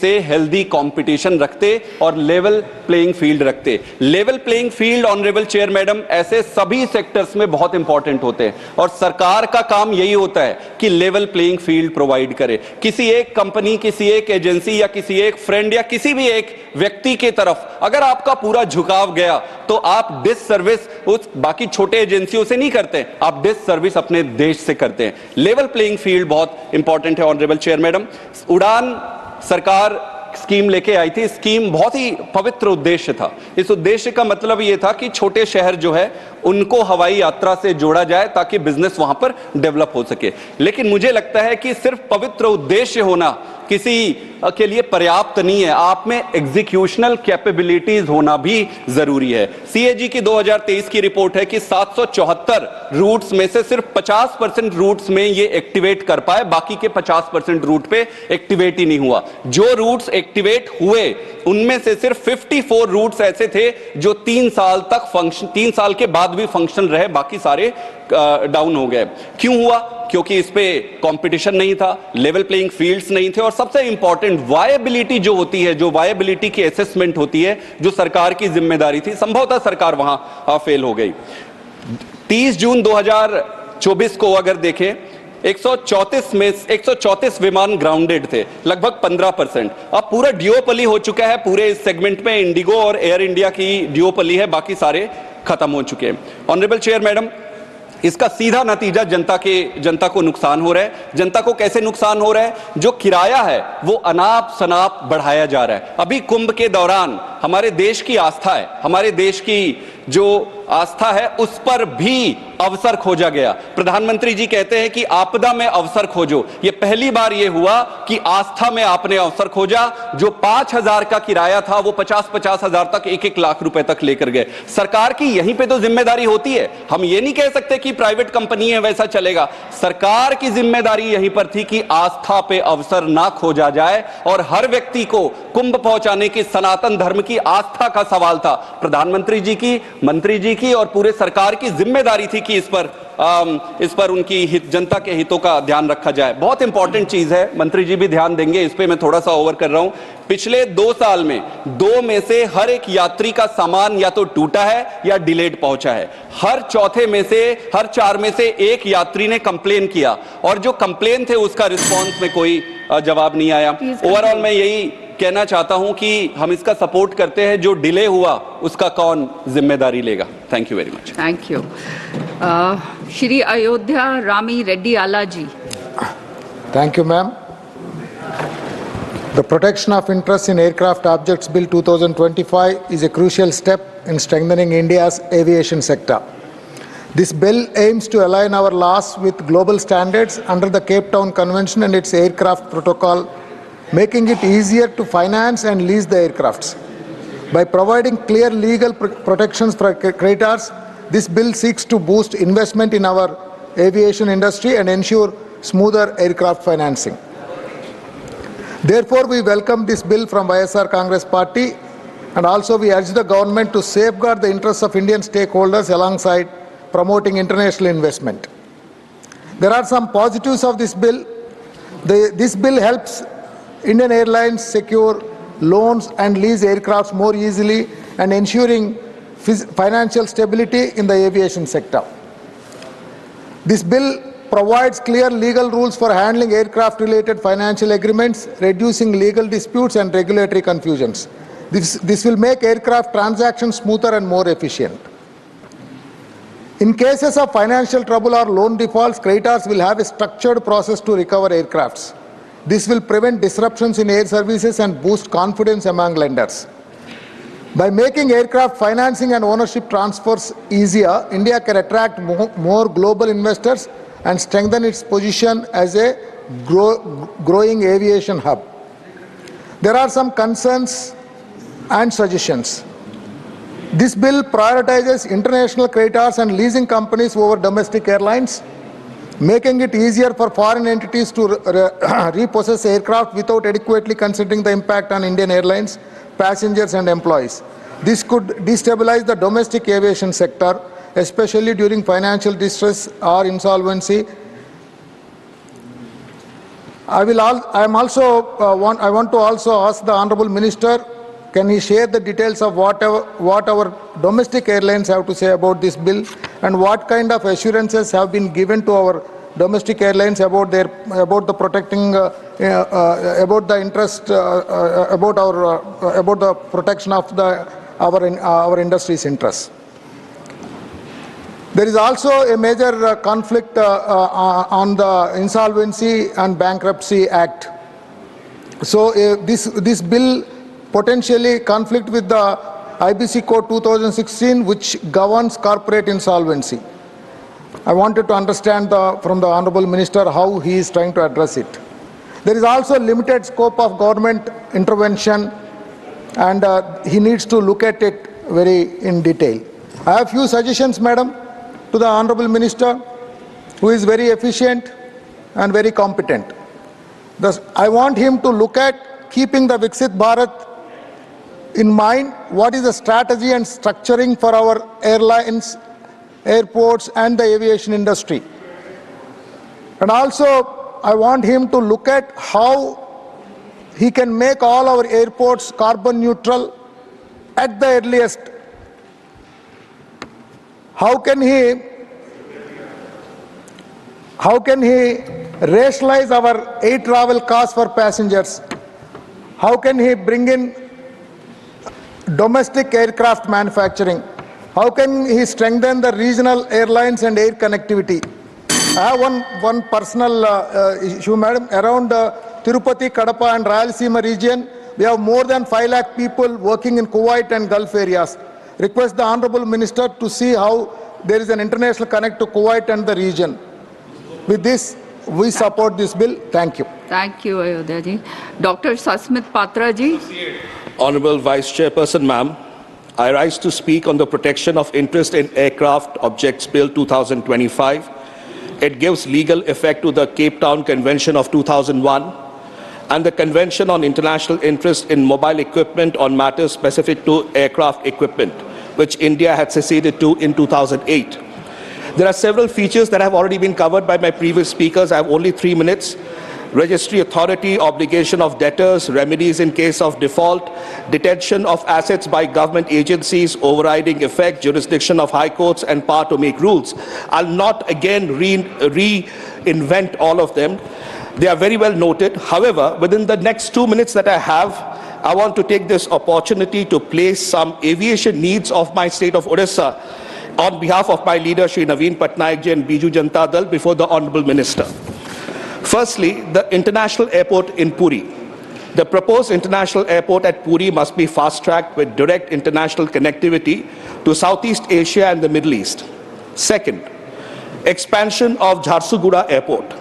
से healthy competition रखते और लेवल प्लेइंग फील्ड रखते। Level playing field, honourable chair madam, ऐसे सभी सेक्टर्स में बहुत इंपॉर्टेंट होते हैं और सरकार का काम यही होता है कि लेवल प्लेइंग फील्ड प्रोवाइड करे। किसी एक कंपनी, किसी एक एजेंसी या किसी एक फ्रेंड या किसी भी एक व्यक्ति के तरफ अगर आपका पूरा झुकाव गया तो आप डिससर्विस उस बाकी छोटे एजेंसियों से नहीं करते, आप डिससर्विस अपने देश से करते हैं। लेवल प्लेइंग फील्ड बहुत इंपॉर्टेंट है ऑनरेबल चेयर मैडम। उड़ान सरकार स्कीम लेके आई थी। स्कीम बहुत ही पवित्र उद्देश्य था। इस उद्देश्य का मतलब यह था कि छोटे शहर जो है उनको हवाई यात्रा से जोड़ा जाए ताकि बिजनेस वहां पर डेवलप हो सके। लेकिन मुझे लगता है कि सिर्फ पवित्र उद्देश्य होना किसी के लिए पर्याप्त नहीं है, आप में एग्जीक्यूशनल कैपेबिलिटीज होना भी जरूरी है। सीएजी की 2023 की रिपोर्ट है कि 774 रूट्स में से सिर्फ 50% रूट्स में ये एक्टिवेट कर पाए, बाकी के 50% रूट पे एक्टिवेट ही नहीं हुआ। जो रूट्स एक्टिवेट हुए उनमें से सिर्फ 54 रूट्स ऐसे थे जो 3 साल के बाद भी फंक्शनल रहे, बाकी सारे डाउन हो गए। क्यों हुआ? क्योंकि इस पे कंपटीशन नहीं था, लेवल प्लेइंग फील्ड्स नहीं थे और सबसे इंपॉर्टेंट वायबिलिटी जो होती है, जो वायबिलिटी की असेसमेंट होती है, जो सरकार की जिम्मेदारी थी, संभवतः सरकार वहां फेल हो गई। 30 जून 2024 को अगर देखें 134 विमान ग्राउंडेड थे, लगभग 15%। अब पूरा डिओपली हो चुका है पूरे इस सेगमेंट में, इंडिगो और एयर इंडिया की डिओपली है, बाकी सारे खत्म हो चुके हैं। ऑनरेबल चेयर मैडम, इसका सीधा नतीजा जनता को नुकसान हो रहा है। जनता को कैसे नुकसान हो रहा है? जो किराया है वो अनाप शनाप बढ़ाया जा रहा है। अभी कुंभ के दौरान हमारे देश की आस्था है, हमारे देश की जो आस्था है उस पर भी अवसर खोजा गया। प्रधानमंत्री जी कहते हैं कि आपदा में अवसर खोजो। ये पहली बार ये हुआ कि आस्था में आपने अवसर खोजा। जो 5,000 का किराया था वो 50-50 हजार तक, 1-1 लाख रुपए तक लेकर गए। सरकार की यहीं पे तो जिम्मेदारी होती है। हम ये नहीं कह सकते कि प्राइवेट कंपनी है वैसा चलेगा। सरकार की जिम्मेदारी यहीं पर थी कि आस्था पे अवसर ना खोजा जाए और हर व्यक्ति को कुंभ पहुंचाने की सनातन धर्म की आस्था का सवाल था। प्रधानमंत्री जी की, मंत्री जी की और पूरे सरकार की जिम्मेदारी थी कि इस पर उनकी जनता के हितों का ध्यान रखा जाए। बहुत इंपॉर्टेंट चीज है, मंत्री जी भी ध्यान देंगे इस पे, मैं थोड़ा सा ओवर कर रहा हूं। पिछले 2 साल में 2 में से हर एक यात्री का सामान या तो टूटा है या डिलेड पहुंचा है। हर 4 में से एक यात्री ने कंप्लेन किया और जो कंप्लेन थे उसका रिस्पॉन्स में कोई जवाब नहीं आया। ओवरऑल मैं यही कहना चाहता हूं कि हम इसका सपोर्ट करते हैं, जो डिले हुआ उसका कौन जिम्मेदारी लेगा। Thank you very much. Thank you. Shri Ayodhya Rami Reddy Alla ji. Thank you ma'am. The Protection of Interests in Aircraft Objects Bill 2025 is a crucial step in strengthening India's aviation sector. This bill aims to align our laws with global standards under the Cape Town Convention and its aircraft protocol, making it easier to finance and lease the aircrafts. By providing clear legal protections for creditors, this bill seeks to boost investment in our aviation industry and ensure smoother aircraft financing. Therefore, we welcome this bill from YSR Congress Party, and also we urge the government to safeguard the interests of Indian stakeholders alongside promoting international investment. There are some positives of this bill. This bill helps Indian Airlines secure loans and lease aircrafts more easily and ensuring financial stability in the aviation sector. This bill provides clear legal rules for handling aircraft-related financial agreements, reducing legal disputes and regulatory confusions. This will make aircraft transactions smoother and more efficient. In cases of financial trouble or loan defaults, creditors will have a structured process to recover aircrafts. This will prevent disruptions in air services and boost confidence among lenders. By making aircraft financing and ownership transfers easier, India can attract more global investors and strengthen its position as a growing aviation hub. There are some concerns and suggestions. This bill prioritizes international creditors and leasing companies over domestic airlines, making it easier for foreign entities to repossess aircraft without adequately considering the impact on Indian airlines, passengers and employees. This could destabilize the domestic aviation sector, especially during financial distress or insolvency. I want to also ask the Honorable Minister, can he share the details of what our domestic airlines have to say about this bill, and what kind of assurances have been given to our domestic airlines about the protecting about the interest about the protection of our industry's interests. There is also a major conflict on the Insolvency and Bankruptcy Act. So this bill potentially conflict with the IBC Code 2016, which governs corporate insolvency. I wanted to understand from the Honorable Minister how he is trying to address it. There is also limited scope of government intervention, and he needs to look at it very in detail. I have few suggestions, Madam, to the Honorable Minister, who is very efficient and very competent. Thus, I want him to look at keeping the Viksit Bharat in mind. What is the strategy and structuring for our airlines, airports, and the aviation industry? And also, I want him to look at how he can make all our airports carbon neutral at the earliest. How can he rationalize our air travel costs for passengers? How can he bring in domestic aircraft manufacturing? How can he strengthen the regional airlines and air connectivity? I have one personal issue, Madam. Around Tirupati, Kadapa and Rayalaseema region, we have more than 5 lakh people working in Kuwait and Gulf areas. Request the Honorable Minister to see how there is an international connect to Kuwait and the region. With this, we support this bill. Thank you. Thank you, Ayodhya ji. Dr. Sasmit Patra ji. Honorable Vice Chairperson, ma'am, I rise to speak on the Protection of Interest in Aircraft Objects Bill 2025. It gives legal effect to the Cape Town Convention of 2001 and the Convention on International Interest in Mobile Equipment on matters specific to aircraft equipment, which India had seceded to in 2008. There are several features that have already been covered by my previous speakers. I have only 3 minutes. Registry authority, obligation of debtors, remedies in case of default, detention of assets by government agencies, overriding effect, jurisdiction of high courts, and power to make rules. I'll not again reinvent all of them. They are very well noted. However, within the next 2 minutes that I have, I want to take this opportunity to place some aviation needs of my state of Odisha on behalf of my leader, Shri Naveen Patnaik ji and Biju Janata Dal, before the Honorable Minister. Firstly, the international airport in Puri. The proposed international airport at Puri must be fast-tracked with direct international connectivity to Southeast Asia and the Middle East. Second, expansion of Jharsuguda Airport.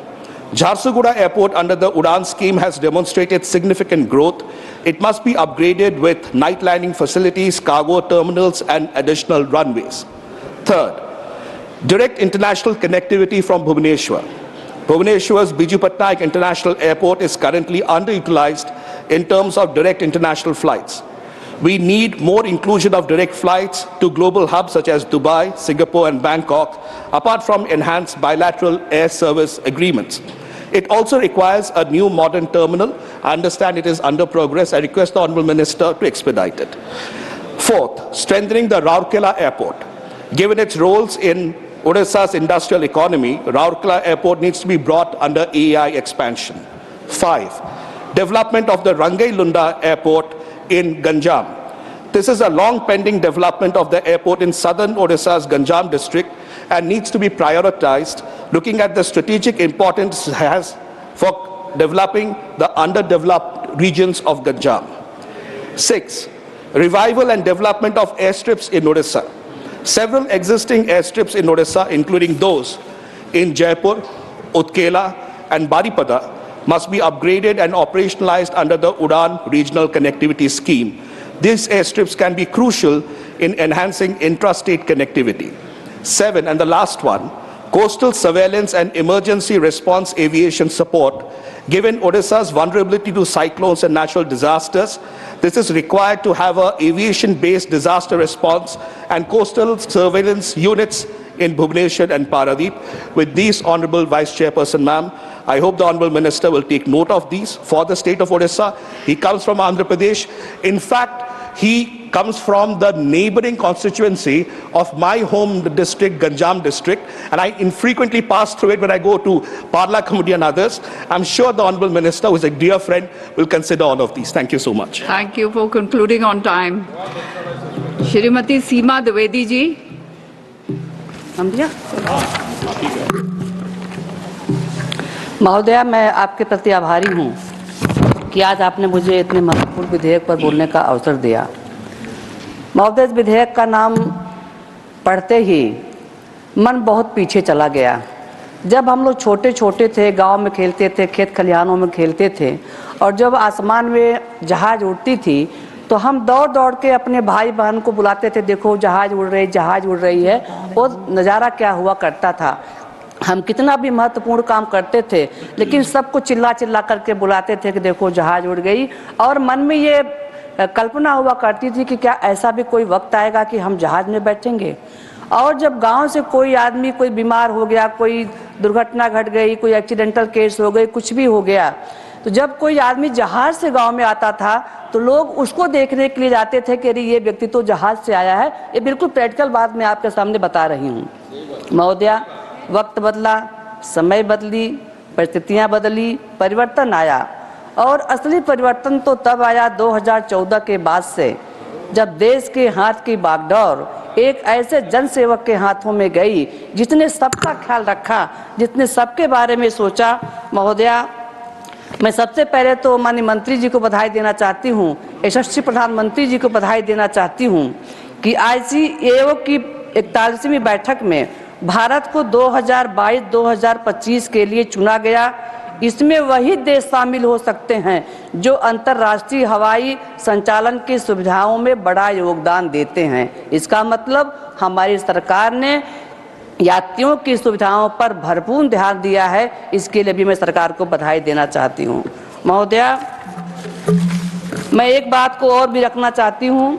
Jharsuguda Airport under the Udan scheme has demonstrated significant growth. It must be upgraded with night landing facilities, cargo terminals, and additional runways. Third, direct international connectivity from Bhubaneswar. Bhubaneswar's Biju Patnaik International Airport is currently underutilized in terms of direct international flights. We need more inclusion of direct flights to global hubs such as Dubai, Singapore, and Bangkok, apart from enhanced bilateral air service agreements. It also requires a new modern terminal. I understand it is under progress. I request the Honourable Minister to expedite it. Fourth, strengthening the Rourkela Airport. Given its roles in Odisha's industrial economy, Rourkela Airport needs to be brought under AEI expansion. 5. Development of the Rangai Lunda Airport in Ganjam. This is a long pending development of the airport in southern Odisha's Ganjam district and needs to be prioritized, looking at the strategic importance it has for developing the underdeveloped regions of Ganjam. 6. Revival and development of airstrips in Odisha. Several existing airstrips in Odisha, including those in Jaipur, Utkela, and Baripada, must be upgraded and operationalized under the Udan Regional Connectivity Scheme. These airstrips can be crucial in enhancing intrastate connectivity. 7, and the last one, coastal surveillance and emergency response aviation support. Given Odisha's vulnerability to cyclones and natural disasters, this is required to have an aviation-based disaster response and coastal surveillance units in Bhubaneswar and Paradeep. With these, Honourable Vice Chairperson, ma'am, I hope the Honorable Minister will take note of these for the state of Odisha. He comes from Andhra Pradesh. In fact, he comes from the neighboring constituency of my home district, Ganjam district, and I infrequently pass through it when I go to Parla Committee and others. I'm sure the Honorable Minister, who is a dear friend, will consider all of these. Thank you so much. Thank you for concluding on time. Shrimati Seema Dwivedi ji. महोदया, मैं आपके प्रति आभारी हूं कि आज आपने मुझे इतने महत्वपूर्ण विधेयक पर बोलने का अवसर दिया। महोदय, इस विधेयक का नाम पढ़ते ही मन बहुत पीछे चला गया। जब हम लोग छोटे छोटे थे, गांव में खेलते थे, खेत खलिहानों में खेलते थे, और जब आसमान में जहाज उड़ती थी तो हम दौड़ दौड़ के अपने भाई बहन को बुलाते थे, देखो जहाज उड़ रही है। वो नज़ारा क्या हुआ करता था। हम कितना भी महत्वपूर्ण काम करते थे, लेकिन सबको चिल्ला चिल्ला करके बुलाते थे कि देखो जहाज उड़ गई। और मन में ये कल्पना हुआ करती थी कि क्या ऐसा भी कोई वक्त आएगा कि हम जहाज में बैठेंगे। और जब गांव से कोई आदमी कोई बीमार हो गया, कोई दुर्घटना घट गई, कोई एक्सीडेंटल केस हो गई, कुछ भी हो गया, तो जब कोई आदमी जहाज से गांव में आता था तो लोग उसको देखने के लिए जाते थे कि अरे ये व्यक्ति तो जहाज से आया है। ये बिल्कुल प्रैक्टिकल बात मैं आपके सामने बता रही हूँ। महोदया, वक्त बदला, समय बदली, परिस्थितियाँ बदली, परिवर्तन आया, और असली परिवर्तन तो तब आया 2014 के बाद से, जब देश के हाथ की बागडोर एक ऐसे जनसेवक के हाथों में गई जिसने सबका ख्याल रखा, जिसने सबके बारे में सोचा। महोदया, मैं सबसे पहले तो माननीय मंत्री जी को बधाई देना चाहती हूँ, यशस्वी प्रधानमंत्री जी को बधाई देना चाहती हूँ कि ICAO की 41वीं बैठक में भारत को 2022-2025 के लिए चुना गया। इसमें वही देश शामिल हो सकते हैं जो अंतर्राष्ट्रीय हवाई संचालन की सुविधाओं में बड़ा योगदान देते हैं। इसका मतलब हमारी सरकार ने यात्रियों की सुविधाओं पर भरपूर ध्यान दिया है। इसके लिए भी मैं सरकार को बधाई देना चाहती हूँ। महोदया, मैं एक बात को और भी रखना चाहती हूँ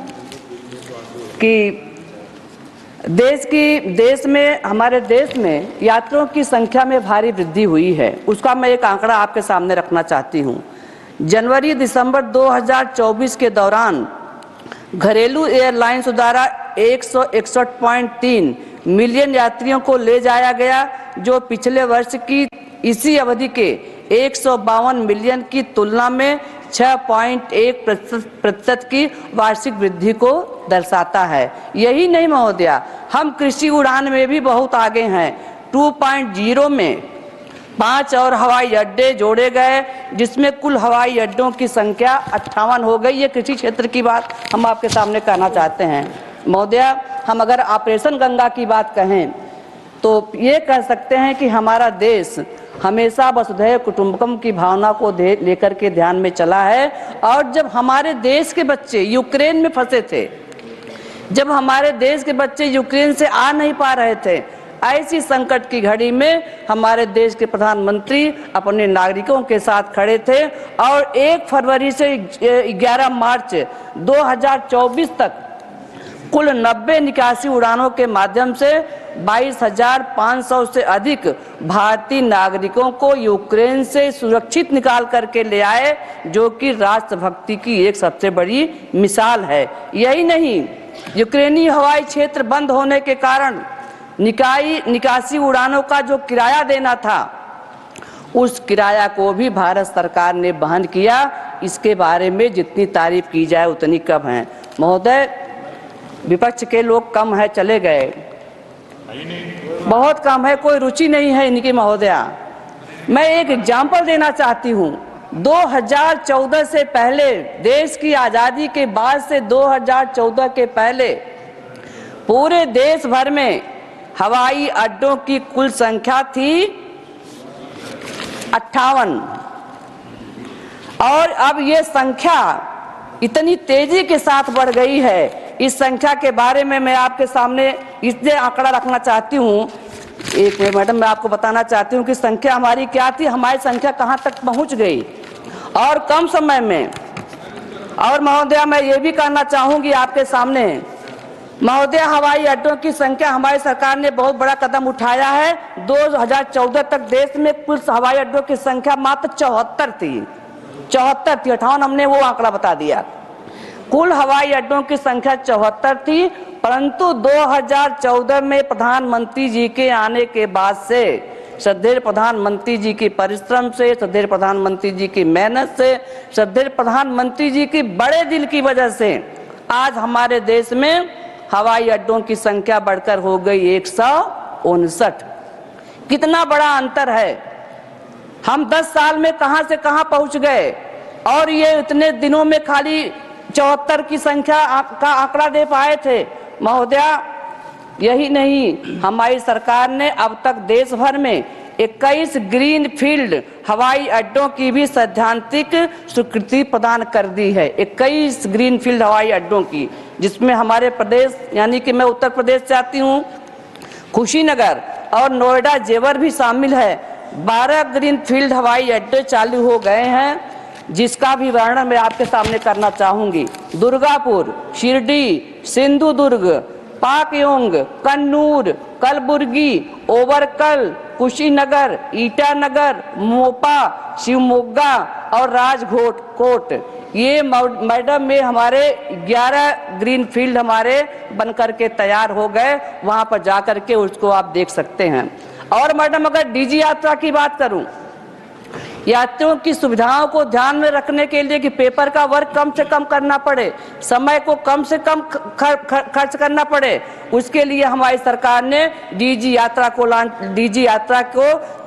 कि हमारे देश में यात्रियों की संख्या में भारी वृद्धि हुई है। उसका मैं एक आंकड़ा आपके सामने रखना चाहती हूँ। जनवरी-दिसंबर 2024 के दौरान घरेलू एयरलाइंस द्वारा 161.3 मिलियन यात्रियों को ले जाया गया, जो पिछले वर्ष की इसी अवधि के 152 मिलियन की तुलना में 6.1% की वार्षिक वृद्धि को दर्शाता है। यही नहीं महोदया, हम कृषि उड़ान में भी बहुत आगे हैं। 2.0 में 5 और हवाई अड्डे जोड़े गए, जिसमें कुल हवाई अड्डों की संख्या 58 हो गई। ये कृषि क्षेत्र की बात हम आपके सामने कहना चाहते हैं। महोदया, हम अगर ऑपरेशन गंगा की बात कहें तो ये कह सकते हैं कि हमारा देश हमेशा वसुधैव कुटुंबकम की भावना को लेकर के ध्यान में चला है। और जब हमारे देश के बच्चे यूक्रेन में फंसे थे, जब हमारे देश के बच्चे यूक्रेन से आ नहीं पा रहे थे, ऐसी संकट की घड़ी में हमारे देश के प्रधानमंत्री अपने नागरिकों के साथ खड़े थे। और 1 फरवरी से 11 मार्च 2024 तक कुल 90 निकासी उड़ानों के माध्यम से 22,500 से अधिक भारतीय नागरिकों को यूक्रेन से सुरक्षित निकाल करके ले आए, जो कि राष्ट्रभक्ति की एक सबसे बड़ी मिसाल है। यही नहीं, यूक्रेनी हवाई क्षेत्र बंद होने के कारण निकासी उड़ानों का जो किराया देना था, उस किराया को भी भारत सरकार ने वहन किया। इसके बारे में जितनी तारीफ की जाए उतनी कम है। महोदय, विपक्ष के लोग कम है, चले गए, बहुत कम है, कोई रुचि नहीं है इनकी। महोदया, मैं एक एग्जाम्पल देना चाहती हूँ। 2014 से पहले, देश की आज़ादी के बाद से 2014 के पहले पूरे देश भर में हवाई अड्डों की कुल संख्या थी 58, और अब ये संख्या इतनी तेजी के साथ बढ़ गई है। इस संख्या के बारे में मैं आपके सामने इसलिए आंकड़ा रखना चाहती हूँ। एक मिनट मैडम, मैं आपको बताना चाहती हूँ कि संख्या हमारी क्या थी, हमारी संख्या कहाँ तक पहुँच गई और कम समय में। और महोदया, मैं ये भी कहना चाहूँगी आपके सामने महोदय, हवाई अड्डों की संख्या हमारी सरकार ने बहुत बड़ा कदम उठाया है। 2014 तक देश में कुल हवाई अड्डों की संख्या मात्र 74 थी। 58 हमने वो आंकड़ा बता दिया। कुल हवाई अड्डों की संख्या 74 थी, परंतु 2014 में प्रधानमंत्री जी के आने के बाद से, श्रद्धेय प्रधानमंत्री जी की परिश्रम से, श्रद्धेय प्रधानमंत्री जी की मेहनत से, श्रद्धेय प्रधानमंत्री जी की बड़े दिल की वजह से आज हमारे देश में हवाई अड्डों की संख्या बढ़कर हो गई 159। कितना बड़ा अंतर है। हम 10 साल में कहां से कहां पहुंच गए और ये इतने दिनों में खाली 74 की संख्या का आंकड़ा दे पाए थे। महोदया, यही नहीं, हमारी सरकार ने अब तक देश भर में 21 ग्रीन फील्ड हवाई अड्डों की भी सैद्धांतिक स्वीकृति प्रदान कर दी है। 21 ग्रीन फील्ड हवाई अड्डों की, जिसमें हमारे प्रदेश यानी कि मैं उत्तर प्रदेश से आती हूँ, कुशीनगर और नोएडा जेवर भी शामिल है। 12 ग्रीन फील्ड हवाई अड्डे चालू हो गए हैं, जिसका भी वर्णन मैं आपके सामने करना चाहूंगी। दुर्गापुर, शिरडी, सिंधुदुर्ग, पाकयोंग, कन्नूर, कलबुर्गी, ओवरकल, कुशीनगर, ईटानगर, मोपा, शिवमोगा और राजकोट, ये मैडम में हमारे 11 ग्रीन फील्ड हमारे बनकर के तैयार हो गए। वहां पर जाकर के उसको आप देख सकते हैं। और मैडम, अगर डीजी यात्रा की बात करूं, यात्रियों की सुविधाओं को ध्यान में रखने के लिए कि पेपर का वर्क कम से कम करना पड़े, समय को कम से कम खर्च करना पड़े, उसके लिए हमारी सरकार ने डीजी यात्रा को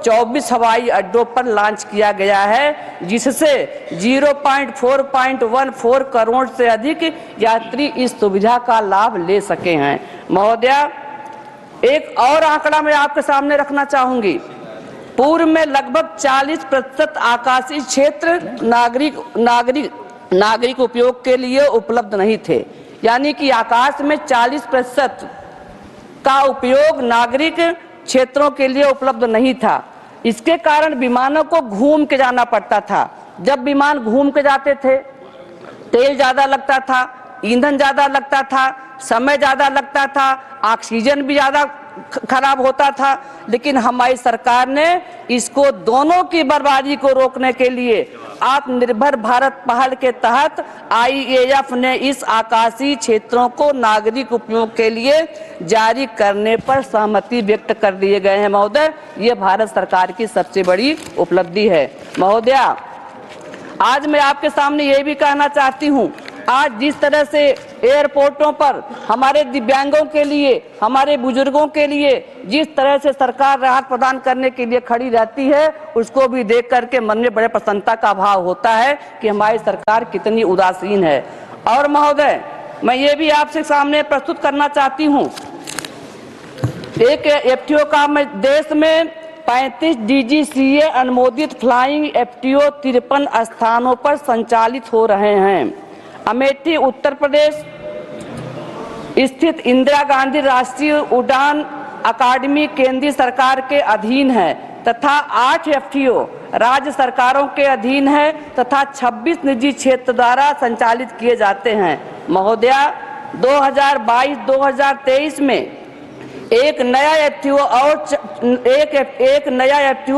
24 हवाई अड्डों पर लॉन्च किया गया है, जिससे 0.414 करोड़ से अधिक यात्री इस सुविधा का लाभ ले सके हैं। महोदया, एक और आंकड़ा मैं आपके सामने रखना चाहूंगी। पूर्व में लगभग 40% आकाशीय क्षेत्र नागरिक उपयोग के लिए उपलब्ध नहीं थे, यानी कि आकाश में 40% का उपयोग नागरिक क्षेत्रों के लिए उपलब्ध नहीं था। इसके कारण विमानों को घूम के जाना पड़ता था। जब विमान घूम के जाते थे, तेल ज्यादा लगता था, ईंधन ज्यादा लगता था, समय ज्यादा लगता था, ऑक्सीजन भी ज्यादा खराब होता था। लेकिन हमारी सरकार ने इसको दोनों की बर्बादी को रोकने के लिए आत्मनिर्भर भारत पहल के तहत IAF ने इस आकाशीय क्षेत्रों को नागरिक उपयोग के लिए जारी करने पर सहमति व्यक्त कर दिए गए हैं। महोदय, ये भारत सरकार की सबसे बड़ी उपलब्धि है। महोदया, आज मैं आपके सामने ये भी कहना चाहती हूँ, आज जिस तरह से एयरपोर्टों पर हमारे दिव्यांगों के लिए, हमारे बुजुर्गों के लिए जिस तरह से सरकार राहत प्रदान करने के लिए खड़ी रहती है, उसको भी देख करके मन में बड़े प्रसन्नता का भाव होता है कि हमारी सरकार कितनी उदासीन है। और महोदय, मैं ये भी आपसे सामने प्रस्तुत करना चाहती हूँ, एक FTO का मैं देश में 35 DGCA अनुमोदित फ्लाइंग FTO 53 स्थानों पर संचालित हो रहे हैं। अमेठी उत्तर प्रदेश स्थित इंदिरा गांधी राष्ट्रीय उड़ान अकादमी केंद्रीय सरकार के अधीन है तथा 8 FTO राज्य सरकारों के अधीन है तथा 26 निजी क्षेत्र द्वारा संचालित किए जाते हैं। महोदया, 2022-2023 में एक नया FTO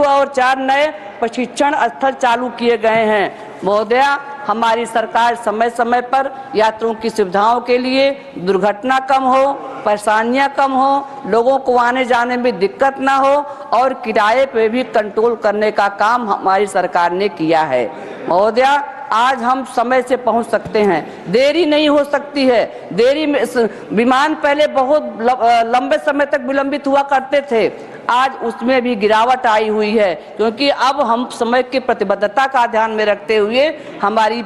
और 4 नए प्रशिक्षण स्थल चालू किए गए हैं। महोदया, हमारी सरकार समय समय पर यात्रियों की सुविधाओं के लिए दुर्घटना कम हो, परेशानियां कम हो, लोगों को आने जाने में दिक्कत ना हो और किराए पे भी कंट्रोल करने का काम हमारी सरकार ने किया है। महोदया, आज हम समय से पहुंच सकते हैं, देरी नहीं हो सकती है। देरी में विमान पहले बहुत लंबे समय तक विलंबित हुआ करते थे, आज उसमें भी गिरावट आई हुई है, क्योंकि अब हम समय की प्रतिबद्धता का ध्यान में रखते हुए हमारी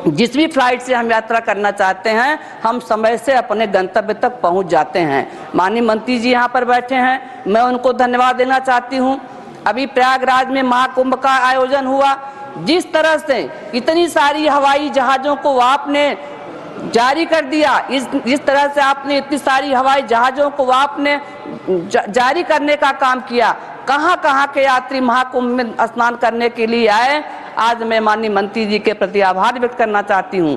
जिस भी फ्लाइट से हम यात्रा करना चाहते हैं, हम समय से अपने गंतव्य तक पहुंच जाते हैं। माननीय मंत्री जी यहाँ पर बैठे हैं, मैं उनको धन्यवाद देना चाहती हूँ। अभी प्रयागराज में महाकुंभ का आयोजन हुआ, जिस तरह से इतनी सारी हवाई जहाज़ों को आपने जारी कर दिया, इस तरह से आपने इतनी सारी हवाई जहाज़ों को आपने जारी करने का काम किया। कहां कहां के यात्री महाकुंभ में स्नान करने के लिए आए। आज मैं माननीय मंत्री जी के प्रति आभार व्यक्त करना चाहती हूं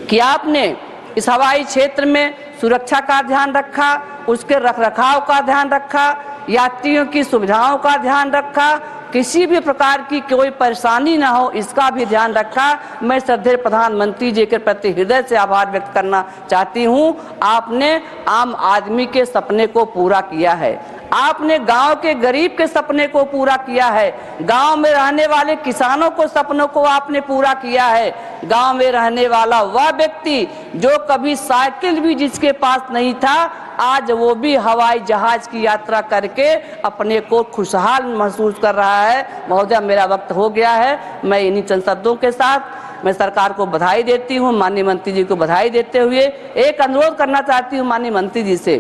कि आपने इस हवाई क्षेत्र में सुरक्षा का ध्यान रखा, उसके रखरखाव का ध्यान रखा, यात्रियों की सुविधाओं का ध्यान रखा, किसी भी प्रकार की कोई परेशानी ना हो इसका भी ध्यान रखा। मैं श्रद्धेय प्रधानमंत्री जी के प्रति हृदय से आभार व्यक्त करना चाहती हूं। आपने आम आदमी के सपने को पूरा किया है, आपने गांव के गरीब के सपने को पूरा किया है, गांव में रहने वाले किसानों को सपनों को आपने पूरा किया है। गांव में रहने वाला वह व्यक्ति जो कभी साइकिल भी जिसके पास नहीं था, आज वो भी हवाई जहाज की यात्रा करके अपने को खुशहाल महसूस कर रहा है। महोदय, मेरा वक्त हो गया है। मैं इन्हीं चंद शब्दों के साथ मैं सरकार को बधाई देती हूँ, माननीय मंत्री जी को बधाई देते हुए एक अनुरोध करना चाहती हूँ माननीय मंत्री जी से।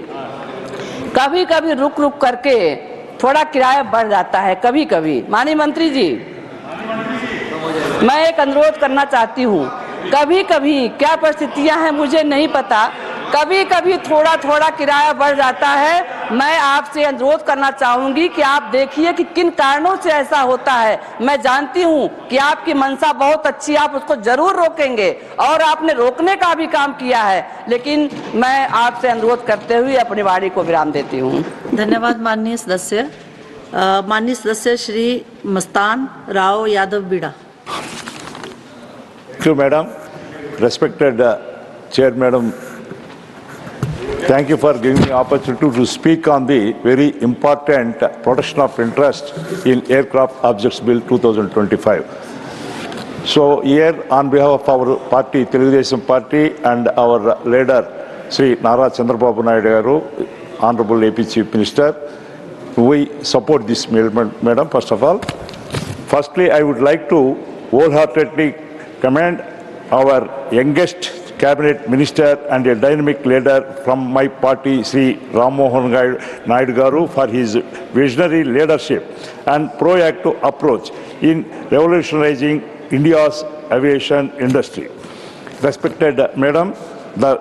कभी कभी रुक रुक करके थोड़ा किराया बढ़ जाता है, कभी कभी। माननीय मंत्री जी, मैं एक अनुरोध करना चाहती हूँ, कभी कभी क्या परिस्थितियां हैं मुझे नहीं पता, कभी कभी थोड़ा थोड़ा किराया बढ़ जाता है। मैं आपसे अनुरोध करना चाहूंगी कि आप देखिए कि किन कारणों से ऐसा होता है। मैं जानती हूं कि आपकी मंशा बहुत अच्छी, आप उसको जरूर रोकेंगे और आपने रोकने का भी काम किया है, लेकिन मैं आपसे अनुरोध करते हुए अपनी वाणी को विराम देती हूं। धन्यवाद माननीय सदस्य। माननीय सदस्य श्री मस्तान राव यादव बीड़ा। Thank you, madam. Respected chair, madam. Thank you for giving me opportunity to speak on the very important protection of interest in Aircraft Objects Bill 2025. So here, on behalf of our party, Telugudesam Party, and our leader, Sri Nara Chandrababu Naidu Garu, Honorable AP Chief Minister, we support this bill, madam. First of all, firstly, I would like to wholeheartedly commend our youngest cabinet minister and a dynamic leader from my party, Sri Rammohan Naidu Garu, for his visionary leadership and proactive approach in revolutionizing India's aviation industry. Respected madam,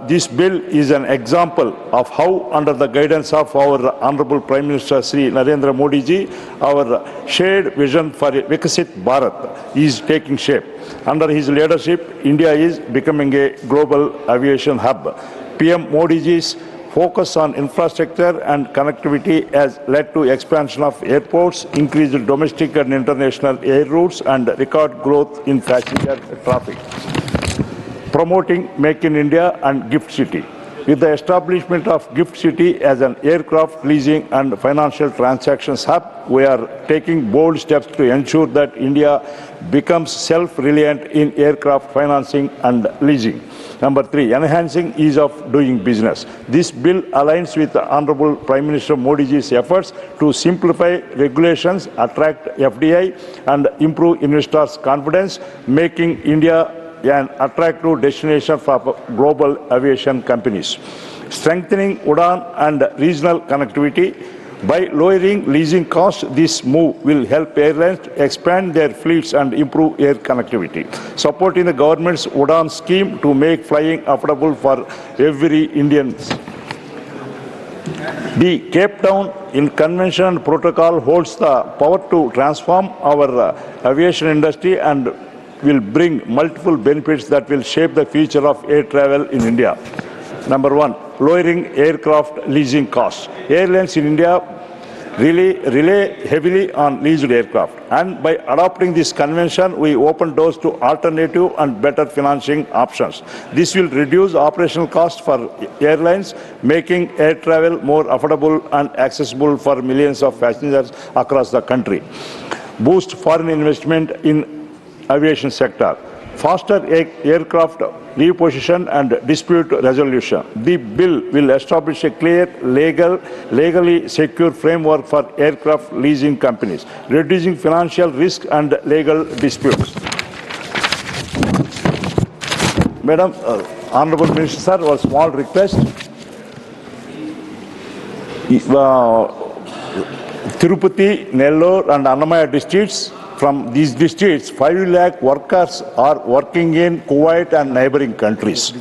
this bill is an example of how, under the guidance of our Honorable Prime Minister Sri Narendra Modi ji, our shared vision for a Vikasit Bharat is taking shape. Under his leadership, India is becoming a global aviation hub. PM Modi ji's focus on infrastructure and connectivity has led to expansion of airports, increased domestic and international air routes, and record growth in passenger traffic. Promoting Make in India and Gift City. With the establishment of Gift City as an aircraft leasing and financial transactions hub, we are taking bold steps to ensure that India becomes self-reliant in aircraft financing and leasing. Number 3, enhancing ease of doing business. This bill aligns with the Honorable Prime Minister Modi ji's efforts to simplify regulations, attract FDI, and improve investors' confidence, making India an attractive destination for global aviation companies. Strengthening UDAN and regional connectivity. By lowering leasing costs, this move will help airlines expand their fleets and improve air connectivity. Supporting the government's UDAN scheme to make flying affordable for every Indian. The Cape Town in Convention and Protocol holds the power to transform our aviation industry and will bring multiple benefits that will shape the future of air travel in India. Number 1, lowering aircraft leasing costs. Airlines in India rely heavily on leased aircraft, and by adopting this convention, we open doors to alternative and better financing options. This will reduce operational costs for airlines, making air travel more affordable and accessible for millions of passengers across the country. Boost foreign investment in aviation sector. Faster aircraft reposition and dispute resolution. The bill will establish a clear, legally secure framework for aircraft leasing companies, reducing financial risk and legal disputes. Madam, Honorable Minister, sir, one small request. Tirupati, Nellore and Annamaya districts, from these districts, 5 lakh workers are working in Kuwait and neighboring countries.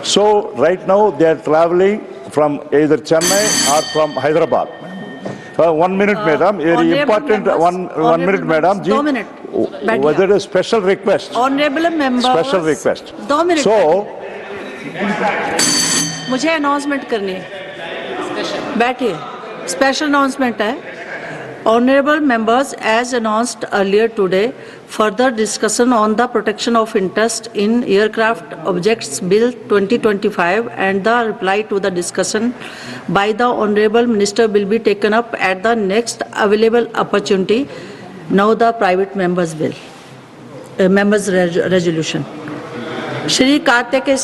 So right now they are traveling from either Chennai or from Hyderabad. 1 minute, madam. Very important. One minute, madam. 2 minutes. Whether a special request. Honorable members. Special request. 2 minutes. So, मुझे announcement करनी है। बैठिए, special announcement है। Honorable members, as announced earlier today, further discussion on the protection of interest in aircraft objects Bill 2025 and the reply to the discussion by the Honorable Minister will be taken up at the next available opportunity. Now the private members bill, members resolution. Shri Kartikeya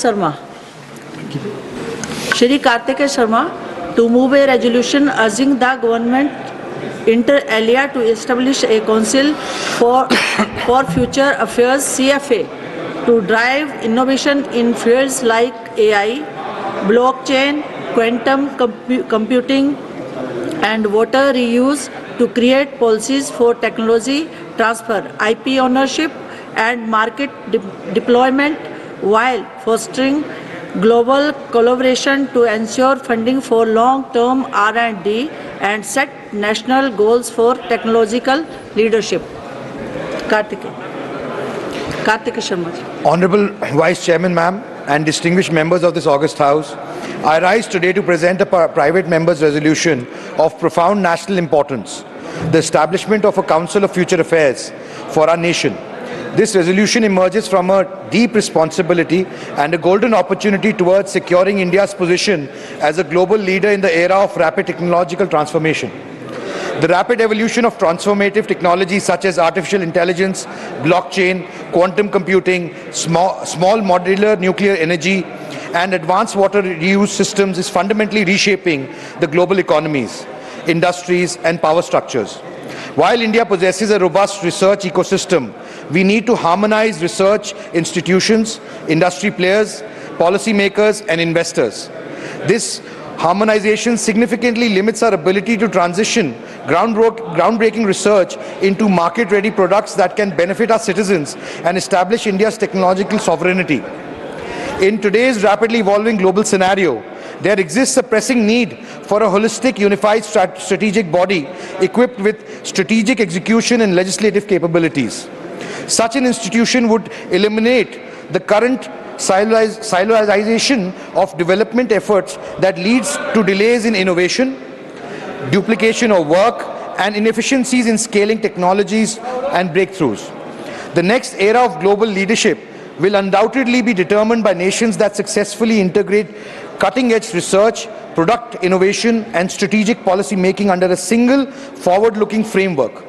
Sharma to move a resolution urging the government inter alia to establish a council for future affairs CFA to drive innovation in fields like AI, blockchain, quantum computing and water reuse to create policies for technology transfer, IP ownership and market deployment while fostering global collaboration to ensure funding for long-term R&D and set national goals for technological leadership. Kartikeya Sharma. Honorable Vice Chairman, ma'am, and distinguished members of this august House, I rise today to present a private member's resolution of profound national importance, the establishment of a Council of Future Affairs for our nation. This resolution emerges from a deep responsibility and a golden opportunity towards securing India's position as a global leader in the era of rapid technological transformation. The rapid evolution of transformative technologies such as artificial intelligence, blockchain, quantum computing, small modular nuclear energy, and advanced water reuse systems is fundamentally reshaping the global economies, industries, and power structures. While India possesses a robust research ecosystem, we need to harmonize research institutions, industry players, policymakers, and investors. This harmonization significantly limits our ability to transition groundbreaking research into market-ready products that can benefit our citizens and establish India's technological sovereignty. In today's rapidly evolving global scenario, there exists a pressing need for a holistic, unified strategic body equipped with strategic execution and legislative capabilities. Such an institution would eliminate the current siloization of development efforts that leads to delays in innovation, duplication of work, and inefficiencies in scaling technologies and breakthroughs. The next era of global leadership will undoubtedly be determined by nations that successfully integrate cutting-edge research, product innovation, and strategic policy making under a single forward-looking framework.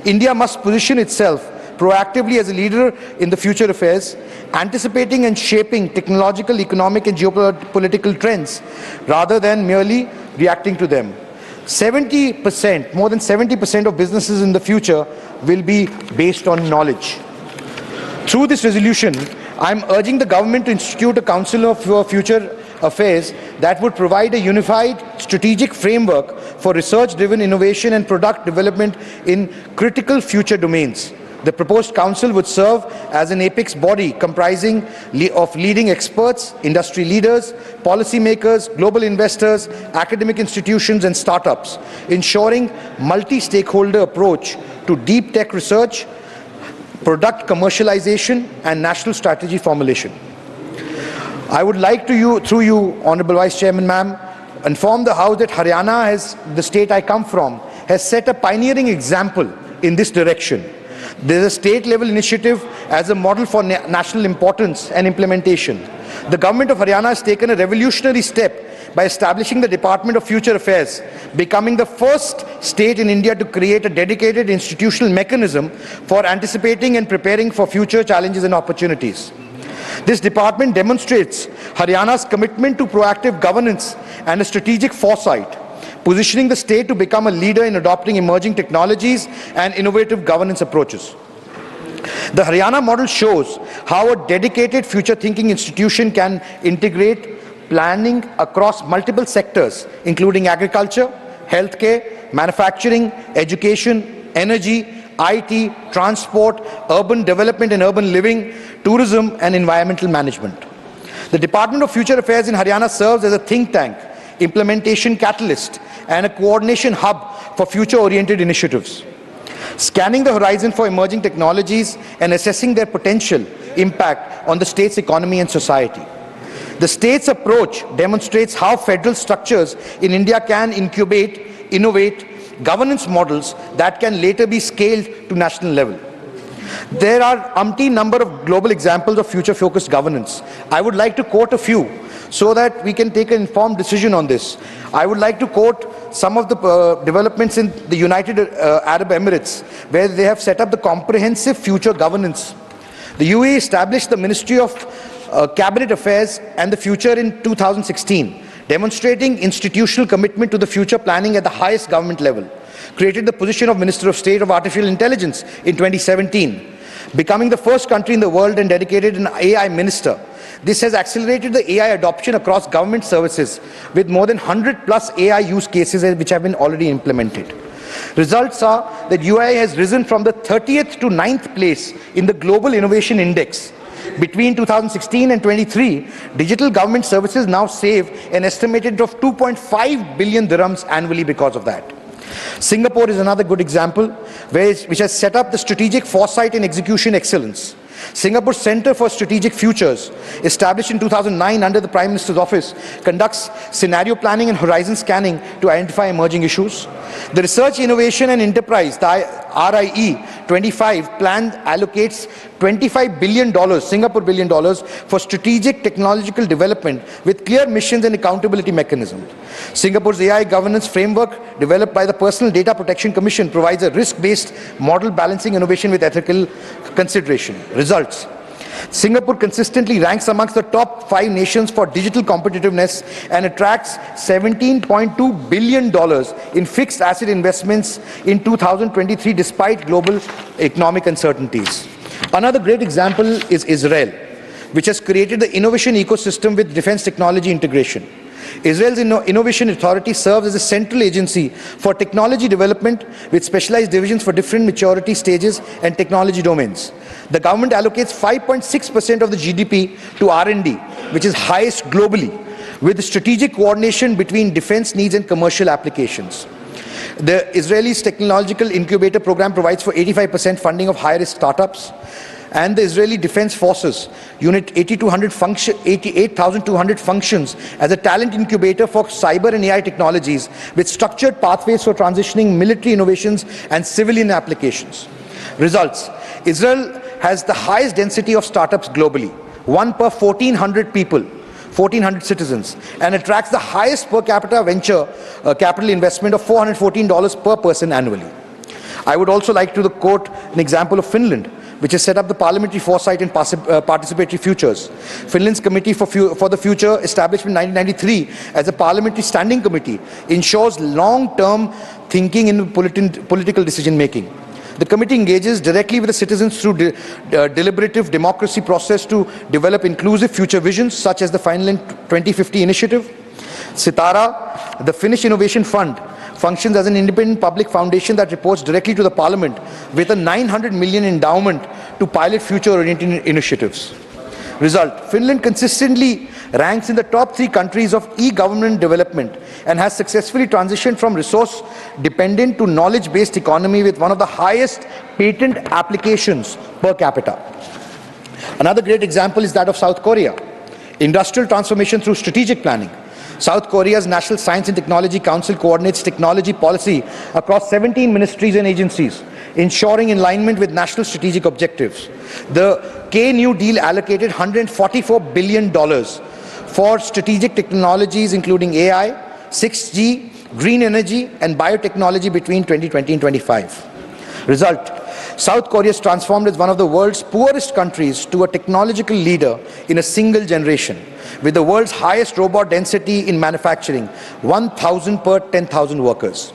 India must position itself proactively as a leader in the future affairs, anticipating and shaping technological, economic, and geopolitical trends rather than merely reacting to them. 70%, more than 70% of businesses in the future will be based on knowledge. Through this resolution, I am urging the government to institute a Council of Future Affairs that would provide a unified strategic framework for research-driven innovation and product development in critical future domains. The proposed council would serve as an apex body comprising of leading experts, industry leaders, policymakers, global investors, academic institutions, and startups, ensuring multi-stakeholder approach to deep tech research, product commercialization, and national strategy formulation. I would like to, through you, Honorable Vice Chairman, ma'am, inform the House that Haryana, the state I come from, has set a pioneering example in this direction. There is a state-level initiative as a model for national importance and implementation. The government of Haryana has taken a revolutionary step by establishing the Department of Future Affairs, becoming the first state in India to create a dedicated institutional mechanism for anticipating and preparing for future challenges and opportunities. This department demonstrates Haryana's commitment to proactive governance and a strategic foresight, positioning the state to become a leader in adopting emerging technologies and innovative governance approaches. The Haryana model shows how a dedicated future-thinking institution can integrate planning across multiple sectors, including agriculture, healthcare, manufacturing, education, energy, IT, transport, urban development and urban living, tourism, and environmental management. The Department of Future Affairs in Haryana serves as a think tank, implementation catalyst, and a coordination hub for future-oriented initiatives, scanning the horizon for emerging technologies and assessing their potential impact on the state's economy and society. The state's approach demonstrates how federal structures in India can incubate, innovate governance models that can later be scaled to national level. There are umpteen number of global examples of future-focused governance. I would like to quote a few so that we can take an informed decision on this. I would like to quote some of the developments in the United Arab Emirates, where they have set up the comprehensive future governance. The UAE established the Ministry of Cabinet Affairs and the Future in 2016, demonstrating institutional commitment to the future planning at the highest government level. Created the position of Minister of State of Artificial Intelligence in 2017, becoming the first country in the world and dedicated an AI minister. This has accelerated the AI adoption across government services, with more than 100+ AI use cases which have been already implemented. Results are that UAE has risen from the 30th to 9th place in the Global Innovation Index. Between 2016 and 23, digital government services now save an estimated of 2.5 billion dirhams annually because of that. Singapore is another good example, which has set up the Strategic Foresight and Execution Excellence. Singapore's Center for Strategic Futures, established in 2009 under the Prime Minister's office, conducts scenario planning and horizon scanning to identify emerging issues. The Research, Innovation and Enterprise, the RIE 25 plan allocates $25 billion, Singapore billion dollars, for strategic technological development with clear missions and accountability mechanisms. Singapore's AI governance framework, developed by the Personal Data Protection Commission, provides a risk-based model balancing innovation with ethical consideration. Results. Singapore consistently ranks amongst the top 5 nations for digital competitiveness and attracts $17.2 billion in fixed asset investments in 2023 despite global economic uncertainties. Another great example is Israel, which has created the innovation ecosystem with defense technology integration. Israel's Innovation Authority serves as a central agency for technology development with specialized divisions for different maturity stages and technology domains. The government allocates 5.6% of the GDP to R&D, which is highest globally, with strategic coordination between defense needs and commercial applications. The Israeli's technological incubator program provides for 85% funding of high-risk startups. And the Israeli Defense Forces Unit 88,200 functions as a talent incubator for cyber and AI technologies with structured pathways for transitioning military innovations and civilian applications. Results. Israel has the highest density of startups globally, 1 per 1,400 people, 1,400 citizens, and attracts the highest per capita venture capital investment of $414 per person annually. I would also like to quote an example of Finland, which has set up the Parliamentary Foresight and Participatory Futures. Finland's Committee for the Future, established in 1993 as a parliamentary standing committee, ensures long-term thinking in political decision-making. The committee engages directly with the citizens through deliberative democracy process to develop inclusive future visions, such as the Finland 2050 initiative. Sitara, the Finnish Innovation Fund, functions as an independent public foundation that reports directly to the Parliament with a 900 million endowment to pilot future-oriented initiatives. Result, Finland consistently ranks in the top 3 countries of e-government development and has successfully transitioned from resource-dependent to knowledge-based economy with one of the highest patent applications per capita. Another great example is that of South Korea. Industrial transformation through strategic planning. South Korea's National Science and Technology Council coordinates technology policy across 17 ministries and agencies, ensuring alignment with national strategic objectives. The K-New Deal allocated $144 billion for strategic technologies including AI, 6G, green energy and biotechnology between 2020 and 25. Result, South Korea is transformed as one of the world's poorest countries to a technological leader in a single generation, with the world's highest robot density in manufacturing, 1,000 per 10,000 workers.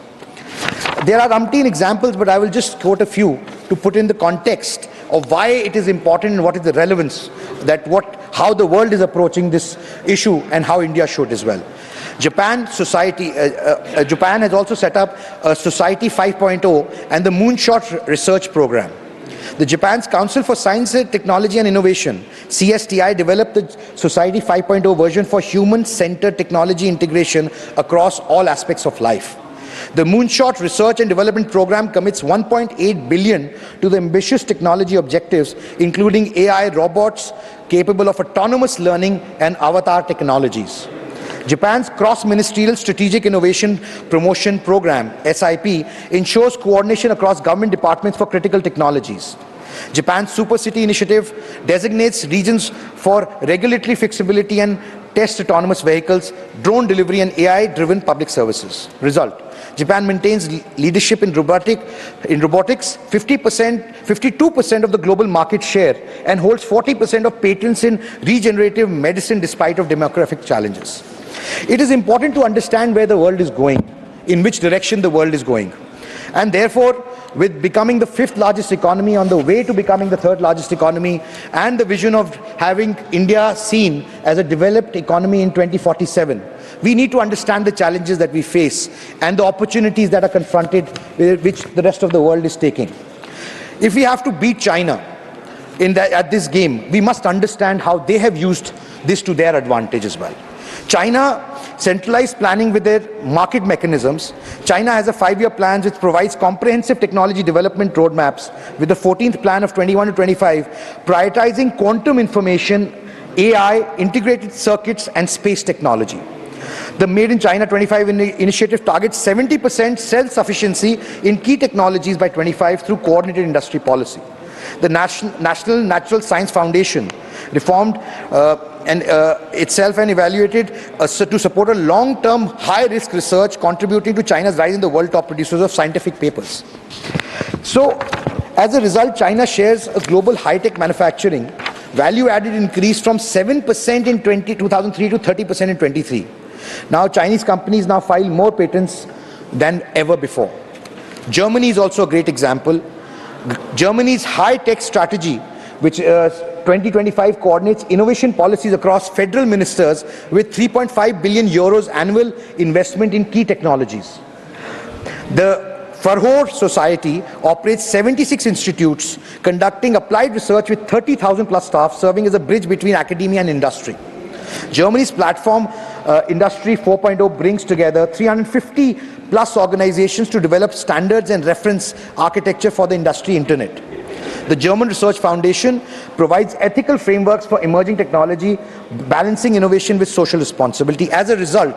There are umpteen examples, but I will just quote a few to put in the context of why it is important and what is the relevance, how the world is approaching this issue and how India should as well. Japan has also set up a Society 5.0 and the Moonshot Research Program. The Japan's Council for Science, Technology and Innovation, CSTI, developed the Society 5.0 version for human-centered technology integration across all aspects of life. The Moonshot Research and Development Program commits 1.8 billion to the ambitious technology objectives, including AI robots capable of autonomous learning and avatar technologies. Japan's Cross-Ministerial Strategic Innovation Promotion Program, SIP, ensures coordination across government departments for critical technologies. Japan's Super City Initiative designates regions for regulatory flexibility and test autonomous vehicles, drone delivery and AI-driven public services. Result: Japan maintains leadership in robotics, 52% of the global market share, and holds 40% of patents in regenerative medicine despite of demographic challenges. It is important to understand where the world is going, in which direction the world is going. And therefore, with becoming the 5th largest economy, on the way to becoming the 3rd largest economy, and the vision of having India seen as a developed economy in 2047, we need to understand the challenges that we face and the opportunities that are confronted, which the rest of the world is taking. If we have to beat China at this game, we must understand how they have used this to their advantage as well. China centralized planning with their market mechanisms. China has a 5-year plan which provides comprehensive technology development roadmaps with the 14th plan of 21 to 25, prioritizing quantum information, AI, integrated circuits, and space technology. The Made in China 25 initiative targets 70% self-sufficiency in key technologies by 25 through coordinated industry policy. The National Natural Science Foundation reformed itself and evaluated to support a long-term high-risk research contributing to China's rise in the world top producers of scientific papers. So, as a result, China shares a global high-tech manufacturing value added increased from 7% in 2003 to 30% in 23. Now, Chinese companies now file more patents than ever before. Germany is also a great example. Germany's high-tech strategy, which 2025 coordinates innovation policies across federal ministers with 3.5 billion euros annual investment in key technologies. The favours Society operates 76 institutes conducting applied research with 30,000 plus staff, serving as a bridge between academia and industry. Germany's platform Industry 4.0 brings together 350 plus organizations to develop standards and reference architecture for the industry internet. The German Research Foundation provides ethical frameworks for emerging technology, balancing innovation with social responsibility. As a result,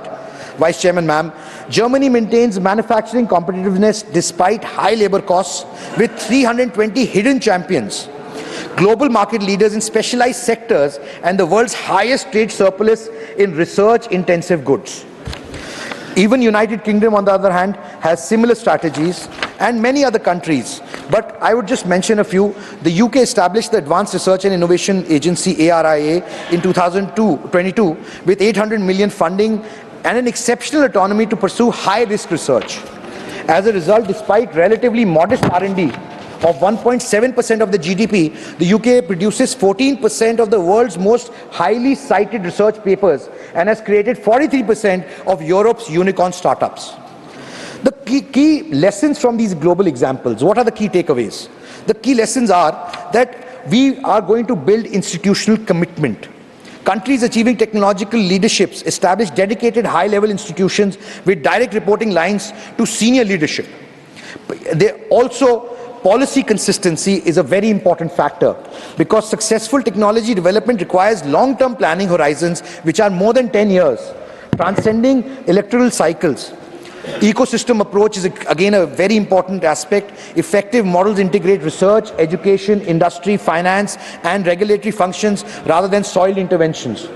Vice Chairman, ma'am, Germany maintains manufacturing competitiveness despite high labor costs with 320 hidden champions, global market leaders in specialized sectors, and the world's highest trade surplus in research-intensive goods. Even United Kingdom, on the other hand, has similar strategies, and many other countries. But I would just mention a few. The UK established the Advanced Research and Innovation Agency, ARIA, in 2022 with 800 million funding and an exceptional autonomy to pursue high-risk research. As a result, despite relatively modest R&D of 1.7% of the GDP, the UK produces 14% of the world's most highly cited research papers and has created 43% of Europe's unicorn startups. The key lessons from these global examples, what are the key takeaways? The key lessons are that we are going to build institutional commitment. Countries achieving technological leaderships establish dedicated high-level institutions with direct reporting lines to senior leadership. Policy consistency is a very important factor because successful technology development requires long-term planning horizons which are more than 10 years, transcending electoral cycles. Ecosystem approach is again a very important aspect. Effective models integrate research, education, industry, finance, and regulatory functions rather than soil interventions.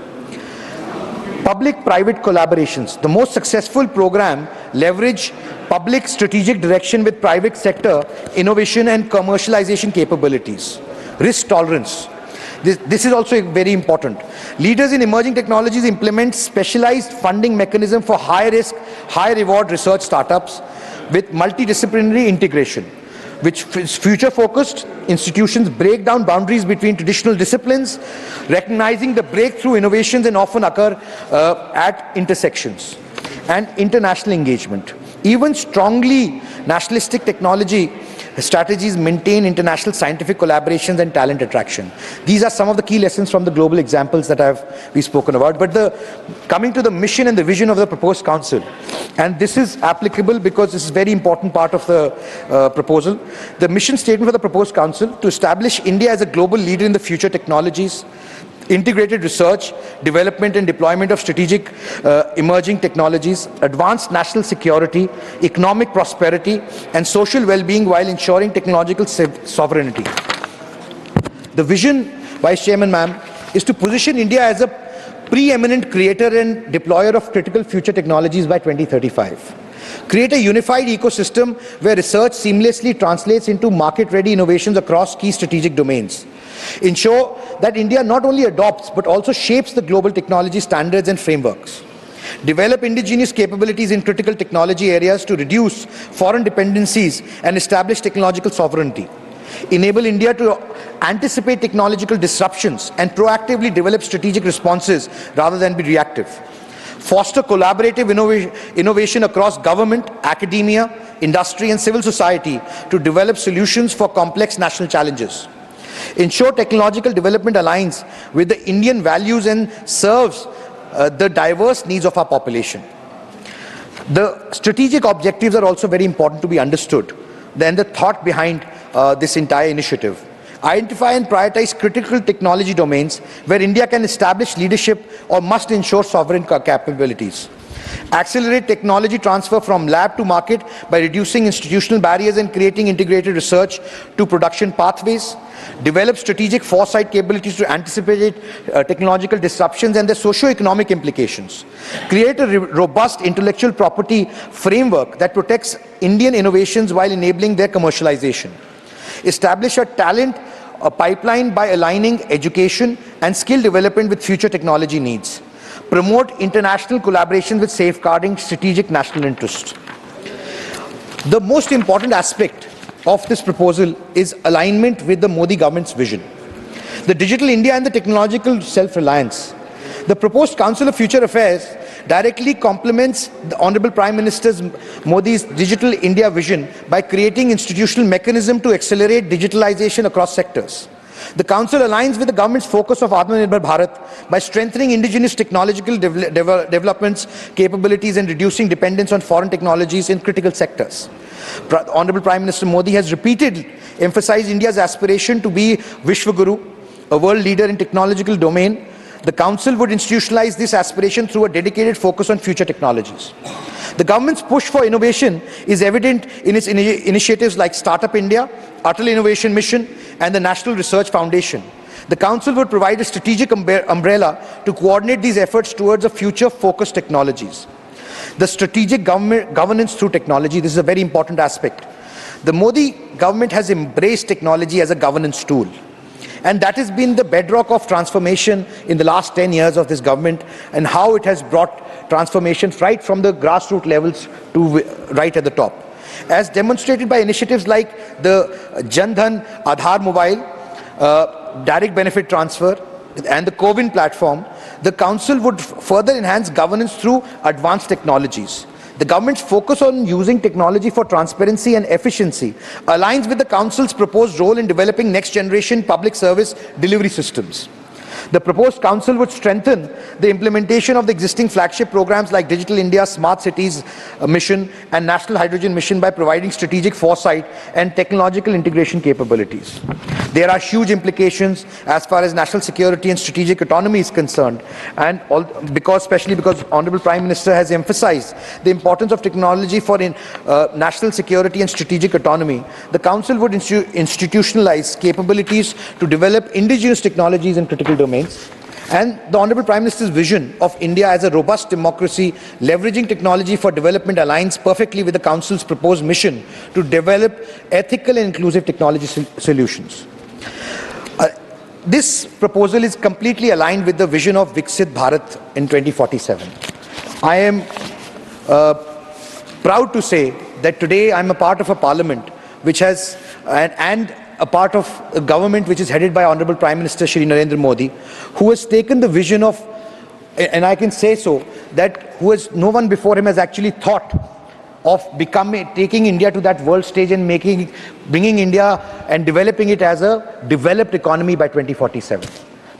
Public-private collaborations. The most successful program leverage public strategic direction with private sector innovation and commercialization capabilities. Risk tolerance. This is also very important. Leaders in emerging technologies implement specialized funding mechanism for high-risk, high-reward research startups with multidisciplinary integration, which is future-focused. Institutions break down boundaries between traditional disciplines, recognizing the breakthrough innovations and often occur at intersections. And international engagement. Even strongly nationalistic technology strategies maintain international scientific collaborations and talent attraction. These are some of the key lessons from the global examples that we've spoken about. But coming to the mission and the vision of the proposed council, and this is applicable because this is a very important part of the proposal. The mission statement for the proposed council: to establish India as a global leader in the future technologies, integrated research, development and deployment of strategic emerging technologies, advanced national security, economic prosperity and social well-being while ensuring technological sovereignty. The vision, Vice Chairman ma'am, is to position India as a preeminent creator and deployer of critical future technologies by 2035. Create a unified ecosystem where research seamlessly translates into market-ready innovations across key strategic domains. Ensure that India not only adopts but also shapes the global technology standards and frameworks. Develop indigenous capabilities in critical technology areas to reduce foreign dependencies and establish technological sovereignty. Enable India to anticipate technological disruptions and proactively develop strategic responses rather than be reactive. Foster collaborative innovation across government, academia, industry and civil society to develop solutions for complex national challenges. Ensure technological development aligns with the Indian values and serves the diverse needs of our population. The strategic objectives are also very important to be understood. Then the thought behind this entire initiative. Identify and prioritize critical technology domains where India can establish leadership or must ensure sovereign capabilities. Accelerate technology transfer from lab to market by reducing institutional barriers and creating integrated research to production pathways. Develop strategic foresight capabilities to anticipate technological disruptions and their socio-economic implications. Create a robust intellectual property framework that protects Indian innovations while enabling their commercialization. Establish a talent pipeline by aligning education and skill development with future technology needs. Promote international collaboration with safeguarding strategic national interests. The most important aspect of this proposal is alignment with the Modi government's vision. The digital India and the technological self-reliance. The proposed Council of Future Affairs directly complements the Honorable Prime Minister Modi's digital India vision by creating institutional mechanism to accelerate digitalization across sectors. The Council aligns with the government's focus of Atmanirbhar Bharat by strengthening indigenous technological developments, capabilities and reducing dependence on foreign technologies in critical sectors. Honorable Prime Minister Modi has repeatedly emphasized India's aspiration to be Vishwaguru, a world leader in technological domain. The Council would institutionalize this aspiration through a dedicated focus on future technologies. The government's push for innovation is evident in its initiatives like Startup India, Atal Innovation Mission and the National Research Foundation. The Council would provide a strategic umbrella to coordinate these efforts towards a future-focused technologies. The strategic governance through technology, this is a very important aspect. The Modi government has embraced technology as a governance tool. And that has been the bedrock of transformation in the last 10 years of this government and how it has brought transformation right from the grassroots levels to right at the top. As demonstrated by initiatives like the Jan Dhan Aadhaar Mobile, direct benefit transfer and the CoWIN platform, the Council would further enhance governance through advanced technologies. The government's focus on using technology for transparency and efficiency aligns with the Council's proposed role in developing next-generation public service delivery systems. The proposed Council would strengthen the implementation of the existing flagship programs like Digital India, Smart Cities Mission and National Hydrogen Mission by providing strategic foresight and technological integration capabilities. There are huge implications as far as national security and strategic autonomy is concerned, and especially because Honorable Prime Minister has emphasized the importance of technology for national security and strategic autonomy. The Council would institutionalize capabilities to develop indigenous technologies in critical domains. And the Honorable Prime Minister's vision of India as a robust democracy, leveraging technology for development aligns perfectly with the Council's proposed mission to develop ethical and inclusive technology solutions. This proposal is completely aligned with the vision of Viksit Bharat in 2047. I am proud to say that today I am a part of a parliament which has, and a part of a government which is headed by Honorable Prime Minister Shri Narendra Modi, who has taken the vision of, and I can say so, that no one before him has actually thought of taking India to that world stage and bringing India and developing it as a developed economy by 2047.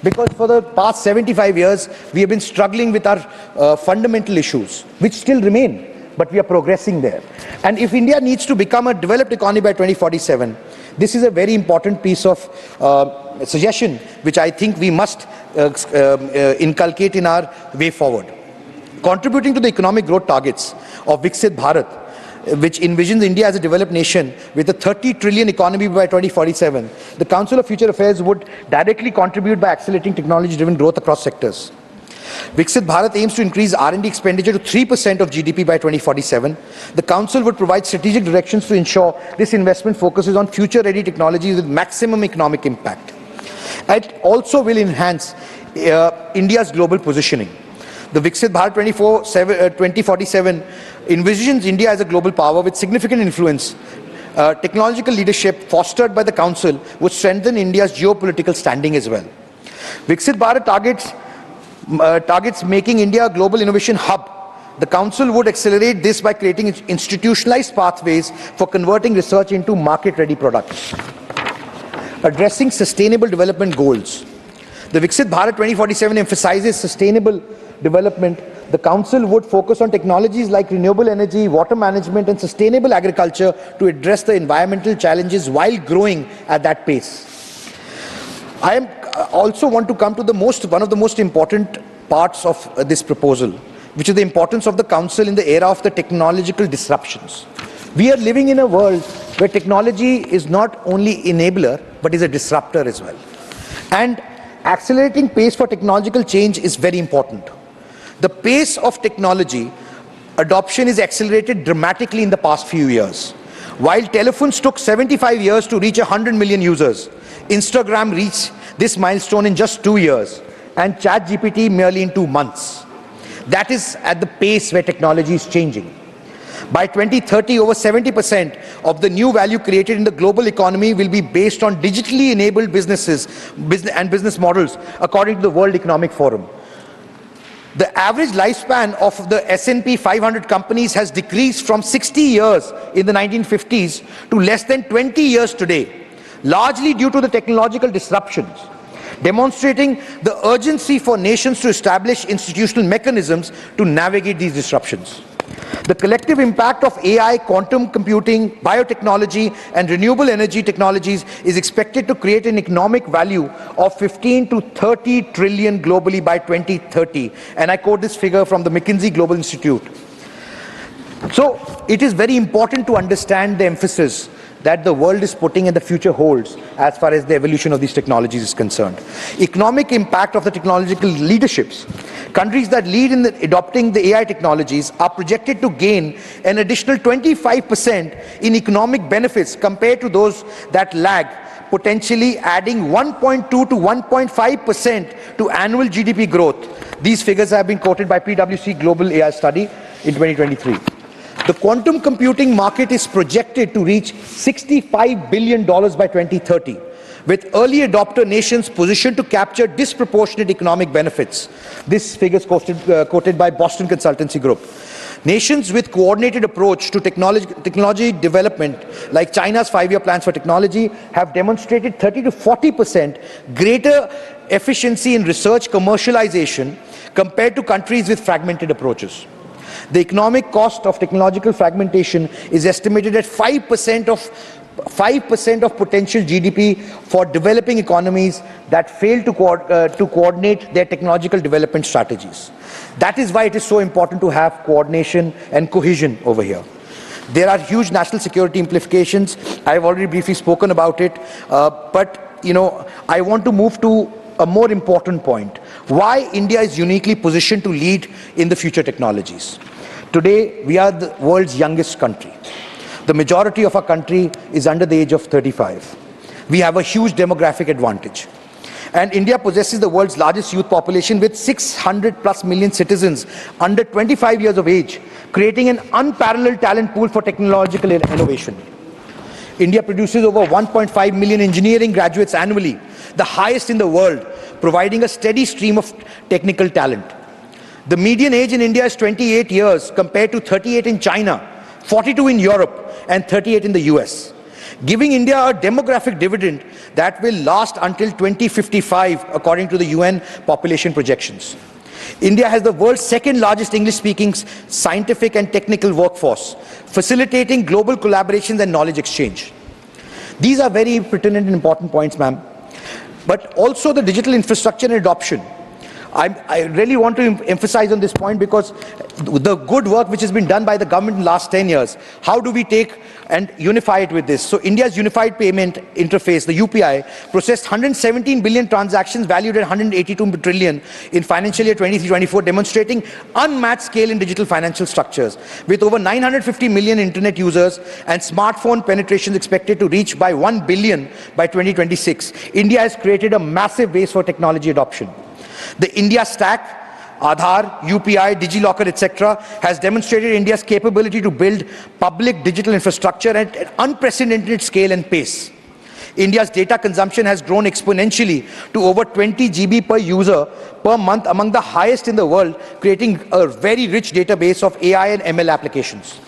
Because for the past 75 years, we have been struggling with our fundamental issues, which still remain, but we are progressing there. And if India needs to become a developed economy by 2047, this is a very important piece of suggestion, which I think we must inculcate in our way forward. Contributing to the economic growth targets of Viksit Bharat, which envisions India as a developed nation with a 30 trillion economy by 2047, the Council of Future Affairs would directly contribute by accelerating technology-driven growth across sectors. Viksit Bharat aims to increase R&D expenditure to 3% of GDP by 2047. The Council would provide strategic directions to ensure this investment focuses on future-ready technologies with maximum economic impact. It also will enhance India's global positioning. The Viksit Bharat 2047 envisions India as a global power with significant influence. Technological leadership fostered by the Council would strengthen India's geopolitical standing as well. Viksit Bharat targets making India a global innovation hub. The Council would accelerate this by creating institutionalized pathways for converting research into market-ready products. Addressing sustainable development goals. The Viksit Bharat 2047 emphasizes sustainable development. The Council would focus on technologies like renewable energy, water management, and sustainable agriculture to address the environmental challenges while growing at that pace. I also want to come to one of the most important parts of this proposal, which is the importance of the Council in the era of the technological disruptions. We are living in a world where technology is not only enabler, but is a disruptor as well. And accelerating pace for technological change is very important. The pace of technology adoption is accelerated dramatically in the past few years. While telephones took 75 years to reach 100 million users, Instagram reached this milestone in just 2 years, and ChatGPT merely in 2 months. That is at the pace where technology is changing. By 2030, over 70% of the new value created in the global economy will be based on digitally enabled businesses and business models, according to the World Economic Forum. The average lifespan of the S&P 500 companies has decreased from 60 years in the 1950s to less than 20 years today, largely due to the technological disruptions, demonstrating the urgency for nations to establish institutional mechanisms to navigate these disruptions. The collective impact of AI, quantum computing, biotechnology, and renewable energy technologies is expected to create an economic value of 15 to 30 trillion globally by 2030. And I quote this figure from the McKinsey Global Institute. So it is very important to understand the emphasis that the world is putting and the future holds as far as the evolution of these technologies is concerned. Economic impact of the technological leaderships. Countries that lead in adopting the AI technologies are projected to gain an additional 25% in economic benefits compared to those that lag, potentially adding 1.2 to 1.5% to annual GDP growth. These figures have been quoted by PwC Global AI Study in 2023. The quantum computing market is projected to reach $65 billion by 2030, with early adopter nations positioned to capture disproportionate economic benefits. This figure is quoted by Boston Consultancy Group. Nations with coordinated approach to technology development, like China's 5-year plans for technology, have demonstrated 30 to 40% greater efficiency in research commercialization compared to countries with fragmented approaches. The economic cost of technological fragmentation is estimated at 5% of potential GDP for developing economies that fail to coordinate their technological development strategies. That is why it is so important to have coordination and cohesion over here. There are huge national security implications. I have already briefly spoken about it, but I want to move to a more important point. Why India is uniquely positioned to lead in the future technologies. Today, we are the world's youngest country. The majority of our country is under the age of 35. We have a huge demographic advantage. And India possesses the world's largest youth population with 600 plus million citizens under 25 years of age, creating an unparalleled talent pool for technological innovation. India produces over 1.5 million engineering graduates annually, the highest in the world, providing a steady stream of technical talent. The median age in India is 28 years compared to 38 in China, 42 in Europe, and 38 in the US, giving India a demographic dividend that will last until 2055, according to the UN population projections. India has the world's second largest English-speaking scientific and technical workforce, facilitating global collaborations and knowledge exchange. These are very pertinent and important points, ma'am. But also the digital infrastructure and adoption. I really want to emphasize on this point, because the good work which has been done by the government in the last 10 years, how do we take and unify it with this? So India's unified payment interface, the UPI, processed 117 billion transactions valued at 182 trillion in financial year 23-24, demonstrating unmatched scale in digital financial structures. With over 950 million internet users and smartphone penetration expected to reach by 1 billion by 2026, India has created a massive base for technology adoption. The India Stack, Aadhaar, UPI, DigiLocker, etc. has demonstrated India's capability to build public digital infrastructure at an unprecedented scale and pace. India's data consumption has grown exponentially to over 20 GB per user per month, among the highest in the world, creating a very rich database of AI and ML applications.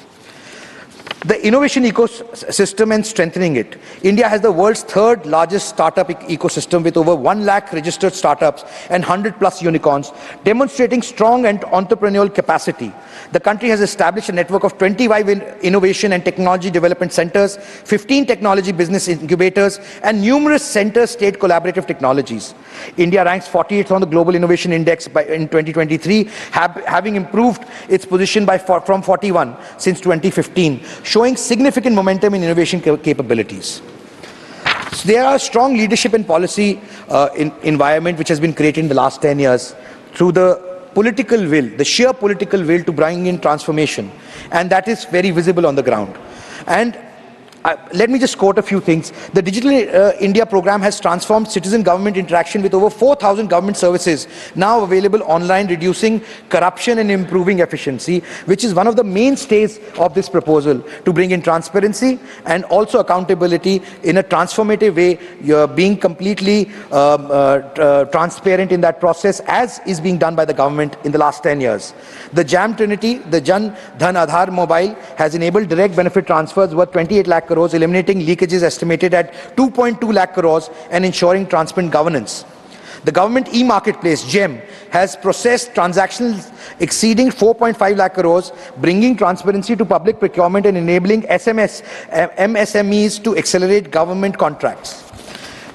The innovation ecosystem and strengthening it. India has the world's third largest startup ecosystem with over 1 lakh registered startups and 100 plus unicorns, demonstrating strong and entrepreneurial capacity. The country has established a network of 25 innovation and technology development centers, 15 technology business incubators, and numerous center-state collaborative technologies. India ranks 48th on the Global Innovation Index in 2023, having improved its position from 41 since 2015, showing significant momentum in innovation capabilities. So there are strong leadership and policy environment which has been created in the last 10 years through the political will, the sheer political will to bring in transformation, and that is very visible on the ground. And let me just quote a few things. The Digital India program has transformed citizen government interaction with over 4,000 government services now available online, reducing corruption and improving efficiency, which is one of the mainstays of this proposal, to bring in transparency and also accountability in a transformative way, being completely transparent in that process, as is being done by the government in the last 10 years. The JAM Trinity, the Jan Dhan Aadhaar Mobile, has enabled direct benefit transfers worth 28 lakh crores, eliminating leakages estimated at 2.2 lakh crores and ensuring transparent governance. The government e-marketplace, GEM, has processed transactions exceeding 4.5 lakh crores, bringing transparency to public procurement and enabling MSMEs to accelerate government contracts.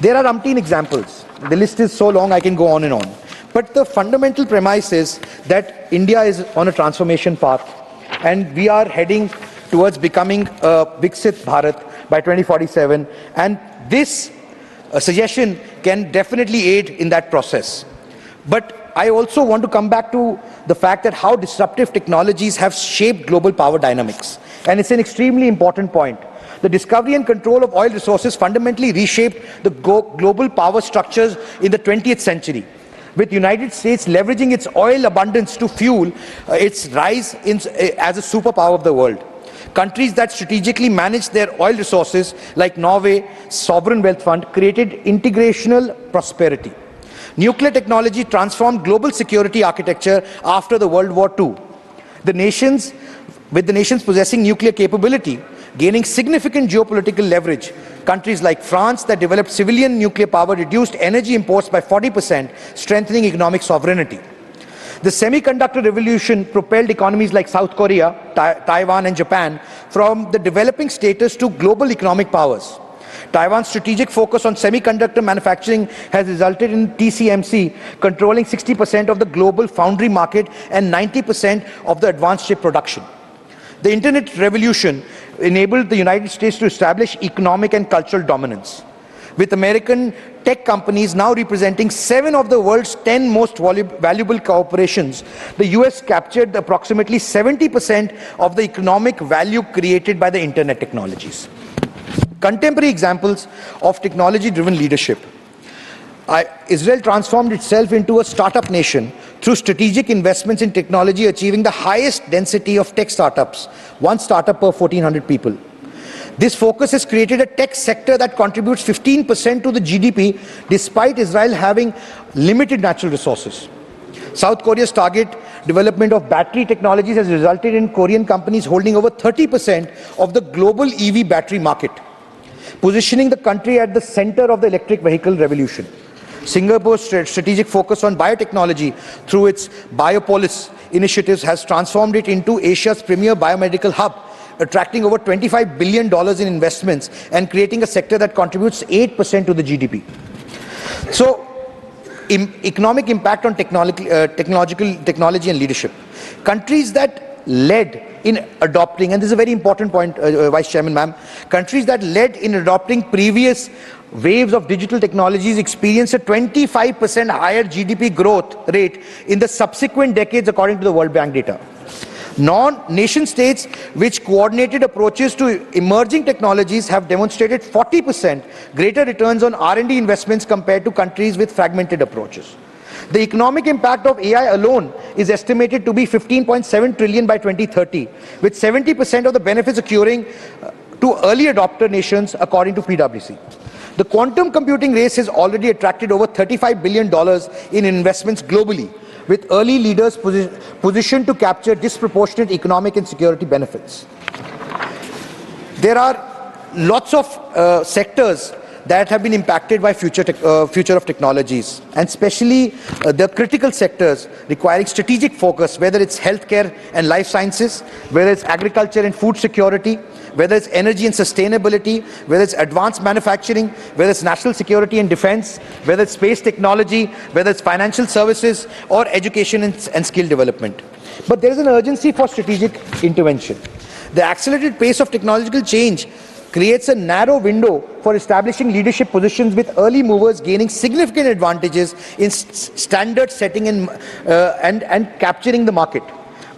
There are umpteen examples. The list is so long I can go on and on. But the fundamental premise is that India is on a transformation path, and we are heading towards becoming a Viksit Bharat by 2047, and this suggestion can definitely aid in that process. But I also want to come back to the fact that how disruptive technologies have shaped global power dynamics, and it's an extremely important point. The discovery and control of oil resources fundamentally reshaped the global power structures in the 20th century, with the United States leveraging its oil abundance to fuel its rise as a superpower of the world. Countries that strategically managed their oil resources, like Norway, Sovereign Wealth Fund, created integrational prosperity. Nuclear technology transformed global security architecture after the World War II. With the nations possessing nuclear capability gaining significant geopolitical leverage, countries like France that developed civilian nuclear power reduced energy imports by 40%, strengthening economic sovereignty. The semiconductor revolution propelled economies like South Korea, Taiwan and Japan from the developing status to global economic powers. Taiwan's strategic focus on semiconductor manufacturing has resulted in TSMC controlling 60% of the global foundry market and 90% of the advanced chip production. The Internet revolution enabled the United States to establish economic and cultural dominance, with American tech companies now representing 7 of the world's 10 most valuable corporations. The US captured approximately 70% of the economic value created by the internet technologies. Contemporary examples of technology-driven leadership. Israel transformed itself into a startup nation through strategic investments in technology, achieving the highest density of tech startups, 1 startup per 1,400 people. This focus has created a tech sector that contributes 15% to the GDP, despite Israel having limited natural resources. South Korea's target development of battery technologies has resulted in Korean companies holding over 30% of the global EV battery market, positioning the country at the center of the electric vehicle revolution. Singapore's strategic focus on biotechnology through its Biopolis initiatives has transformed it into Asia's premier biomedical hub, attracting over $25 billion in investments and creating a sector that contributes 8% to the GDP. So, economic impact on technology and leadership. Countries that led in adopting, and this is a very important point, Vice Chairman, ma'am, countries that led in adopting previous waves of digital technologies experienced a 25% higher GDP growth rate in the subsequent decades, according to the World Bank data. Nation states which coordinated approaches to emerging technologies have demonstrated 40% greater returns on R&D investments compared to countries with fragmented approaches. The economic impact of AI alone is estimated to be 15.7 trillion by 2030, with 70% of the benefits accruing to early adopter nations, according to PwC. The quantum computing race has already attracted over $35 billion in investments globally, with early leaders positioned to capture disproportionate economic and security benefits. There are lots of sectors that have been impacted by future of technologies, and especially the critical sectors requiring strategic focus, whether it's healthcare and life sciences, whether it's agriculture and food security, whether it's energy and sustainability, whether it's advanced manufacturing, whether it's national security and defense, whether it's space technology, whether it's financial services or education and skill development. But there is an urgency for strategic intervention. The accelerated pace of technological change creates a narrow window for establishing leadership positions, with early movers gaining significant advantages in standard setting and capturing the market.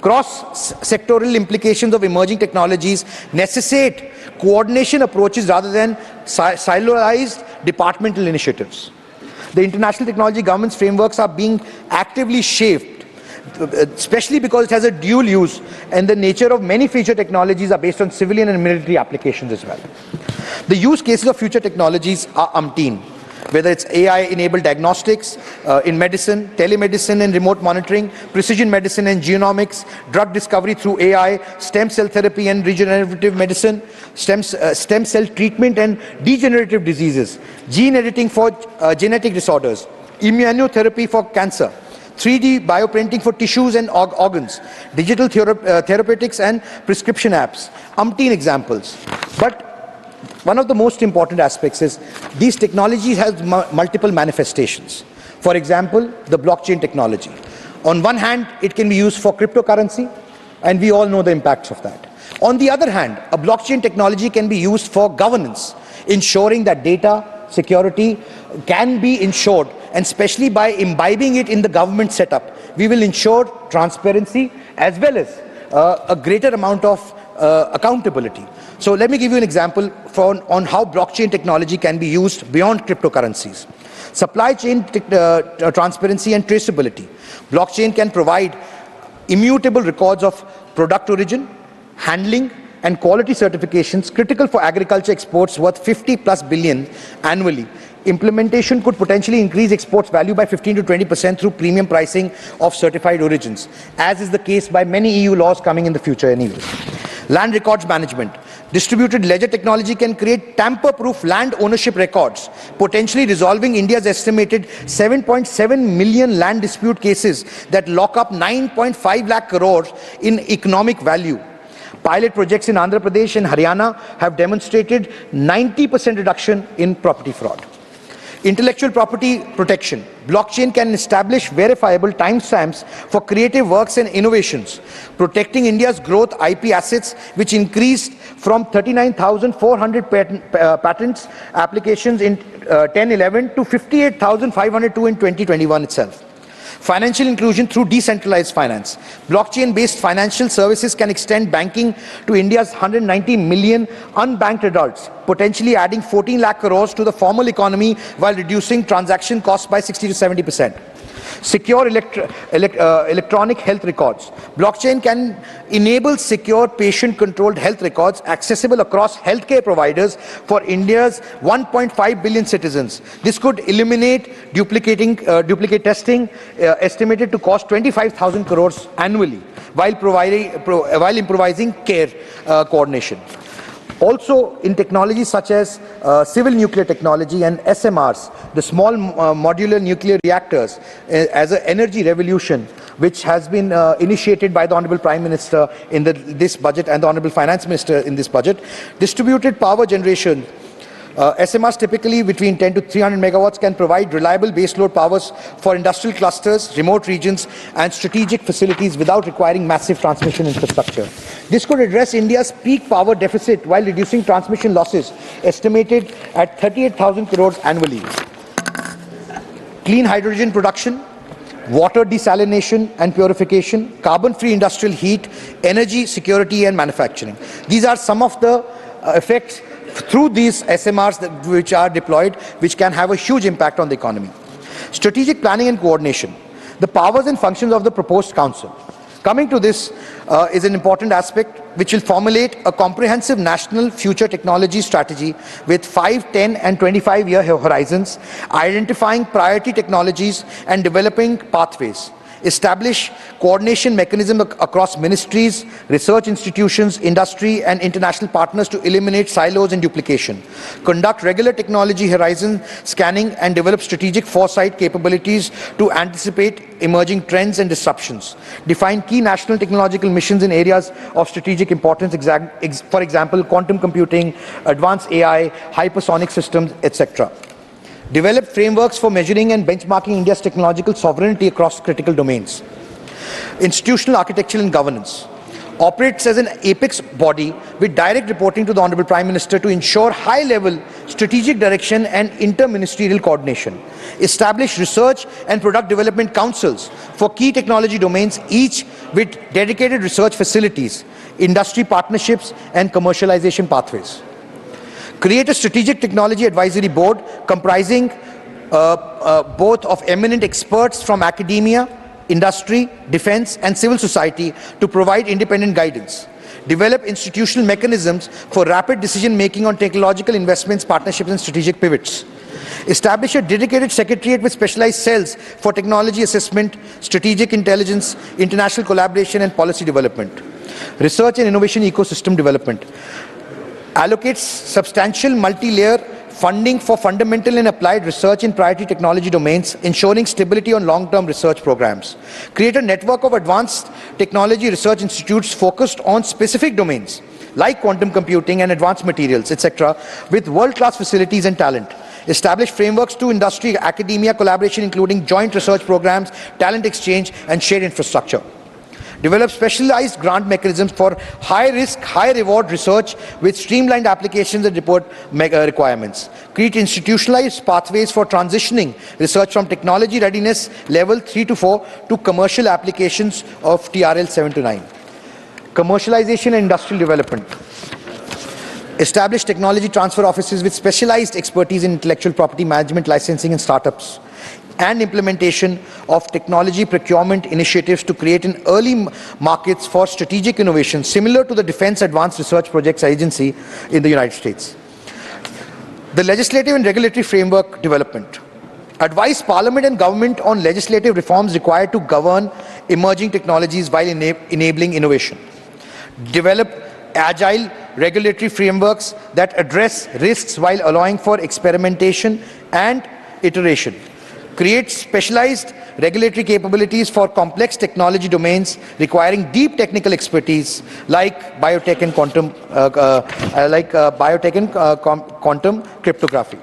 Cross-sectoral implications of emerging technologies necessitate coordination approaches rather than siloized departmental initiatives. The international technology governance frameworks are being actively shaped, especially because it has a dual use, and the nature of many future technologies are based on civilian and military applications as well. The use cases of future technologies are umpteen, whether it's AI-enabled diagnostics in medicine, telemedicine and remote monitoring, precision medicine and genomics, drug discovery through AI, stem cell therapy and regenerative medicine, stem cell treatment and degenerative diseases, gene editing for genetic disorders, immunotherapy for cancer, 3D bioprinting for tissues and organs, digital therapeutics and prescription apps, umpteen examples. But one of the most important aspects is these technologies have multiple manifestations. For example, the blockchain technology. On one hand, it can be used for cryptocurrency, and we all know the impacts of that. On the other hand, a blockchain technology can be used for governance, ensuring that data security can be ensured, and especially by imbibing it in the government setup, we will ensure transparency as well as a greater amount of accountability. So let me give you an example on how blockchain technology can be used beyond cryptocurrencies. Supply chain transparency and traceability. Blockchain can provide immutable records of product origin, handling, and quality certifications critical for agriculture exports worth 50+ billion annually. Implementation could potentially increase exports value by 15 to 20% through premium pricing of certified origins, as is the case by many EU laws coming in the future anyway. Land records management. Distributed ledger technology can create tamper-proof land ownership records, potentially resolving India's estimated 7.7 million land dispute cases that lock up 9.5 lakh crores in economic value. Pilot projects in Andhra Pradesh and Haryana have demonstrated 90% reduction in property fraud. Intellectual property protection. Blockchain can establish verifiable timestamps for creative works and innovations, protecting India's growth IP assets, which increased from 39,400 patents applications in 1011 to 58,502 in 2021 itself. Financial inclusion through decentralized finance. Blockchain-based financial services can extend banking to India's 190 million unbanked adults, potentially adding 14 lakh crores to the formal economy while reducing transaction costs by 60 to 70%. Secure electronic health records. Blockchain can enable secure patient-controlled health records accessible across healthcare providers for India's 1.5 billion citizens. This could eliminate duplicate testing, estimated to cost 25,000 crores annually, while improvising care coordination. Also, in technologies such as civil nuclear technology and SMRs, the small modular nuclear reactors, as an energy revolution, which has been initiated by the Honorable Prime Minister in this budget and the Honorable Finance Minister in this budget. Distributed power generation. SMRs typically between 10 to 300 megawatts can provide reliable baseload powers for industrial clusters, remote regions and strategic facilities without requiring massive transmission infrastructure. This could address India's peak power deficit while reducing transmission losses, estimated at 38,000 crores annually. Clean hydrogen production, water desalination and purification, carbon-free industrial heat, energy security and manufacturing. These are some of the effects through these SMRs which are deployed, which can have a huge impact on the economy. Strategic planning and coordination. The powers and functions of the proposed council. Coming to this is an important aspect which will formulate a comprehensive national future technology strategy with 5, 10 and 25-year horizons, identifying priority technologies and developing pathways. Establish coordination mechanism across ministries, research institutions, industry and international partners to eliminate silos and duplication. Conduct regular technology horizon scanning and develop strategic foresight capabilities to anticipate emerging trends and disruptions. Define key national technological missions in areas of strategic importance, for example, quantum computing, advanced AI, hypersonic systems, etc. Develop frameworks for measuring and benchmarking India's technological sovereignty across critical domains. Institutional architecture and governance. Operates as an apex body with direct reporting to the Honorable Prime Minister to ensure high-level strategic direction and inter-ministerial coordination. Establish research and product development councils for key technology domains, each with dedicated research facilities, industry partnerships and commercialization pathways. Create a strategic technology advisory board comprising both of eminent experts from academia, industry, defense and civil society to provide independent guidance. Develop institutional mechanisms for rapid decision-making on technological investments, partnerships and strategic pivots. Establish a dedicated secretariat with specialized cells for technology assessment, strategic intelligence, international collaboration and policy development. Research and innovation ecosystem development. Allocates substantial multi-layer funding for fundamental and applied research in priority technology domains, ensuring stability on long-term research programs. Create a network of advanced technology research institutes focused on specific domains like quantum computing and advanced materials, etc., with world-class facilities and talent. Establish frameworks to industry academia collaboration, including joint research programs, talent exchange and shared infrastructure. Develop specialized grant mechanisms for high-risk, high-reward research with streamlined applications and report requirements. Create institutionalized pathways for transitioning research from technology readiness level 3 to 4 to commercial applications of TRL 7 to 9. Commercialization and industrial development. Establish technology transfer offices with specialized expertise in intellectual property management, licensing and startups. And implementation of technology procurement initiatives to create an early markets for strategic innovation, similar to the Defense Advanced Research Projects Agency in the United States. The legislative and regulatory framework development. Advise Parliament and Government on legislative reforms required to govern emerging technologies while enabling innovation. Develop agile regulatory frameworks that address risks while allowing for experimentation and iteration. Create specialized regulatory capabilities for complex technology domains requiring deep technical expertise like biotech and quantum cryptography.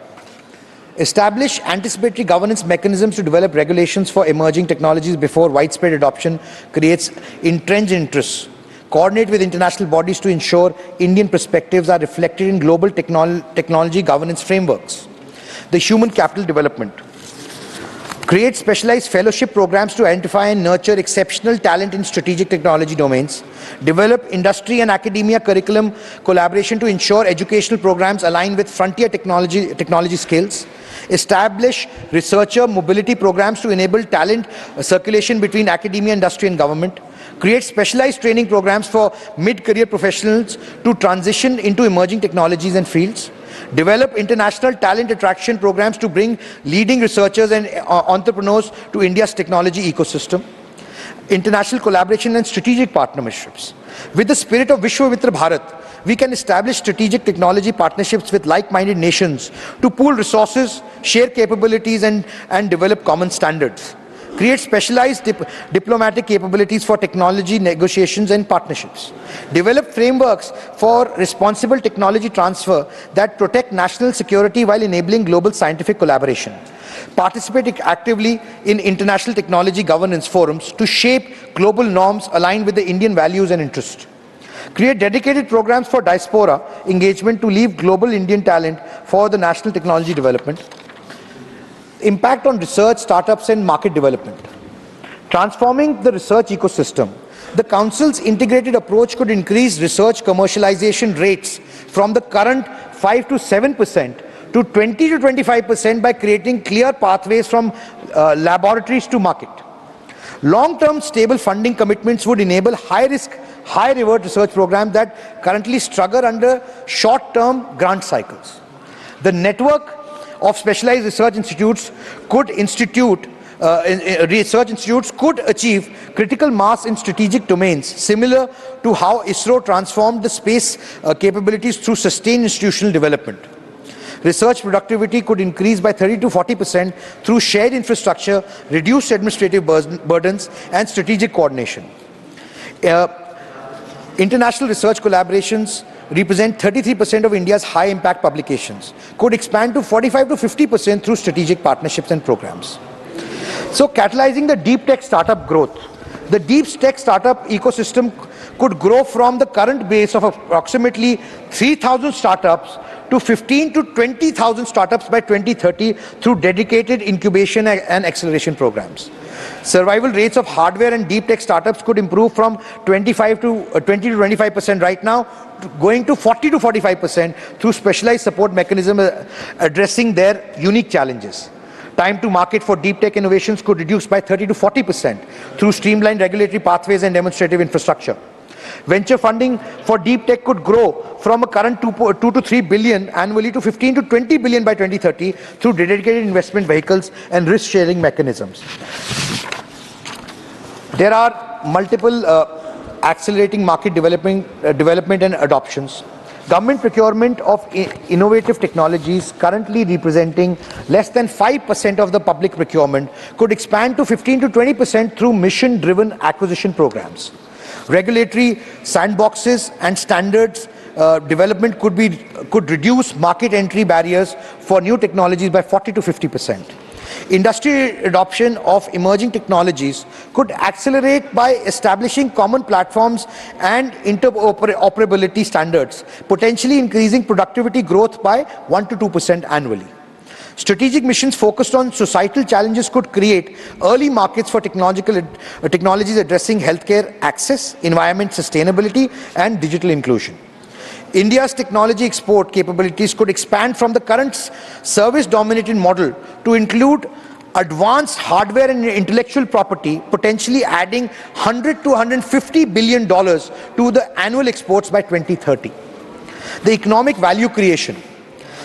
Establish anticipatory governance mechanisms to develop regulations for emerging technologies before widespread adoption creates entrenched interests. Coordinate with international bodies to ensure Indian perspectives are reflected in global technology governance frameworks. The human capital development. Create specialized fellowship programs to identify and nurture exceptional talent in strategic technology domains. Develop industry and academia curriculum collaboration to ensure educational programs align with frontier technology skills. Establish researcher mobility programs to enable talent circulation between academia, industry and government. Create specialized training programs for mid-career professionals to transition into emerging technologies and fields. Develop international talent attraction programs to bring leading researchers and entrepreneurs to India's technology ecosystem. International collaboration and strategic partnerships. With the spirit of Vishwamitra Bharat, we can establish strategic technology partnerships with like-minded nations to pool resources, share capabilities and develop common standards. Create specialized diplomatic capabilities for technology negotiations and partnerships. Develop frameworks for responsible technology transfer that protect national security while enabling global scientific collaboration. Participate actively in international technology governance forums to shape global norms aligned with the Indian values and interests. Create dedicated programs for diaspora engagement to leave global Indian talent for the national technology development. Impact on research, startups and market development. Transforming the research ecosystem. The Council's integrated approach could increase research commercialization rates from the current 5 to 7% to 20 to 25% by creating clear pathways from laboratories to market. Long-term stable funding commitments would enable high-risk, high-reward research programs that currently struggle under short-term grant cycles. The network of specialized research institutes could achieve critical mass in strategic domains, similar to how ISRO transformed the space capabilities through sustained institutional development. Research productivity could increase by 30 to 40% through shared infrastructure, reduced administrative burdens, and strategic coordination. International research collaborations represent 33% of India's high-impact publications, could expand to 45 to 50% through strategic partnerships and programs. So, catalyzing the deep tech startup growth. The deep tech startup ecosystem could grow from the current base of approximately 3,000 startups to 15 to 20,000 startups by 2030 through dedicated incubation and acceleration programs. Survival rates of hardware and deep tech startups could improve from 20 to 25% right now, going to 40 to 45% through specialized support mechanisms addressing their unique challenges. Time to market for deep tech innovations could reduce by 30 to 40% through streamlined regulatory pathways and demonstrative infrastructure. Venture funding for deep tech could grow from a current 2 to 3 billion annually to 15 to 20 billion by 2030 through dedicated investment vehicles and risk-sharing mechanisms. There are multiple accelerating market development and adoptions. Government procurement of innovative technologies, currently representing less than 5% of the public procurement, could expand to 15 to 20% through mission-driven acquisition programs. Regulatory sandboxes and standards development could reduce market entry barriers for new technologies by 40 to 50%. Industry adoption of emerging technologies could accelerate by establishing common platforms and interoperability standards, potentially increasing productivity growth by 1 to 2% annually. Strategic missions focused on societal challenges could create early markets for technologies addressing healthcare access, environment sustainability, and digital inclusion. India's technology export capabilities could expand from the current service-dominated model to include advanced hardware and intellectual property, potentially adding $100 to $150 billion to the annual exports by 2030. The economic value creation.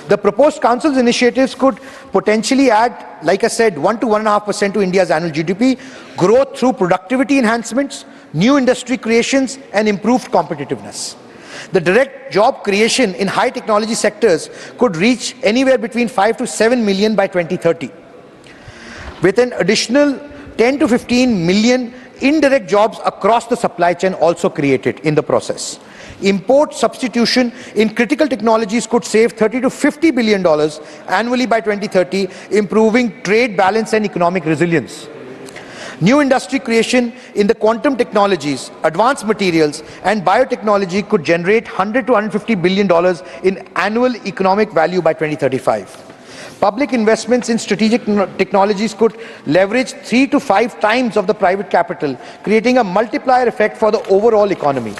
The proposed Council's initiatives could potentially add, like I said, 1 to 1.5% to India's annual GDP, growth through productivity enhancements, new industry creations, and improved competitiveness. The direct job creation in high technology sectors could reach anywhere between 5 to 7 million by 2030, with an additional 10 to 15 million indirect jobs across the supply chain also created in the process. Import substitution in critical technologies could save $30 to $50 billion annually by 2030, improving trade balance and economic resilience. New industry creation in the quantum technologies, advanced materials, and biotechnology could generate $100 to $150 billion in annual economic value by 2035. Public investments in strategic technologies could leverage 3 to 5 times of the private capital, creating a multiplier effect for the overall economy.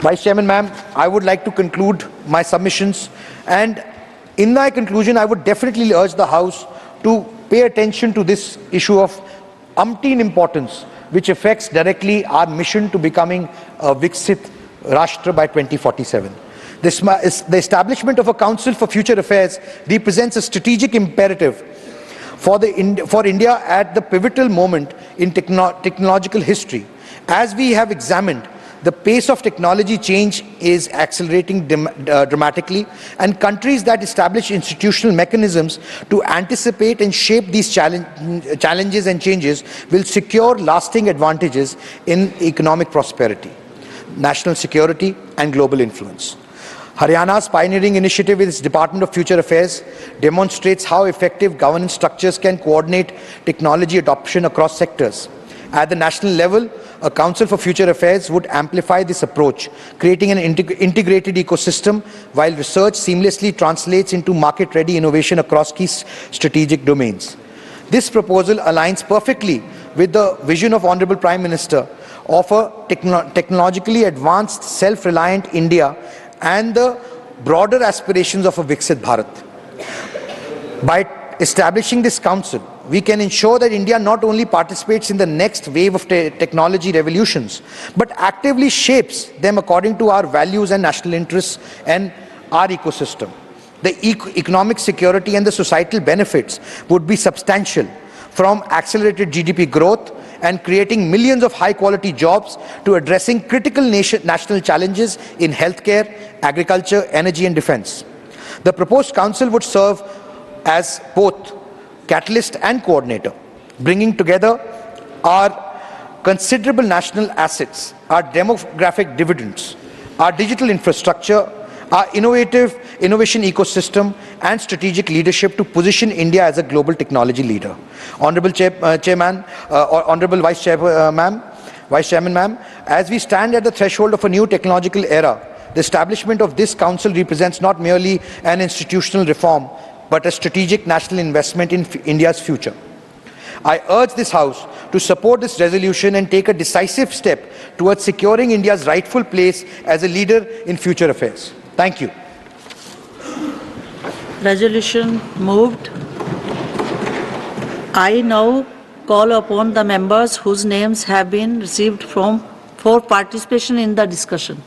Vice Chairman, ma'am, I would like to conclude my submissions, and in my conclusion, I would definitely urge the House to pay attention to this issue of umpteen importance, which affects directly our mission to becoming a Viksit Rashtra by 2047. The establishment of a Council for Future Affairs represents a strategic imperative for India at the pivotal moment in technological history. As we have examined, the pace of technology change is accelerating dramatically, and countries that establish institutional mechanisms to anticipate and shape these challenges and changes will secure lasting advantages in economic prosperity, national security, and global influence. Haryana's pioneering initiative with its Department of Future Affairs demonstrates how effective governance structures can coordinate technology adoption across sectors. At the national level, a Council for Future Affairs would amplify this approach, creating an integrated ecosystem while research seamlessly translates into market-ready innovation across key strategic domains. This proposal aligns perfectly with the vision of Honorable Prime Minister of a technologically advanced, self-reliant India and the broader aspirations of a Viksit Bharat. By establishing this council, we can ensure that India not only participates in the next wave of technology revolutions, but actively shapes them according to our values and national interests and our ecosystem. The economic security and the societal benefits would be substantial, from accelerated GDP growth and creating millions of high-quality jobs to addressing critical national challenges in healthcare, agriculture, energy and defense. The proposed council would serve as both catalyst and coordinator, bringing together our considerable national assets, our demographic dividends, our digital infrastructure, our innovation ecosystem and strategic leadership to position India as a global technology leader. Honorable Chairman, Honorable Vice Chairman, ma'am, as we stand at the threshold of a new technological era, the establishment of this council represents not merely an institutional reform, but a strategic national investment in India's future. I urge this House to support this resolution and take a decisive step towards securing India's rightful place as a leader in future affairs. Thank you. Resolution moved. I now call upon the members whose names have been received for participation in the discussion.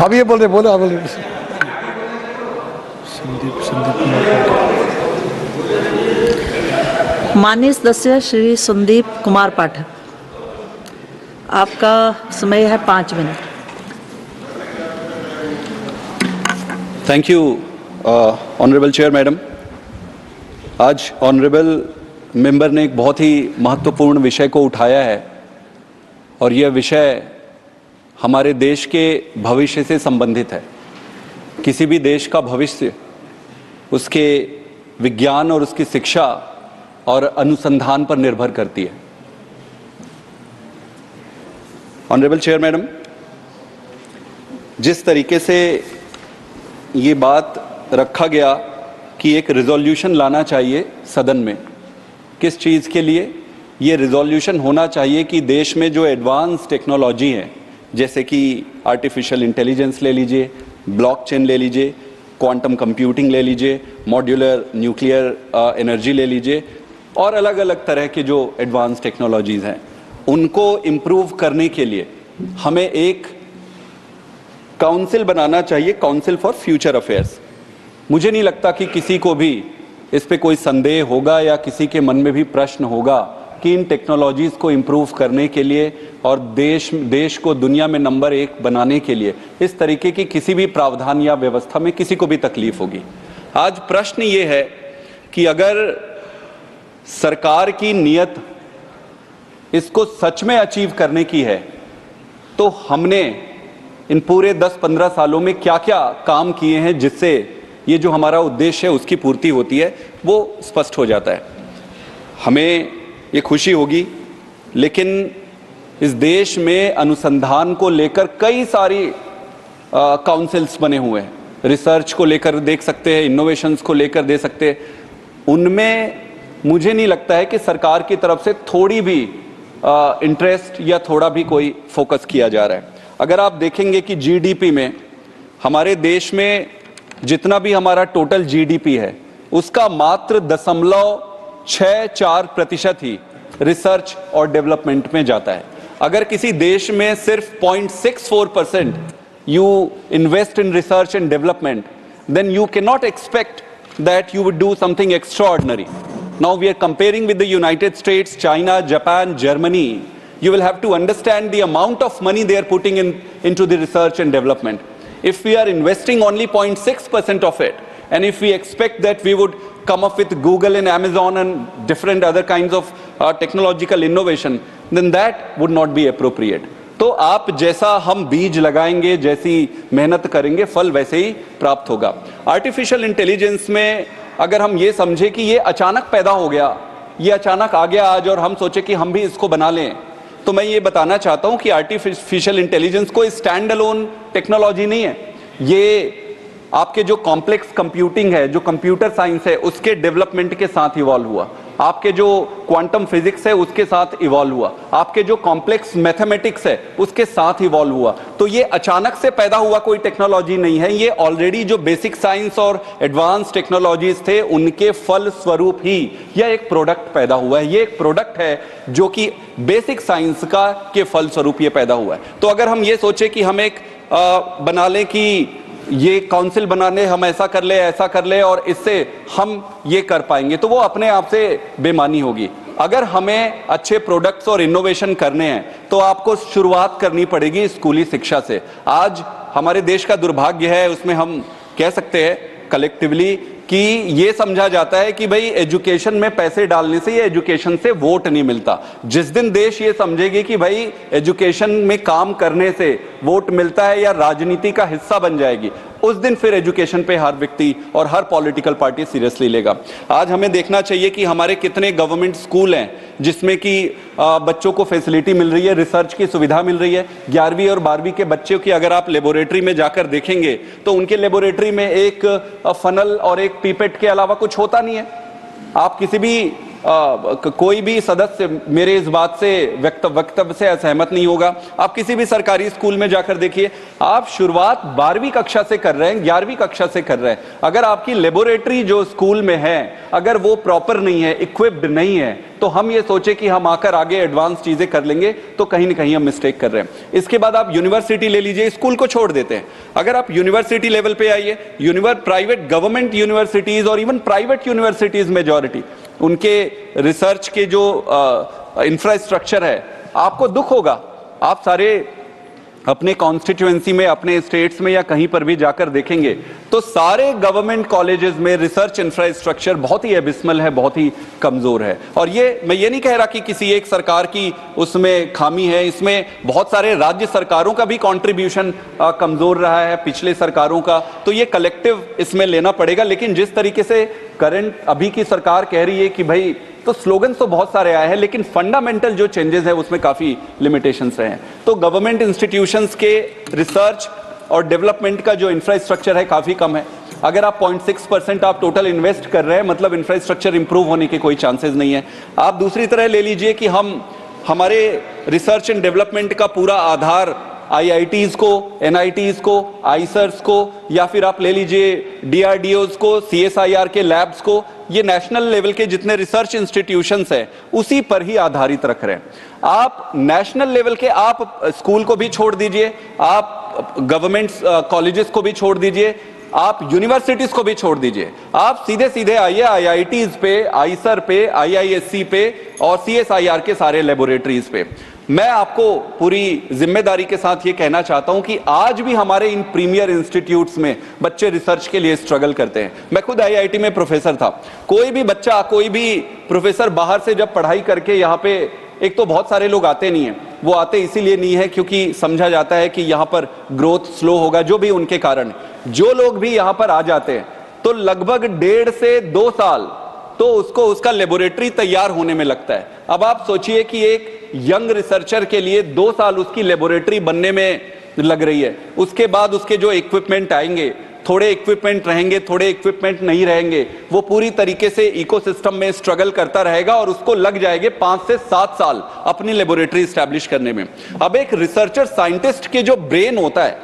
अब ये बोल रहे बोलो अब माननीय सदस्य श्री संदीप कुमार पाठक, आपका समय है 5 minute. Thank you honourable chair madam. आज ऑनरेबल मेंबर ने एक बहुत ही महत्वपूर्ण विषय को उठाया है और यह विषय हमारे देश के भविष्य से संबंधित है। किसी भी देश का भविष्य उसके विज्ञान और उसकी शिक्षा और अनुसंधान पर निर्भर करती है। ऑनरेबल चेयर मैडम, जिस तरीके से ये बात रखा गया कि एक रिजोल्यूशन लाना चाहिए सदन में, किस चीज़ के लिए ये रिजोल्यूशन होना चाहिए कि देश में जो एडवांस टेक्नोलॉजी है, जैसे कि आर्टिफिशियल इंटेलिजेंस ले लीजिए, ब्लॉकचेन ले लीजिए, क्वांटम कंप्यूटिंग ले लीजिए, मॉड्यूलर न्यूक्लियर एनर्जी ले लीजिए और अलग अलग तरह के जो एडवांस टेक्नोलॉजीज़ हैं, उनको इम्प्रूव करने के लिए हमें एक काउंसिल बनाना चाहिए, काउंसिल फॉर फ्यूचर अफेयर्स। मुझे नहीं लगता कि किसी को भी इस पे कोई संदेह होगा या किसी के मन में भी प्रश्न होगा कि इन टेक्नोलॉजीज़ को इम्प्रूव करने के लिए और देश को दुनिया में नंबर 1 बनाने के लिए इस तरीके की किसी भी प्रावधान या व्यवस्था में किसी को भी तकलीफ होगी। आज प्रश्न ये है कि अगर सरकार की नीयत इसको सच में अचीव करने की है तो हमने इन पूरे 10-15 सालों में क्या क्या काम किए हैं जिससे ये जो हमारा उद्देश्य है उसकी पूर्ति होती है, वो स्पष्ट हो जाता है। हमें ये खुशी होगी, लेकिन इस देश में अनुसंधान को लेकर कई सारी काउंसिल्स बने हुए हैं। रिसर्च को लेकर देख सकते हैं, इनोवेशंस को लेकर दे सकते हैं। उनमें मुझे नहीं लगता है कि सरकार की तरफ से थोड़ी भी इंटरेस्ट या थोड़ा भी कोई फोकस किया जा रहा है। अगर आप देखेंगे कि जीडीपी में, हमारे देश में जितना भी हमारा टोटल जीडीपी है, उसका मात्र 0.64% ही रिसर्च और डेवलपमेंट में जाता है। अगर किसी देश में सिर्फ 0.64% you invest in research and development, then you cannot expect that you would do something extraordinary. Now we are comparing with the United States, China, Japan, Germany. You will have to understand the amount of money they are putting into the research and development. If we are investing only 0.6% of it, and if we expect that we would come up with Google and Amazon and different other kinds of technological innovation, then that would not be appropriate. तो आप जैसा हम बीज लगाएंगे, जैसी मेहनत करेंगे, फल वैसे ही प्राप्त होगा। आर्टिफिशियल इंटेलिजेंस में अगर हम ये समझे कि ये अचानक पैदा हो गया, ये अचानक आ गया आज और हम सोचे कि हम भी इसको बना लें, तो मैं ये बताना चाहता हूं कि आर्टिफिशियल इंटेलिजेंस कोई स्टैंड अलोन टेक्नोलॉजी नहीं है। ये आपके जो कॉम्प्लेक्स कंप्यूटिंग है, जो कंप्यूटर साइंस है, उसके डेवलपमेंट के साथ इवॉल्व हुआ। आपके जो क्वांटम फिजिक्स है उसके साथ इवॉल्व हुआ। आपके जो कॉम्प्लेक्स मैथमेटिक्स है उसके साथ इवॉल्व हुआ। तो ये अचानक से पैदा हुआ कोई टेक्नोलॉजी नहीं है। ये ऑलरेडी जो बेसिक साइंस और एडवांस टेक्नोलॉजीज थे, उनके फल स्वरूप ही यह एक प्रोडक्ट पैदा हुआ है। ये एक प्रोडक्ट है जो कि बेसिक साइंस का के फल स्वरूप ये पैदा हुआ है। तो अगर हम ये सोचे कि हम एक बना लें कि ये काउंसिल बनाने, हम ऐसा कर ले और इससे हम ये कर पाएंगे, तो वो अपने आप से बेमानी होगी। अगर हमें अच्छे प्रोडक्ट्स और इनोवेशन करने हैं तो आपको शुरुआत करनी पड़ेगी स्कूली शिक्षा से। आज हमारे देश का दुर्भाग्य है, उसमें हम कह सकते हैं कलेक्टिवली कि ये समझा जाता है कि भाई एजुकेशन में पैसे डालने से, ये एजुकेशन से वोट नहीं मिलता। जिस दिन देश ये समझेगी कि भाई एजुकेशन में काम करने से वोट मिलता है या राजनीति का हिस्सा बन जाएगी, उस दिन फिर एजुकेशन पे हर व्यक्ति और हर पॉलिटिकल पार्टी सीरियसली लेगा। आज हमें देखना चाहिए कि हमारे कितने गवर्नमेंट स्कूल हैं जिसमें कि बच्चों को फैसिलिटी मिल रही है, रिसर्च की सुविधा मिल रही है। 11वीं और 12वीं के बच्चों की अगर आप लेबोरेटरी में जाकर देखेंगे तो उनके लेबोरेटरी में एक फनल और एक पीपेट के अलावा कुछ होता नहीं है। आप किसी भी कोई भी सदस्य मेरे इस बात से वक्तव्य से असहमत नहीं होगा। आप किसी भी सरकारी स्कूल में जाकर देखिए, आप शुरुआत 12वीं कक्षा से कर रहे हैं, 11वीं कक्षा से कर रहे हैं। अगर आपकी लेबोरेटरी जो स्कूल में है अगर वो प्रॉपर नहीं है, इक्विप्ड नहीं है, तो हम ये सोचे कि हम आकर आगे एडवांस चीजें कर लेंगे, तो कहीं ना कहीं हम मिस्टेक कर रहे हैं। इसके बाद आप यूनिवर्सिटी ले लीजिए, स्कूल को छोड़ देते हैं। अगर आप यूनिवर्सिटी लेवल पे आइए, प्राइवेट गवर्नमेंट यूनिवर्सिटीज और इवन प्राइवेट यूनिवर्सिटीज मेजॉरिटी, उनके रिसर्च के जो इंफ्रास्ट्रक्चर है, आपको दुख होगा। आप सारे अपने कॉन्स्टिट्यूएंसी में, अपने स्टेट्स में या कहीं पर भी जाकर देखेंगे तो सारे गवर्नमेंट कॉलेजेस में रिसर्च इंफ्रास्ट्रक्चर बहुत ही एबिस्मल है, बहुत ही कमजोर है। और ये मैं ये नहीं कह रहा कि किसी एक सरकार की उसमें खामी है, इसमें बहुत सारे राज्य सरकारों का भी कंट्रीब्यूशन कमजोर रहा है, पिछले सरकारों का। तो ये कलेक्टिव इसमें लेना पड़ेगा। लेकिन जिस तरीके से करंट अभी की सरकार कह रही है कि भाई, तो स्लोगन्स तो बहुत सारे आए हैं लेकिन फंडामेंटल जो चेंजेस है उसमें काफी लिमिटेशंस रहे हैं। तो गवर्नमेंट इंस्टीट्यूशंस के रिसर्च और डेवलपमेंट का जो इंफ्रास्ट्रक्चर है काफी कम है। अगर आप 0.6% आप टोटल इन्वेस्ट कर रहे हैं, मतलब इंफ्रास्ट्रक्चर इंप्रूव होने के कोई चांसेस नहीं है। आप दूसरी तरह ले लीजिए कि हमारे रिसर्च एंड डेवलपमेंट का पूरा आधार IITs को, NITs को, आईसर्स को, या फिर आप ले लीजिए DRDOs को, CSIR के लैब्स को, ये नेशनल लेवल के जितने रिसर्च इंस्टीट्यूशंस हैं उसी पर ही आधारित रख रहे हैं। आप नेशनल लेवल के आप स्कूल को भी छोड़ दीजिए, आप गवर्नमेंट कॉलेजेस को भी छोड़ दीजिए, आप यूनिवर्सिटीज को भी छोड़ दीजिए, आप सीधे सीधे आइए IITs पे, आईसर पे, IISc पे और CSIR के सारे लेबोरेटरीज पे। मैं आपको पूरी जिम्मेदारी के साथ ये कहना चाहता हूं कि आज भी हमारे इन प्रीमियर इंस्टीट्यूट्स में बच्चे रिसर्च के लिए स्ट्रगल करते हैं। मैं खुद IIT में प्रोफेसर था। कोई भी बच्चा, कोई भी प्रोफेसर बाहर से जब पढ़ाई करके यहाँ पे, एक तो बहुत सारे लोग आते नहीं है, वो आते इसीलिए नहीं है क्योंकि समझा जाता है कि यहाँ पर ग्रोथ स्लो होगा, जो भी उनके कारण। जो लोग भी यहाँ पर आ जाते हैं तो लगभग 1.5 से 2 साल तो उसको उसका लेबोरेटरी तैयार होने में लगता है। अब आप सोचिए कि एक यंग रिसर्चर के लिए 2 साल उसकी लेबोरेटरी बनने में लग रही है, उसके बाद उसके जो इक्विपमेंट आएंगे, थोड़े इक्विपमेंट रहेंगे, थोड़े इक्विपमेंट नहीं रहेंगे, वो पूरी तरीके से इकोसिस्टम में स्ट्रगल करता रहेगा और उसको लग जाएंगे 5 से 7 साल अपनी लेबोरेटरी स्टैब्लिश करने में। अब एक रिसर्चर साइंटिस्ट के जो ब्रेन होता है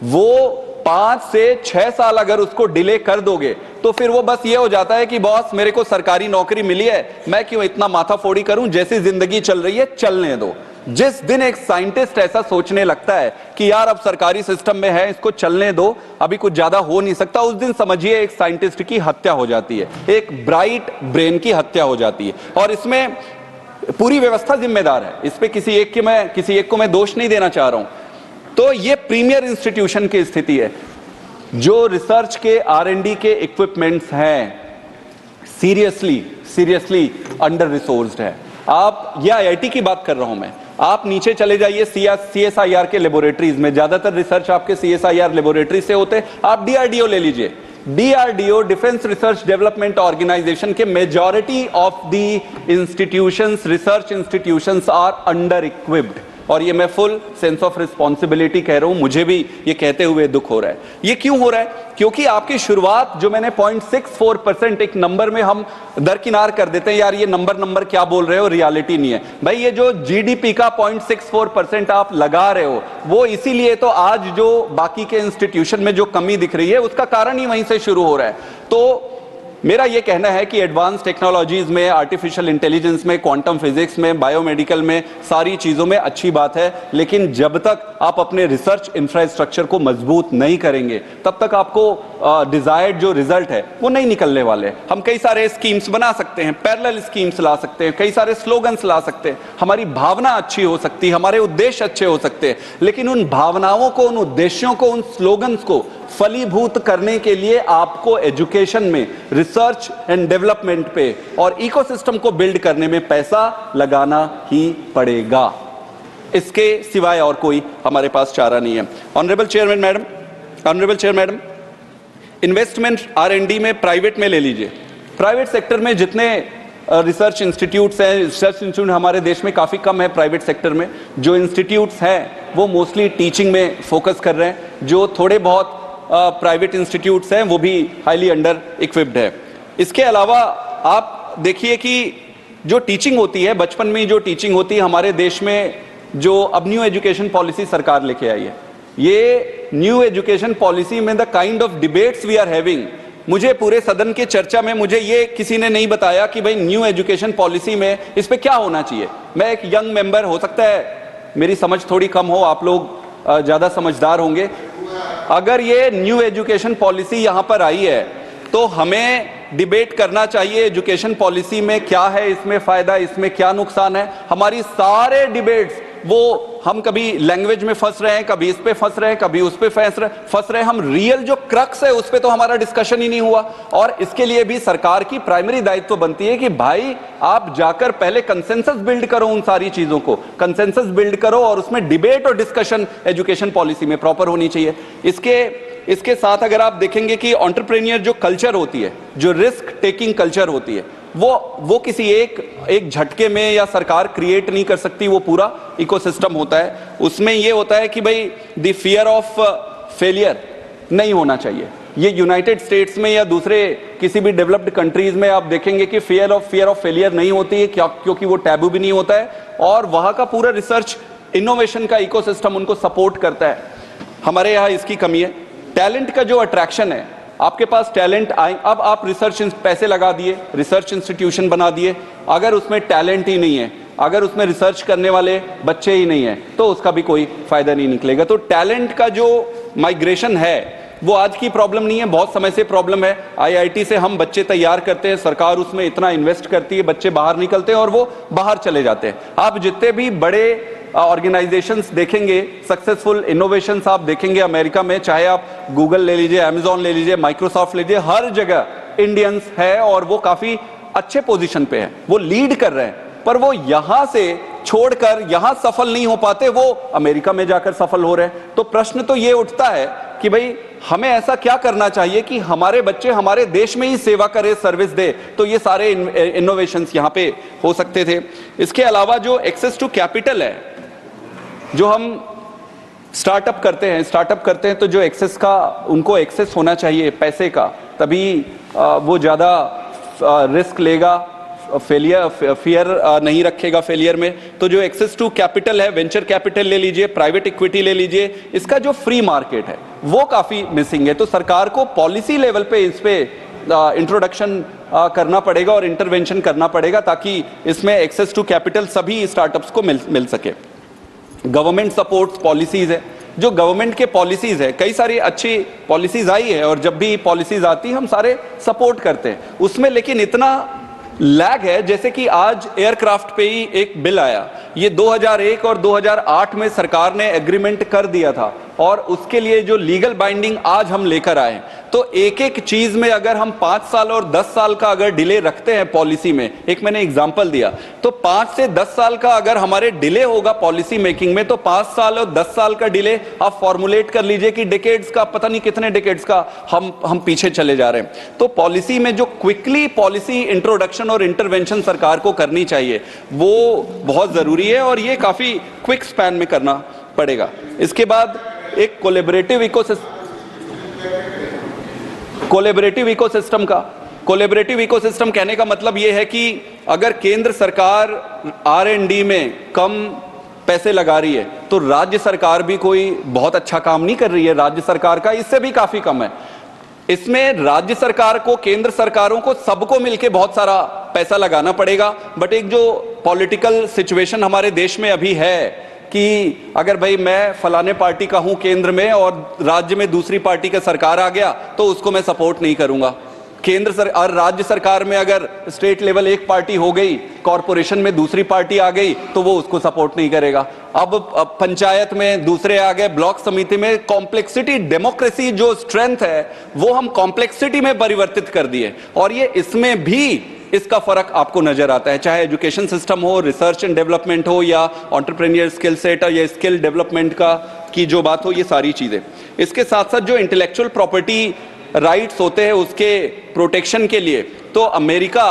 वो 5 से 6 साल अगर उसको डिले कर दोगे तो फिर वो बस ये हो जाता है कि बॉस मेरे को सरकारी नौकरी मिली है, मैं क्यों इतना माथाफोड़ी करूं, जैसी जिंदगी चल रही है चलने दो। जिस दिन एक साइंटिस्ट ऐसा सोचने लगता है कि यार अब सरकारी सिस्टम में है, इसको चलने दो, अभी कुछ ज्यादा हो नहीं सकता, उस दिन समझिए एक साइंटिस्ट की हत्या हो जाती है, एक ब्राइट ब्रेन की हत्या हो जाती है। और इसमें पूरी व्यवस्था जिम्मेदार है, इस पे किसी एक को मैं दोष नहीं देना चाह रहा हूं। तो ये प्रीमियर इंस्टीट्यूशन की स्थिति है। जो रिसर्च के R&D के इक्विपमेंट्स हैं सीरियसली अंडर रिसोर्स्ड है। आप ये IIT की बात कर रहा हूं मैं, आप नीचे चले जाइए CSIR के लेबोरेटरीज में, ज्यादातर रिसर्च आपके CSIR लेबोरेटरी से होते। आप DRDO ले लीजिए, DRDO defence research development organisation के majority of the institutions, research institutions are under equipped. और ये मैं फुल सेंस ऑफ रिस्पॉन्सिबिलिटी कह रहा हूं, मुझे भी ये कहते हुए दुख हो रहा है। ये क्यों हो रहा है? क्योंकि आपकी शुरुआत जो मैंने 0.64% एक नंबर में हम दरकिनार कर देते हैं, यार ये नंबर क्या बोल रहे हो, रियलिटी नहीं है भाई। ये जो GDP का 0.64% आप लगा रहे हो वो इसीलिए तो आज जो बाकी के इंस्टीट्यूशन में जो कमी दिख रही है उसका कारण ही वहीं से शुरू हो रहा है। तो मेरा यह कहना है कि एडवांस टेक्नोलॉजीज में, आर्टिफिशियल इंटेलिजेंस में, क्वांटम फिजिक्स में, बायोमेडिकल में, सारी चीजों में अच्छी बात है, लेकिन जब तक आप अपने रिसर्च इंफ्रास्ट्रक्चर को मजबूत नहीं करेंगे तब तक आपको डिजायर्ड जो रिजल्ट है वो नहीं निकलने वाले। हम कई सारे स्कीम्स बना सकते हैं, पैरेलल स्कीम्स ला सकते हैं, कई सारे स्लोगन्स ला सकते हैं, हमारी भावना अच्छी हो सकती है, हमारे उद्देश्य अच्छे हो सकते हैं, लेकिन उन भावनाओं को, उन उद्देश्यों को, उन स्लोगन्स को फलीभूत करने के लिए आपको एजुकेशन में, रिसर्च एंड डेवलपमेंट पे और इकोसिस्टम को बिल्ड करने में पैसा लगाना ही पड़ेगा। इसके सिवाय और कोई हमारे पास चारा नहीं है। Honourable chairman madam, investment R&D में प्राइवेट में ले लीजिए, प्राइवेट सेक्टर में जितने रिसर्च इंस्टीट्यूट्स हैं, रिसर्च इंस्टीट्यूट हमारे देश में काफी कम है। प्राइवेट सेक्टर में जो इंस्टीट्यूट्स हैं वो मोस्टली टीचिंग में फोकस कर रहे हैं, जो थोड़े बहुत प्राइवेट इंस्टीट्यूट्स हैं वो भी हाईली अंडर इक्विप्ड है। इसके अलावा आप देखिए कि जो टीचिंग होती है, बचपन में जो टीचिंग होती है हमारे देश में, जो अब न्यू एजुकेशन पॉलिसी सरकार लेके आई है, ये न्यू एजुकेशन पॉलिसी में the kind of debates we are having, मुझे पूरे सदन के चर्चा में मुझे ये किसी ने नहीं बताया कि भाई न्यू एजुकेशन पॉलिसी में इस पे क्या होना चाहिए। मैं एक यंग मेंबर, हो सकता है मेरी समझ थोड़ी कम हो, आप लोग ज्यादा समझदार होंगे। अगर ये न्यू एजुकेशन पॉलिसी यहां पर आई है तो हमें डिबेट करना चाहिए एजुकेशन पॉलिसी में क्या है, इसमें फायदा, इसमें क्या नुकसान है। हमारी सारे डिबेट्स वो हम कभी लैंग्वेज में फंस रहे हैं, कभी इस पे फंस रहे हैं, कभी उस पे फंस रहे हैं, हम रियल जो क्रक्स है उस पे तो हमारा डिस्कशन ही नहीं हुआ। और इसके लिए भी सरकार की प्राइमरी दायित्व बनती है कि भाई आप जाकर पहले कंसेंसस बिल्ड करो, उन सारी चीजों को कंसेंसस बिल्ड करो और उसमें डिबेट और डिस्कशन एजुकेशन पॉलिसी में प्रॉपर होनी चाहिए। इसके साथ अगर आप देखेंगे कि एंटरप्रेन्योर जो कल्चर होती है, जो रिस्क टेकिंग कल्चर होती है, वो किसी एक झटके में या सरकार क्रिएट नहीं कर सकती, वो पूरा इकोसिस्टम होता है। उसमें ये होता है कि भाई द फियर ऑफ फेलियर नहीं होना चाहिए। ये यूनाइटेड स्टेट्स में या दूसरे किसी भी डेवलप्ड कंट्रीज में आप देखेंगे कि फियर ऑफ फेलियर नहीं होती है, क्योंकि वो टैबू भी नहीं होता है और वहां का पूरा रिसर्च इनोवेशन का इकोसिस्टम उनको सपोर्ट करता है। हमारे यहाँ इसकी कमी है। टैलेंट का जो अट्रैक्शन है, आपके पास टैलेंट आए, अब आप रिसर्च पैसे लगा दिए, रिसर्च इंस्टीट्यूशन बना दिए, अगर उसमें टैलेंट ही नहीं है, अगर उसमें रिसर्च करने वाले बच्चे ही नहीं है तो उसका भी कोई फायदा नहीं निकलेगा। तो टैलेंट का जो माइग्रेशन है वो आज की प्रॉब्लम नहीं है, बहुत समय से प्रॉब्लम है। IIT से हम बच्चे तैयार करते हैं, सरकार उसमें इतना इन्वेस्ट करती है, बच्चे बाहर निकलते हैं और वो बाहर चले जाते हैं। आप जितने भी बड़े ऑर्गेनाइजेशंस देखेंगे, सक्सेसफुल इनोवेशंस आप देखेंगे अमेरिका में, चाहे आप गूगल ले लीजिए, अमेजॉन ले लीजिए, माइक्रोसॉफ्ट ले लीजिए, हर जगह इंडियंस है और वो काफी अच्छे पोजीशन पे है, वो लीड कर रहे हैं। पर वो यहां से छोड़कर यहां सफल नहीं हो पाते, वो अमेरिका में जाकर सफल हो रहे हैं। तो प्रश्न तो ये उठता है कि भाई हमें ऐसा क्या करना चाहिए कि हमारे बच्चे हमारे देश में ही सेवा करे, सर्विस दे, तो ये सारे इनोवेशंस यहाँ पे हो सकते थे। इसके अलावा जो एक्सेस टू कैपिटल है, जो हम स्टार्टअप करते हैं तो जो एक्सेस का उनको एक्सेस होना चाहिए पैसे का, तभी वो ज़्यादा रिस्क लेगा, फियर नहीं रखेगा फेलियर में। तो जो एक्सेस टू कैपिटल है, वेंचर कैपिटल ले लीजिए, प्राइवेट इक्विटी ले लीजिए, इसका जो फ्री मार्केट है वो काफ़ी मिसिंग है। तो सरकार को पॉलिसी लेवल पे इस पे इंट्रोडक्शन करना पड़ेगा और इंटरवेंशन करना पड़ेगा, ताकि इसमें एक्सेस टू कैपिटल सभी स्टार्टअप्स को मिल सके। गवर्नमेंट सपोर्ट पॉलिसीज है, जो गवर्नमेंट के पॉलिसीज है, कई सारी अच्छी पॉलिसीज आई है और जब भी पॉलिसीज आती है हम सारे सपोर्ट करते हैं उसमें, लेकिन इतना लैग है। जैसे कि आज एयरक्राफ्ट पे ही एक बिल आया, ये 2001 और 2008 में सरकार ने एग्रीमेंट कर दिया था और उसके लिए जो लीगल बाइंडिंग आज हम लेकर आए, तो एक एक चीज में अगर हम 5 साल और 10 साल का अगर डिले रखते हैं पॉलिसी में, एक मैंने एग्जांपल दिया, तो 5 से 10 साल का अगर हमारे डिले होगा पॉलिसी मेकिंग में, तो 5 साल और 10 साल का डिले आप फॉर्मुलेट कर लीजिए कि डिकेड्स का, पता नहीं कितने डिकेड्स का हम पीछे चले जा रहे हैं। तो पॉलिसी में जो क्विकली पॉलिसी इंट्रोडक्शन और इंटरवेंशन सरकार को करनी चाहिए वो बहुत जरूरी है और ये काफी क्विक स्पैन में करना पड़ेगा। इसके बाद एक कोलैबोरेटिव इकोसिस्टम कहने का मतलब यह है कि अगर केंद्र सरकार R&D में कम पैसे लगा रही है तो राज्य सरकार भी कोई बहुत अच्छा काम नहीं कर रही है, राज्य सरकार का इससे भी काफी कम है। इसमें राज्य सरकार को, केंद्र सरकारों को, सबको मिलकर बहुत सारा पैसा लगाना पड़ेगा। बट एक जो पॉलिटिकल सिचुएशन हमारे देश में अभी है कि अगर भाई मैं फलाने पार्टी का हूं केंद्र में और राज्य में दूसरी पार्टी का सरकार आ गया तो उसको मैं सपोर्ट नहीं करूंगा। केंद्र और राज्य सरकार में अगर स्टेट लेवल एक पार्टी हो गई, कॉरपोरेशन में दूसरी पार्टी आ गई तो वो उसको सपोर्ट नहीं करेगा। अब पंचायत में दूसरे आ गए, ब्लॉक समिति में, कॉम्प्लेक्सिटी, डेमोक्रेसी जो स्ट्रेंथ है वो हम कॉम्प्लेक्सिटी में परिवर्तित कर दिए और ये इसमें भी इसका फर्क आपको नजर आता है, चाहे एजुकेशन सिस्टम हो, रिसर्च एंड डेवलपमेंट हो या एंटरप्रेन्योर स्किल सेट या स्किल डेवलपमेंट का की जो बात हो, ये सारी चीजें। इसके साथ साथ जो इंटेलेक्चुअल प्रॉपर्टी राइट्स होते हैं उसके प्रोटेक्शन के लिए, तो अमेरिका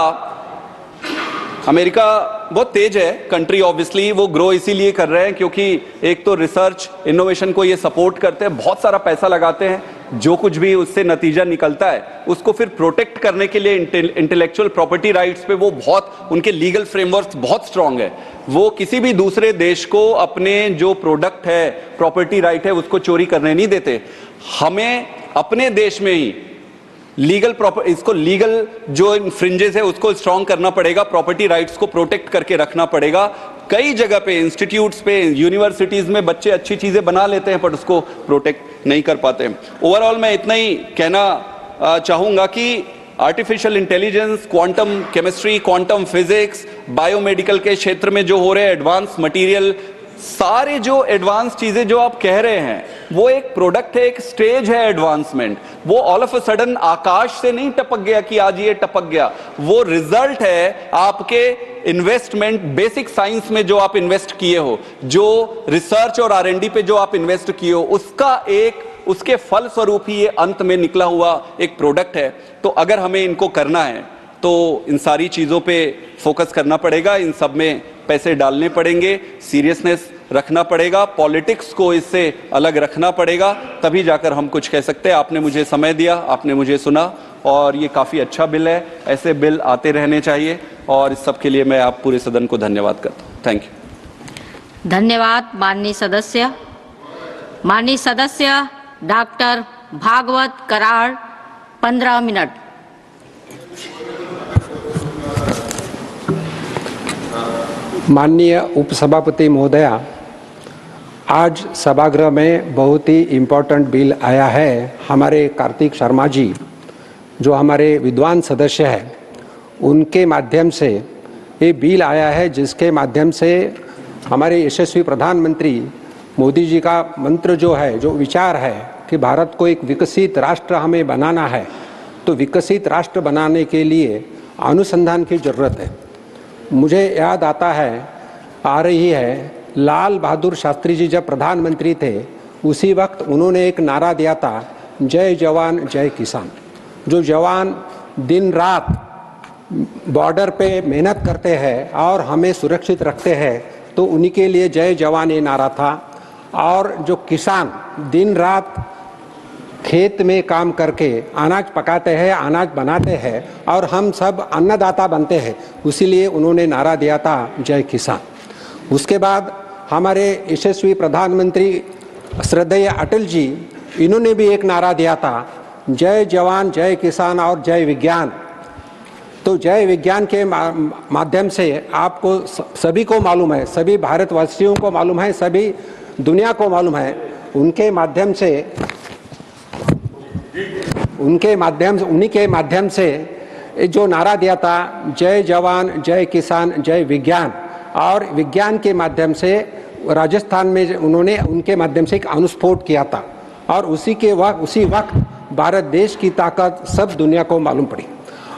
बहुत तेज है कंट्री, ऑब्वियसली वो ग्रो इसीलिए कर रहे हैं क्योंकि एक तो रिसर्च इनोवेशन को ये सपोर्ट करते हैं, बहुत सारा पैसा लगाते हैं, जो कुछ भी उससे नतीजा निकलता है उसको फिर प्रोटेक्ट करने के लिए इंटेलेक्चुअल प्रॉपर्टी राइट्स पे वो बहुत, उनके लीगल फ्रेमवर्क बहुत स्ट्रांग है। वो किसी भी दूसरे देश को अपने जो प्रोडक्ट है, प्रॉपर्टी राइट है, उसको चोरी करने नहीं देते। हमें अपने देश में ही इसको लीगल जो इन्फ्रिंजेस है उसको स्ट्रांग करना पड़ेगा, प्रॉपर्टी राइट्स को प्रोटेक्ट करके रखना पड़ेगा। कई जगह पे, इंस्टीट्यूट्स पे, यूनिवर्सिटीज में बच्चे अच्छी चीजें बना लेते हैं पर उसको प्रोटेक्ट नहीं कर पाते। ओवरऑल मैं इतना ही कहना चाहूंगा कि artificial intelligence, quantum chemistry, quantum physics, biomedical के क्षेत्र में जो हो रहे हैं एडवांस मटेरियल, सारे जो एडवांस चीजें जो आप कह रहे हैं वो एक प्रोडक्ट है, एक स्टेज है एडवांसमेंट। वो ऑल ऑफ अ सडन आकाश से नहीं टपक गया कि आज ये टपक गया, वो रिजल्ट है आपके इन्वेस्टमेंट, बेसिक साइंस में जो आप इन्वेस्ट किए हो, जो रिसर्च और R&D पे जो आप इन्वेस्ट किए हो, उसके फल स्वरूप ही ये अंत में निकला हुआ एक प्रोडक्ट है। तो अगर हमें इनको करना है तो इन सारी चीजों पे फोकस करना पड़ेगा, इन सब में पैसे डालने पड़ेंगे, सीरियसनेस रखना पड़ेगा, पॉलिटिक्स को इससे अलग रखना पड़ेगा, तभी जाकर हम कुछ कह सकते हैं। आपने मुझे समय दिया, आपने मुझे सुना और ये काफ़ी अच्छा बिल है, ऐसे बिल आते रहने चाहिए और इस सब के लिए मैं आप पूरे सदन को धन्यवाद करता हूँ। Thank you. धन्यवाद माननीय सदस्य। माननीय सदस्य डॉक्टर भागवत कराड़, 15 मिनट। माननीय उपसभापति महोदया, आज सभागृह में बहुत ही इम्पोर्टेंट बिल आया है। हमारे कार्तिक शर्मा जी जो हमारे विद्वान सदस्य हैं, उनके माध्यम से ये बिल आया है जिसके माध्यम से हमारे यशस्वी प्रधानमंत्री मोदी जी का मंत्र जो है, जो विचार है कि भारत को एक विकसित राष्ट्र हमें बनाना है, तो विकसित राष्ट्र बनाने के लिए अनुसंधान की ज़रूरत है। मुझे याद आ रही है लाल बहादुर शास्त्री जी जब प्रधानमंत्री थे, उसी वक्त उन्होंने एक नारा दिया था जय जवान जय किसान। जो जवान दिन रात बॉर्डर पे मेहनत करते हैं और हमें सुरक्षित रखते हैं, तो उन्हीं के लिए जय जवान ये नारा था। और जो किसान दिन रात खेत में काम करके अनाज पकाते हैं, अनाज बनाते हैं और हम सब अन्नदाता बनते हैं, इसीलिए उन्होंने नारा दिया था जय किसान। उसके बाद हमारे यशस्वी प्रधानमंत्री श्रद्धेय अटल जी, इन्होंने भी एक नारा दिया था जय जवान जय किसान और जय विज्ञान। तो जय विज्ञान के माध्यम से आपको सभी को मालूम है, सभी भारतवासियों को मालूम है, सभी दुनिया को मालूम है, उन्हीं के माध्यम से जो नारा दिया था जय जवान जय किसान जय विज्ञान, और विज्ञान के माध्यम से राजस्थान में उन्होंने उनके माध्यम से एक अणुस्फोट किया था, और उसी वक्त भारत देश की ताकत सब दुनिया को मालूम पड़ी।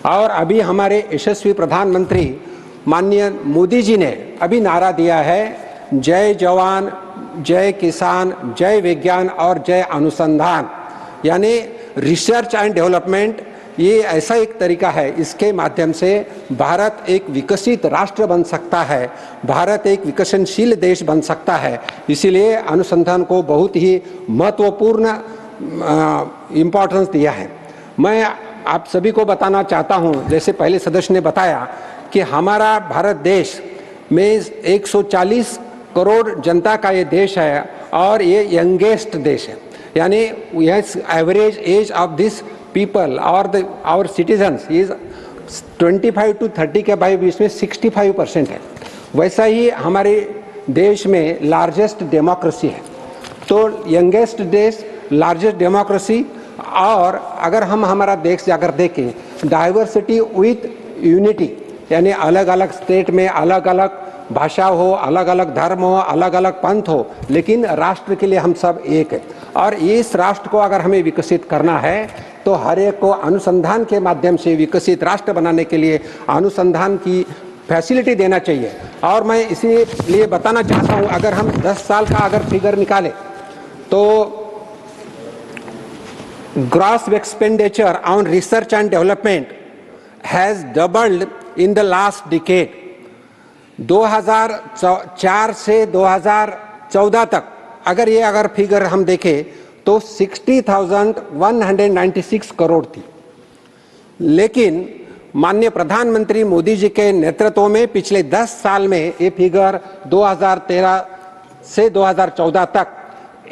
और अभी हमारे यशस्वी प्रधानमंत्री माननीय मोदी जी ने अभी नारा दिया है जय जवान जय किसान जय विज्ञान और जय अनुसंधान, यानी रिसर्च एंड डेवलपमेंट। ये ऐसा एक तरीका है, इसके माध्यम से भारत एक विकसित राष्ट्र बन सकता है, भारत एक विकसनशील देश बन सकता है। इसीलिए अनुसंधान को बहुत ही महत्वपूर्ण इम्पोर्टेंस दिया है। मैं आप सभी को बताना चाहता हूं, जैसे पहले सदस्य ने बताया कि हमारा भारत देश में 140 करोड़ जनता का ये देश है और ये यंगेस्ट देश है, यानी average age of this people और आवर सिटीजन्स इज 25 to 30 के बीच में 65% है। वैसा ही हमारे देश में लार्जेस्ट डेमोक्रेसी है, तो यंगेस्ट देश, लार्जेस्ट डेमोक्रेसी। और अगर हम हमारा देश जाकर देखें, डाइवर्सिटी विथ यूनिटी, यानी अलग अलग स्टेट में अलग अलग भाषा हो, अलग अलग धर्म हो, अलग अलग पंथ हो, लेकिन राष्ट्र के लिए हम सब एक है। और इस राष्ट्र को अगर हमें विकसित करना है तो हर एक को अनुसंधान के माध्यम से विकसित राष्ट्र बनाने के लिए अनुसंधान की फैसिलिटी देना चाहिए। और मैं इसीलिए बताना चाहता हूँ, अगर हम 10 साल का अगर फिगर निकालें तो gross expenditure on research and development has doubled in the last decade. 2004 से 2014 तक अगर फिगर हम देखें तो 60,196 करोड़ थी, लेकिन माननीय प्रधानमंत्री मोदी जी के नेतृत्व में पिछले 10 साल में ये फिगर 2013 से 2014 तक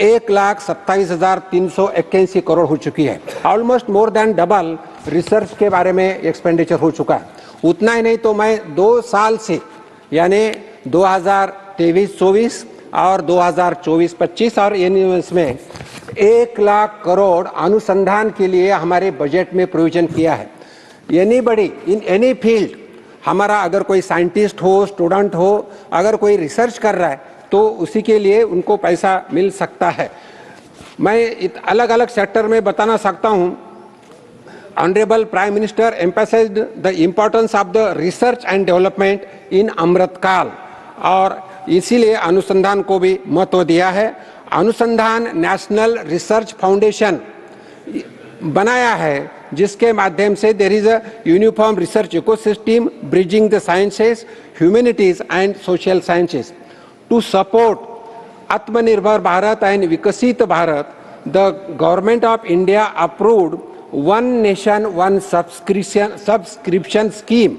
1,27,381 करोड़ हो चुकी है। Almost more than double research के बारे में एक्सपेंडिचर हो चुका है। उतना ही नहीं तो मैं 2 साल से, यानी 2023-24 और 2024-25 और इसमें 1 लाख करोड़ अनुसंधान के लिए हमारे बजट में प्रोविजन किया है। एनीबडी इन एनी फील्ड, हमारा अगर कोई साइंटिस्ट हो, स्टूडेंट हो, अगर कोई रिसर्च कर रहा है तो उसी के लिए उनको पैसा मिल सकता है। मैं अलग अलग सेक्टर में बताना सकता हूं। Honourable prime minister emphasised the importance of the research and development in Amrit Kaal, और इसीलिए अनुसंधान को भी महत्व दिया है। अनुसंधान नेशनल रिसर्च फाउंडेशन बनाया है, जिसके माध्यम से there is a uniform research ecosystem bridging the sciences, humanities and social sciences to support आत्मनिर्भर भारत एंड विकसित Bharat. The government of India approved one nation one subscription scheme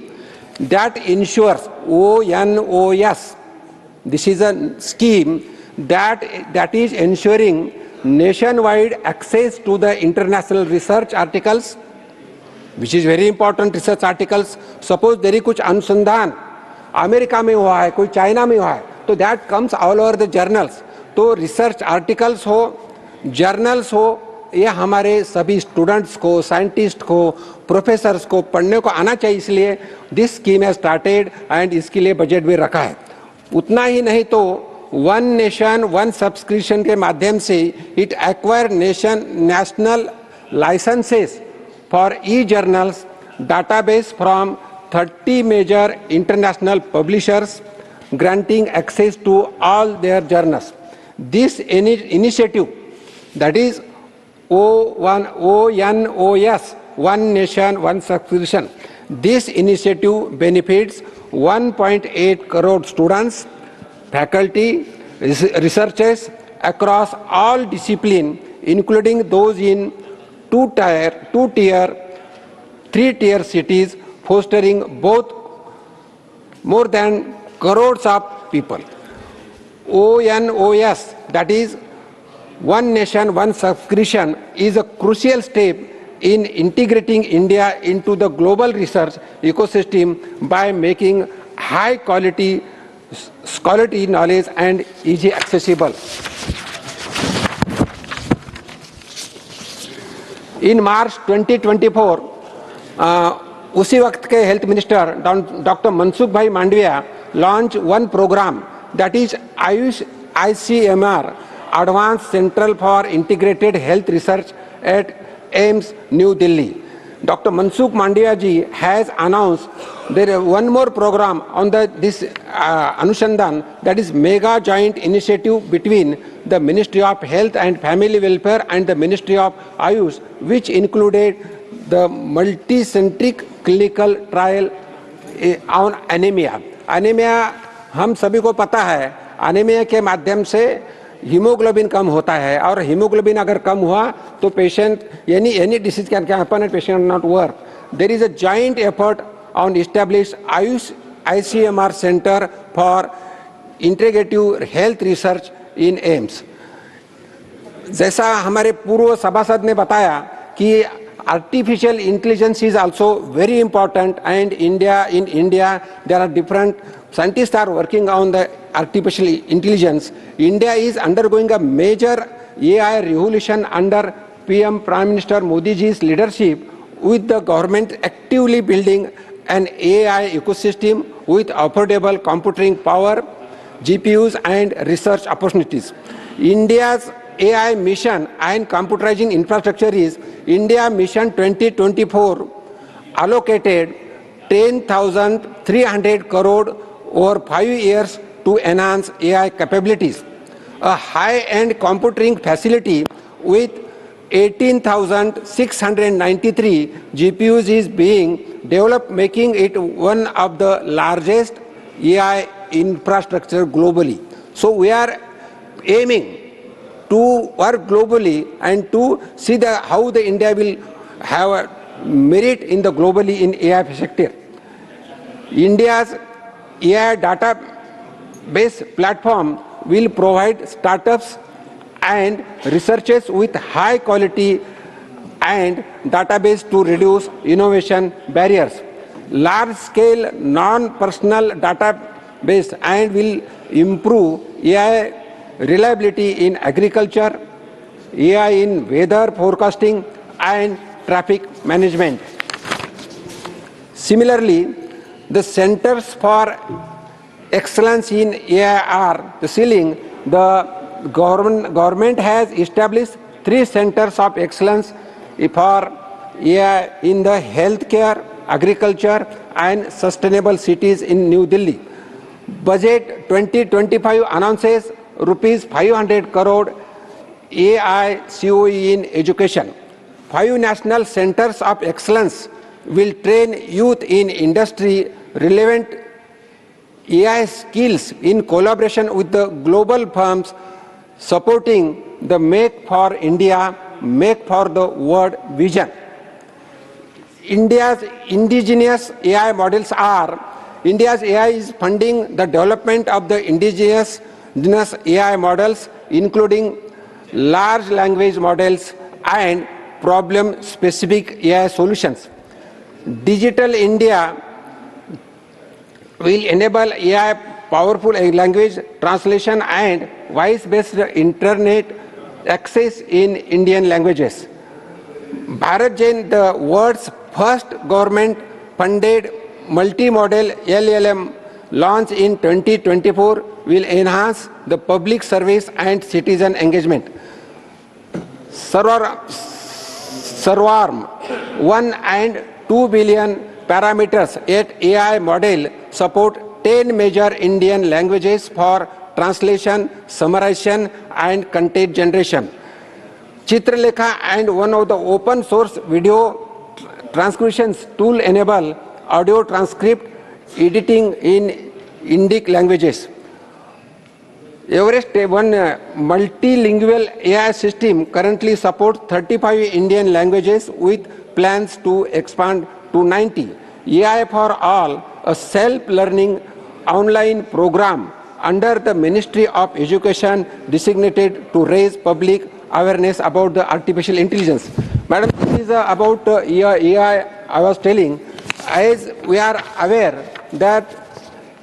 that ensures ONOS. This is a scheme that is ensuring nationwide access to the international research articles, which is very important research articles. Suppose there is कुछ अनुसंधान America में हुआ है, कोई China में हुआ है, तो that comes all over the journals. तो रिसर्च आर्टिकल्स हो, जर्नल्स हो, ये हमारे सभी स्टूडेंट्स को, साइंटिस्ट को, प्रोफेसर्स को पढ़ने को आना चाहिए। इसलिए दिस स्कीम है स्टार्टेड एंड इसके लिए बजट भी रखा है। उतना ही नहीं तो वन नेशन वन सब्सक्रिप्शन के माध्यम से it acquire national licences for e journals database from 30 major international publishers, granting access to all their journals. This initiative, that is ONOS, One Nation, One Subscription. This initiative benefits 1.8 crore students, faculty, researchers across all disciplines, including those in two-tier, three-tier cities, fostering both more than crores of people. ONOS, that is One Nation, One Subscription, is a crucial step in integrating India into the global research ecosystem by making high quality scholarly knowledge and easy accessible. In March 2024, उसी वक्त के health minister doctor Mansukh bhai Mandaviya launch one programme that is Ayush ICMR, Advanced Central for Integrated Health Research at AIIMS, New Delhi. Dr. Mansukh Mandaviya ji has announced there is one more program on this Anushandan, that is mega joint initiative between the Ministry of Health and Family Welfare and the Ministry of Ayush, which included the multicentric clinical trial on anemia. Anemia हम सभी को पता है, anemia के माध्यम से haemoglobin कम होता है, और हीमोग्लोबिन अगर कम हुआ तो patient any disease can happen and patient not work. There is a joint effort on established Ayush ICMR Center for Integrative Health Research in AIIMS. जैसा हमारे पूर्व सभासद ने बताया कि artificial intelligence is also very important, and in India there are different scientists are working on the artificial intelligence. India is undergoing a major AI revolution under PM Prime Minister Modi ji's leadership, with the government actively building an AI ecosystem with affordable computing power, GPUs and research opportunities. India's AI mission and computerizing infrastructure is India Mission 2024 allocated 10,300 crore over 5 years to enhance AI capabilities. A high-end computing facility with 18,693 GPUs is being developed, making it one of the largest AI infrastructure globally. So we are aiming to work globally and to see how the India will have a merit in the globally in AI sector. India's AI database platform will provide startups and researchers with high quality and database to reduce innovation barriers. Large scale non-personal database and will improve AI reliability in agriculture, AI in weather forecasting and traffic management. Similarly, the Centers for Excellence in AI are the ceiling. The government has established 3 centers of excellence for AI in the healthcare, agriculture and sustainable cities in New Delhi. Budget 2025 announces rupees 500 crore AI COE in education. 5 national centers of excellence will train youth in industry relevant AI skills in collaboration with the global firms, supporting the Make for India, Make for the World vision. India's indigenous AI models are, India's AI is funding the development of the indigenous AI models, including large language models and problem-specific AI solutions. Digital India will enable AI powerful language translation and voice-based internet access in Indian languages. Bharat Jain, the world's first government-funded multimodal LLM launched in 2024, will enhance the public service and citizen engagement. Servarm 1 and 2 billion parameters at AI model support 10 major Indian languages for translation, summarization and content generation. Chitralekha and one of the open source video transcriptions tool enable audio transcript editing in Indic languages. Everest, one multilingual AI system, currently supports 35 Indian languages with plans to expand to 90. AI for All, a self-learning online program under the Ministry of Education designated to raise public awareness about the artificial intelligence. Madam, this is about AI I was telling. As we are aware that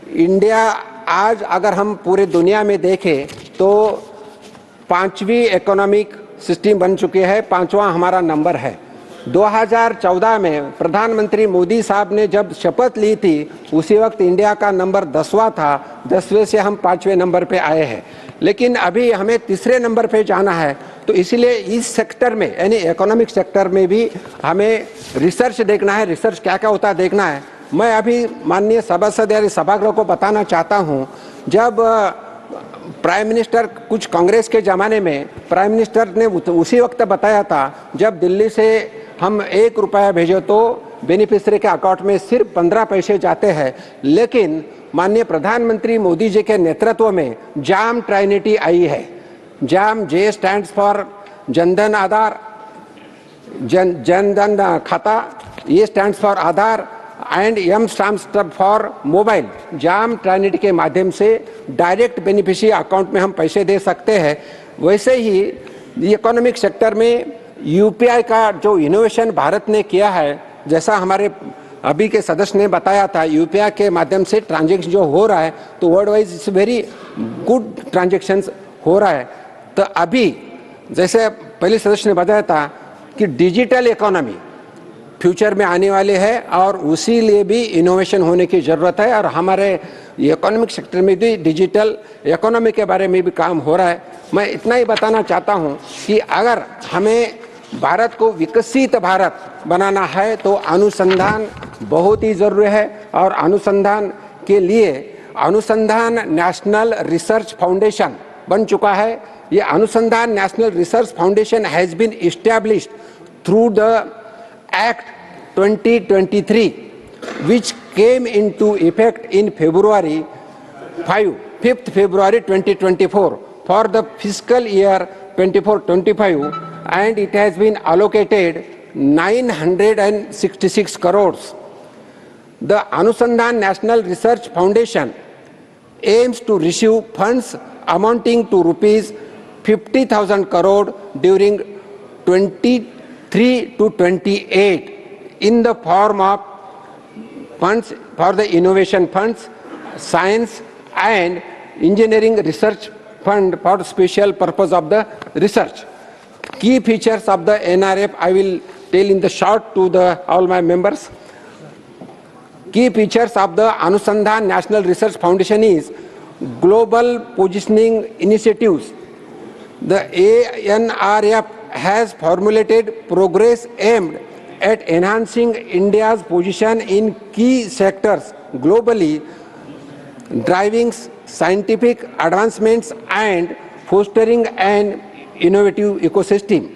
India आज अगर हम पूरे दुनिया में देखें तो 5वीं economic system बन चुके हैं, 5वां हमारा नंबर है। 2014 में प्रधानमंत्री मोदी साहब ने जब शपथ ली थी उसी वक्त इंडिया का नंबर 10वां था, 10वें से हम 5वें नंबर पे आए हैं, लेकिन अभी हमें तीसरे नंबर पे जाना है। तो इसीलिए इस सेक्टर में यानी इकोनॉमिक सेक्टर में भी हमें रिसर्च देखना है, रिसर्च क्या क्या होता है देखना है। मैं अभी माननीय सभासद यानी सभागृह को बताना चाहता हूं, जब प्राइम मिनिस्टर कुछ कांग्रेस के ज़माने में प्राइम मिनिस्टर ने उसी वक्त बताया था जब दिल्ली से हम 1 रुपया भेजो तो बेनिफिशियरी के अकाउंट में सिर्फ 15 पैसे जाते हैं, लेकिन माननीय प्रधानमंत्री मोदी जी के नेतृत्व में जाम ट्राइनिटी आई है। JAM J stands for Jan Dhan Aadhaar, Jan Dhan खाता, ये stands for Aadhaar and M stand for mobile. JAM trinity के माध्यम से डायरेक्ट बेनिफिशियरी अकाउंट में हम पैसे दे सकते हैं। वैसे ही इकोनॉमिक सेक्टर में यूपीआई का जो इनोवेशन भारत ने किया है, जैसा हमारे अभी के सदस्य ने बताया था, यूपीआई के माध्यम से ट्रांजैक्शन जो हो रहा है तो world wise it's very good transactions हो रहा है। तो अभी जैसे पहले सदस्य ने बताया था कि डिजिटल इकोनॉमी फ्यूचर में आने वाले है और उसी लिए भी इनोवेशन होने की ज़रूरत है और हमारे इकोनॉमिक सेक्टर में भी डिजिटल इकोनॉमी के बारे में भी काम हो रहा है। मैं इतना ही बताना चाहता हूं कि अगर हमें भारत को विकसित भारत बनाना है तो अनुसंधान बहुत ही ज़रूरी है और अनुसंधान के लिए अनुसंधान नेशनल रिसर्च फाउंडेशन बन चुका है। ये Anusandhan national research foundation has been established through the Act 2023, which came into effect in February 5th February 2024 for the fiscal year 24-25, and it has been allocated 966 crores. The Anusandhan National Research Foundation aims to receive funds amounting to rupees 50,000 crore during 23 to 28 in the form of funds for the innovation funds, science and engineering research fund for special purpose of the research. Key features of the NRF I will tell in the short to all my members. Key features of the Anusandhan National Research Foundation is global positioning initiatives. The ANRF has formulated progress aimed at enhancing India's position in key sectors globally, driving scientific advancements and fostering an innovative ecosystem.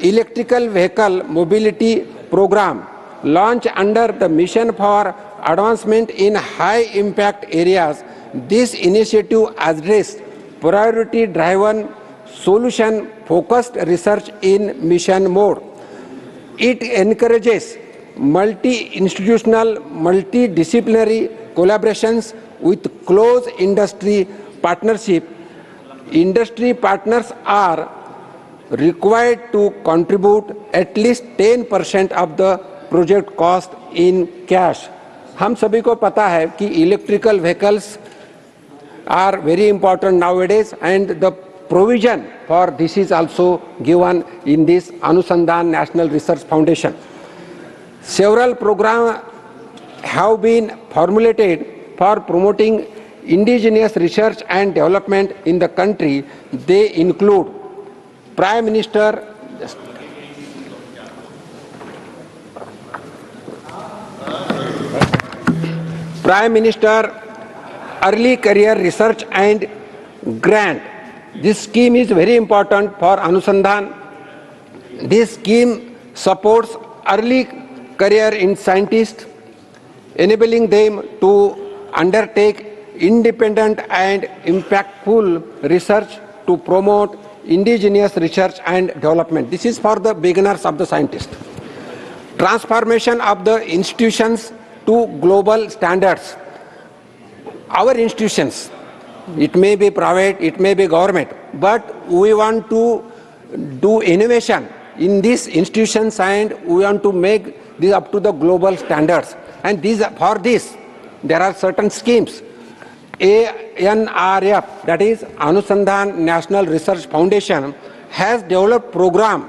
Electrical Vehicle Mobility Program, launched under the Mission for Advancement in High Impact Areas. This initiative addressed priority-driven solution-focused research in mission mode. It encourages multi-institutional, multidisciplinary collaborations with close industry partnership. Industry partners are required to contribute at least 10% of the project cost in cash. हम सभी को पता है कि electrical vehicles are very important nowadays, and the provision for this is also given in this Anusandhan National Research Foundation. Several programs have been formulated for promoting indigenous research and development in the country. They include Prime Minister Early Career Research and Grant. This scheme is very important for Anusandhan This scheme supports early career in scientists, enabling them to undertake independent and impactful research to promote indigenous research and development. This is for the beginners of the scientists. Transformation of the institutions to global standards. Our institutions, it may be private, it may be government, but we want to do innovation in these institutions and we want to make this up to the global standards. And for this, there are certain schemes. ANRF, that is Anusandhan National Research Foundation, has developed program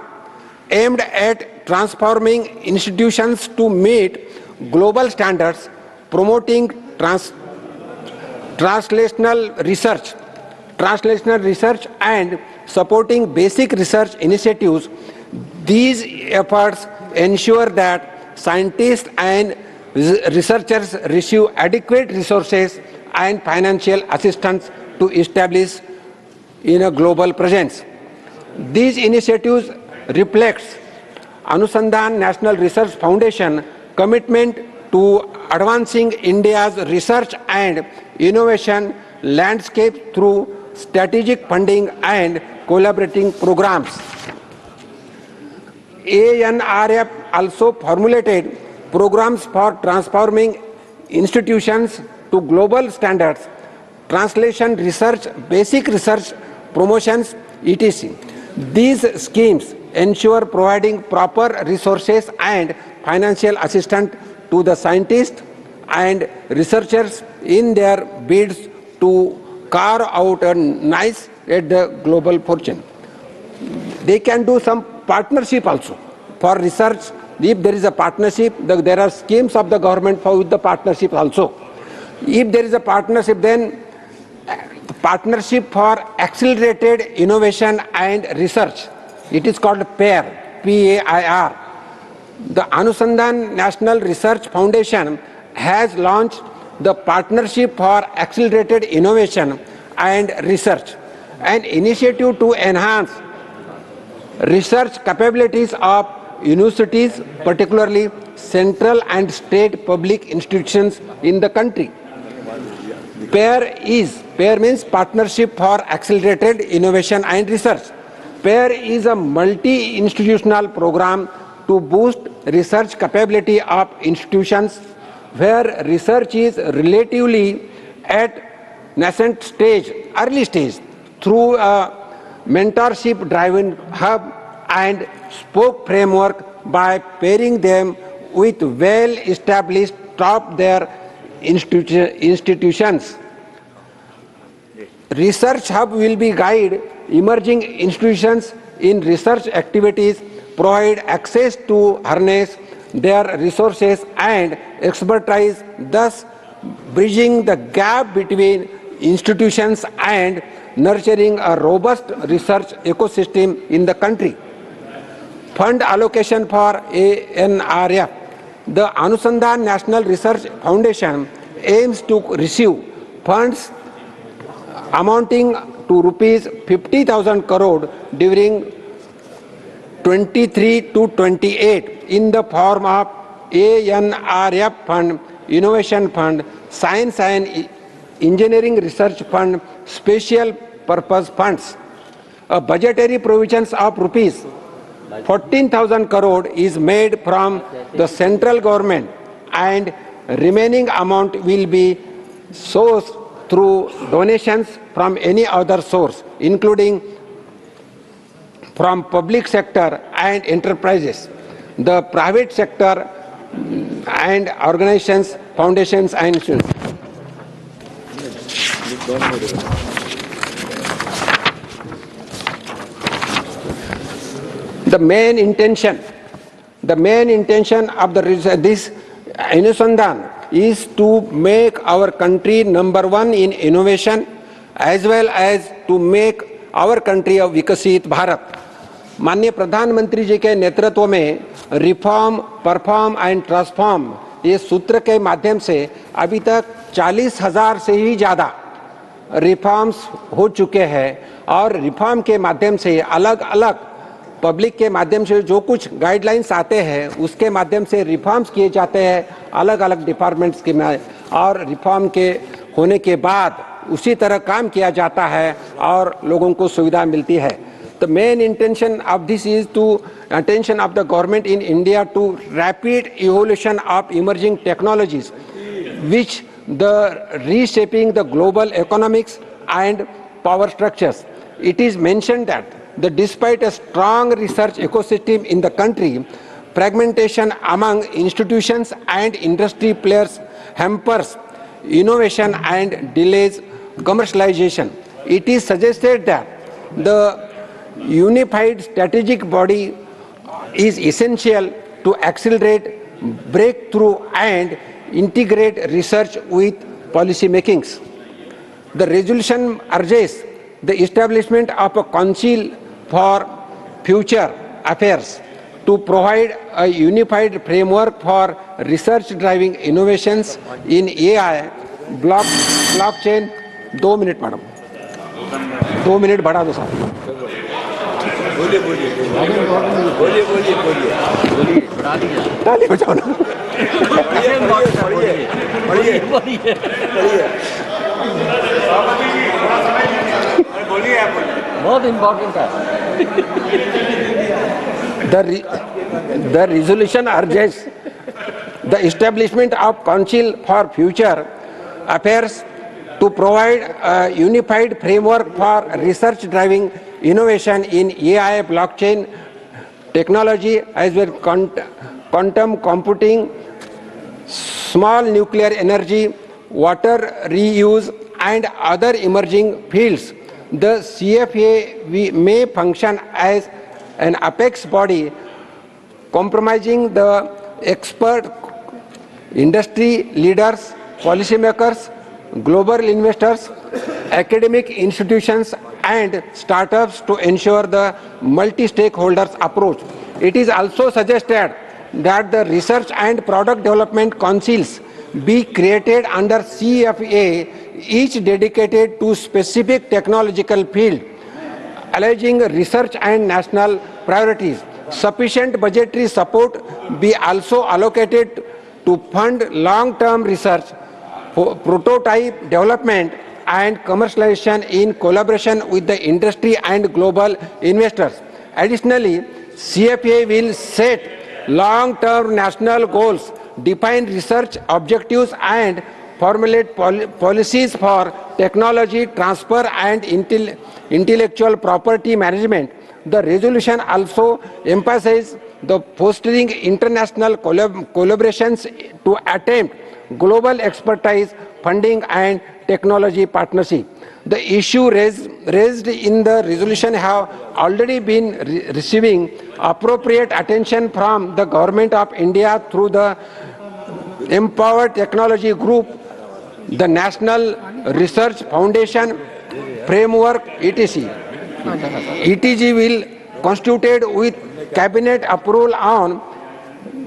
aimed at transforming institutions to meet global standards, promoting translational research and supporting basic research initiatives. These efforts ensure that scientists and researchers receive adequate resources and financial assistance to establish in a global presence. These initiatives reflects Anusandhan National Research Foundation commitment to advancing India's research and innovation landscape through strategic funding and collaborating programs. ANRF also formulated programs for transforming institutions to global standards, translation research, basic research, promotions, etc. These schemes ensure providing proper resources and financial assistance to the scientists and researchers in their bids to carve out a niche at the global fortune. They can do some partnership also for research. If there is a partnership, there are schemes of the government for the partnership also. If there is a partnership, then partnership for accelerated innovation and research. It is called PAIR, P-A-I-R. The Anusandhan National Research Foundation has launched the Partnership for Accelerated Innovation and Research, an initiative to enhance research capabilities of universities, particularly central and state public institutions in the country. PAIR means Partnership for Accelerated Innovation and Research. PAIR is a multi-institutional program to boost research capability of institutions where research is relatively at nascent stage, early stage, through a mentorship-driven hub and spoke framework by pairing them with well-established top-tier institutions. Research hub will be guide emerging institutions in research activities, provide access to harness their resources and expertise, thus bridging the gap between institutions and nurturing a robust research ecosystem in the country. Fund allocation for ANRF. The Anusandhan National Research Foundation aims to receive funds amounting to rupees 50,000 crore during 23 to 28 in the form of ANRF Fund, Innovation Fund, Science and Engineering Research Fund, Special Purpose Funds. A budgetary provisions of rupees 14,000 crore is made from the central government and remaining amount will be sourced through donations from any other source, including from public sector and enterprises, the private sector and organizations, foundations and institutions. The main intention of this Anusandhan is to make our country number one in innovation as well as to make our country a Vikasit Bharat. माननीय प्रधानमंत्री जी के नेतृत्व में reform, perform and transform ये सूत्र के माध्यम से अभी तक 40,000 से ही ज़्यादा रिफॉर्म्स हो चुके हैं और रिफॉर्म के माध्यम से अलग अलग पब्लिक के माध्यम से जो कुछ गाइडलाइंस आते हैं उसके माध्यम से रिफॉर्म्स किए जाते हैं अलग अलग डिपार्टमेंट्स के में, और रिफॉर्म के होने के बाद उसी तरह काम किया जाता है और लोगों को सुविधा मिलती है. The main intention of this is to attention of the government in India to rapid evolution of emerging technologies, which the reshaping the global economics and power structures. It is mentioned that despite a strong research ecosystem in the country, fragmentation among institutions and industry players hampers innovation and delays commercialization. It is suggested that the unified strategic body is essential to accelerate breakthrough and integrate research with policy makings. The resolution urges the establishment of a council for future affairs to provide a unified framework for research driving innovations in AI, blockchain. 2 minute madam, 2 minute बढ़ा दो साहब. बोलिए बोलिए बोलिए बोलिए बोलिए ताली बजाओ ना. बहुत इम्पोर्टेंट है. The resolution urges the establishment of Council for Future Affairs to provide a unified framework for research driving innovation in AI, blockchain technology, as well as quantum computing, small nuclear energy, water reuse, and other emerging fields. The CFA may function as an apex body comprising the expert industry leaders, policymakers, global investors, academic institutions, and startups to ensure the multi-stakeholders approach. It is also suggested that the research and product development councils be created under CFA, each dedicated to specific technological field, alleging research and national priorities. Sufficient budgetary support be also allocated to fund long-term research, prototype development, and commercialization in collaboration with the industry and global investors. Additionally, CFA will set long-term national goals, define research objectives, and formulate policies for technology transfer and intellectual property management. The resolution also emphasizes the fostering international collaborations to attempt global expertise, funding, and technology partnership. The issue raised in the resolution have already been receiving appropriate attention from the Government of India through the Empowered Technology Group, the National Research Foundation Framework, etc. ETG will constituted with Cabinet approval on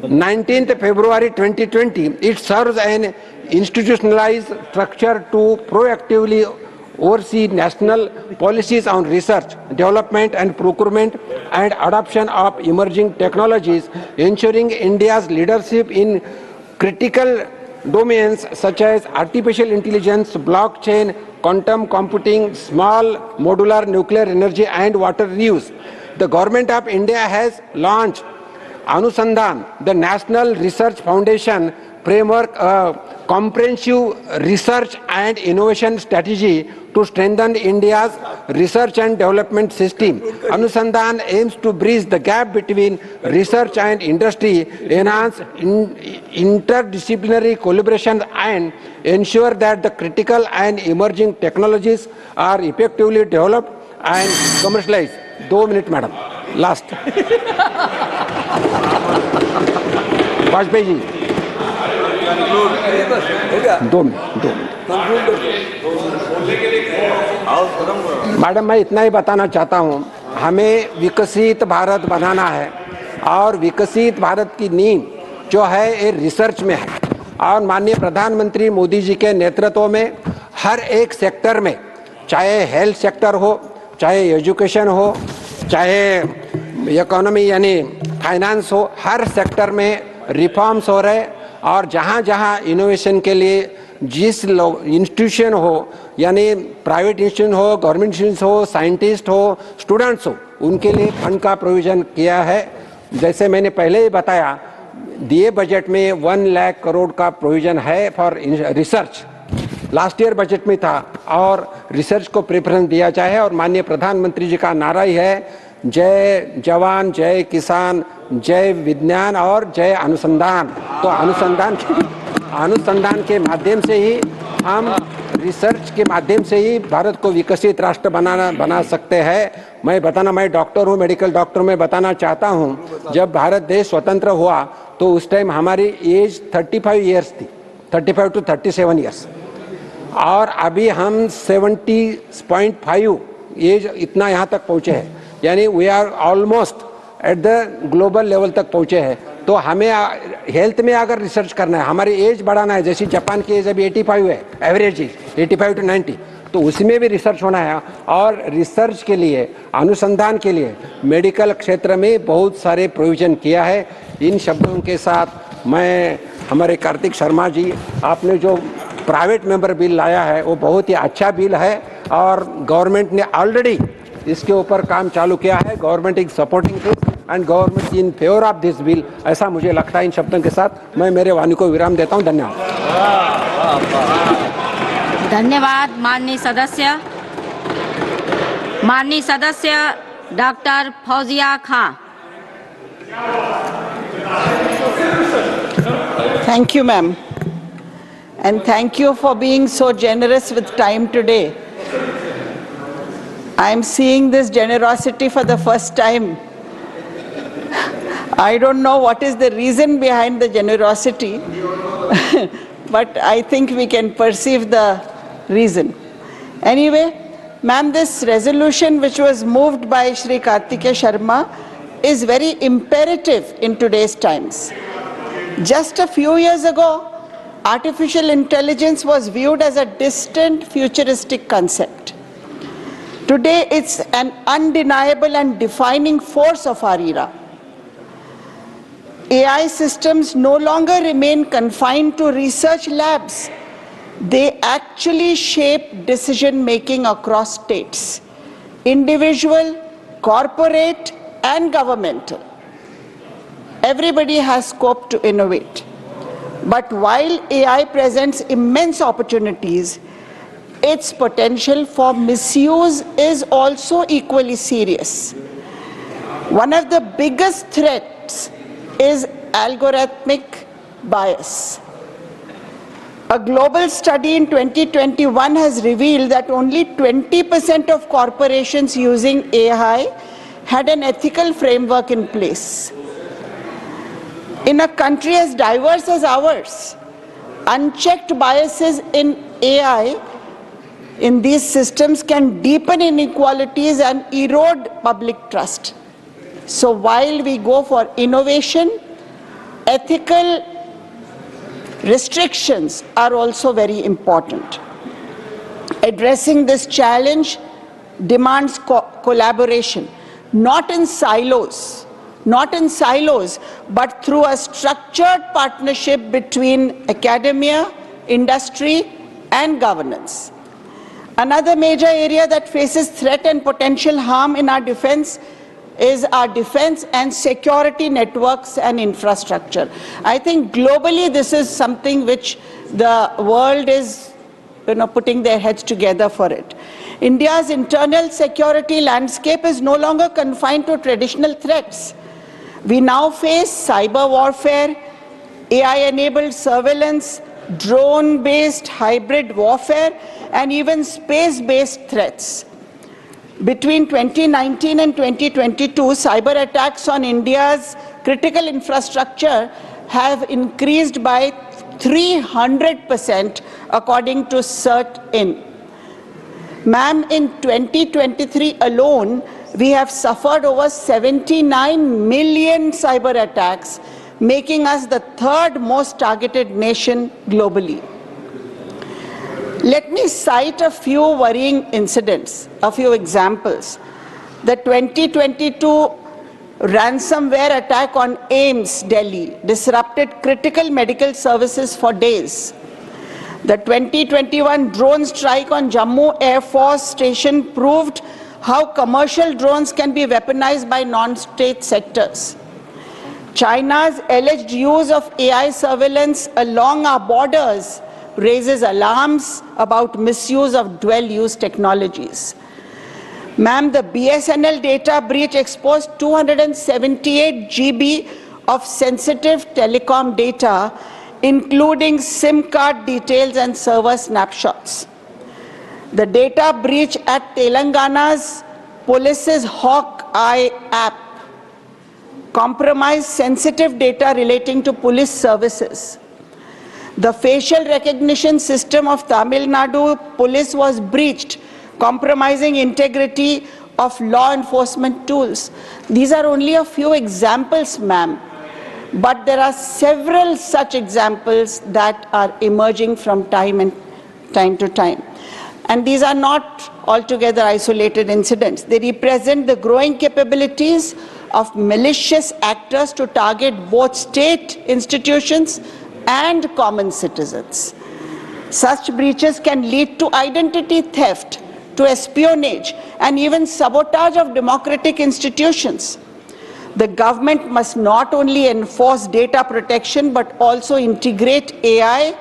19th February 2020. It serves an institutionalized structure to proactively oversee national policies on research, development and procurement and adoption of emerging technologies, ensuring India's leadership in critical domains such as artificial intelligence, blockchain, quantum computing, small modular nuclear energy and water reuse. The Government of India has launched Anusandhan, the National Research Foundation framework, a comprehensive research and innovation strategy to strengthen India's research and development system. Anusandhan aims to bridge the gap between research and industry, enhance interdisciplinary collaboration, and ensure that the critical and emerging technologies are effectively developed and commercialized. 2 minutes, madam. Last. Vajpayee ji 2 minute. Madam, मैं इतना ही बताना चाहता हूँ, हमें विकसित भारत बनाना है और विकसित भारत की नींव जो है ये रिसर्च में है. और माननीय प्रधानमंत्री मोदी जी के नेतृत्व में हर एक सेक्टर में, चाहे हेल्थ सेक्टर हो, चाहे एजुकेशन हो, चाहे इकोनॉमी यानी फाइनेंस हो, हर सेक्टर में रिफॉर्म्स हो रहे और जहाँ जहाँ इनोवेशन के लिए जिस इंस्टीट्यूशन हो यानी प्राइवेट इंस्टीट्यूशन हो, गवर्नमेंट इंस्टीट्यूशन हो, साइंटिस्ट हो, स्टूडेंट्स हो, उनके लिए फंड का प्रोविजन किया है। जैसे मैंने पहले ही बताया, दिए बजट में 1 लाख करोड़ का प्रोविजन है for research, last year budget में था, और रिसर्च को प्रेफरेंस दिया जाए। और माननीय प्रधानमंत्री जी का नारा ही है, जय जवान, जय किसान, जय विज्ञान और जय अनुसंधान। तो अनुसंधान के माध्यम से ही हम रिसर्च के माध्यम से ही भारत को विकसित राष्ट्र बना सकते हैं। मैं डॉक्टर हूँ, मेडिकल डॉक्टर, मैं बताना चाहता हूँ, जब भारत देश स्वतंत्र हुआ तो उस टाइम हमारी एज 35 ईयर्स थी, 35 to 37 ईयर्स, और अभी हम 70.5 एज इतना यहाँ तक पहुँचे हैं, यानी we are almost at the global level तक पहुँचे हैं। तो हमें हेल्थ में अगर रिसर्च करना है, हमारी एज बढ़ाना है, जैसे जापान की एज अभी 85 है, एवरेज एज 85 to 90, तो उसमें भी रिसर्च होना है। और रिसर्च के लिए, अनुसंधान के लिए मेडिकल क्षेत्र में बहुत सारे प्रोविजन किया है। इन शब्दों के साथ मैं, हमारे कार्तिक शर्मा जी, आपने जो प्राइवेट मेंबर बिल लाया है वो बहुत ही अच्छा बिल है और गवर्नमेंट ने ऑलरेडी इसके ऊपर काम चालू किया है। Government is supporting this and government in favour of this bill, ऐसा मुझे लगता है। इन शब्दों के साथ मैं मेरे वाणी को विराम देता हूं। धन्यवाद। धन्यवाद माननीय सदस्य। माननीय सदस्य doctor Fauzia Khan. Thank you, ma'am. And thank you for being so generous with time today. I am seeing this generosity for the first time. I don't know what is the reason behind the generosity, but I think we can perceive the reason. Anyway, ma'am, this resolution which was moved by Shri Kartikeya Sharma is very imperative in today's times. Just a few years ago, artificial intelligence was viewed as a distant, futuristic concept. Today, it's an undeniable and defining force of our era. AI systems no longer remain confined to research labs. They actually shape decision-making across states, individual, corporate, and governmental. Everybody has scope to innovate. But while AI presents immense opportunities, its potential for misuse is also equally serious. One of the biggest threats is algorithmic bias. A global study in 2021 has revealed that only 20% of corporations using AI had an ethical framework in place. In a country as diverse as ours, unchecked biases in AI in these systems can deepen inequalities and erode public trust. So while we go for innovation, ethical restrictions are also very important. Addressing this challenge demands collaboration, not in silos, but through a structured partnership between academia, industry, and governance. Another major area that faces threat and potential harm in our defense is our defense and security networks and infrastructure. I think globally this is something which the world is putting their heads together for it. India's internal security landscape is no longer confined to traditional threats. We now face cyber warfare, AI-enabled surveillance, drone-based hybrid warfare, and even space-based threats. Between 2019 and 2022, cyber attacks on India's critical infrastructure have increased by 300% according to CERT-IN. Ma'am, in 2023 alone, we have suffered over 79 million cyber attacks, making us the third most targeted nation globally. Let me cite a few worrying incidents, a few examples. The 2022 ransomware attack on AIIMS, Delhi, disrupted critical medical services for days. The 2021 drone strike on Jammu Air Force Station proved how commercial drones can be weaponized by non-state sectors. China's alleged use of AI surveillance along our borders raises alarms about misuse of dual-use technologies. Ma'am, the BSNL data breach exposed 278 GB of sensitive telecom data, including SIM card details and server snapshots. The data breach at Telangana's police's Hawkeye app compromised sensitive data relating to police services. The facial recognition system of Tamil Nadu police was breached, compromising integrity of law enforcement tools. These are only a few examples, ma'am, but there are several such examples that are emerging from time to time. And these are not altogether isolated incidents. They represent the growing capabilities of malicious actors to target both state institutions and common citizens. Such breaches can lead to identity theft, to espionage, and even sabotage of democratic institutions. The government must not only enforce data protection, but also integrate AI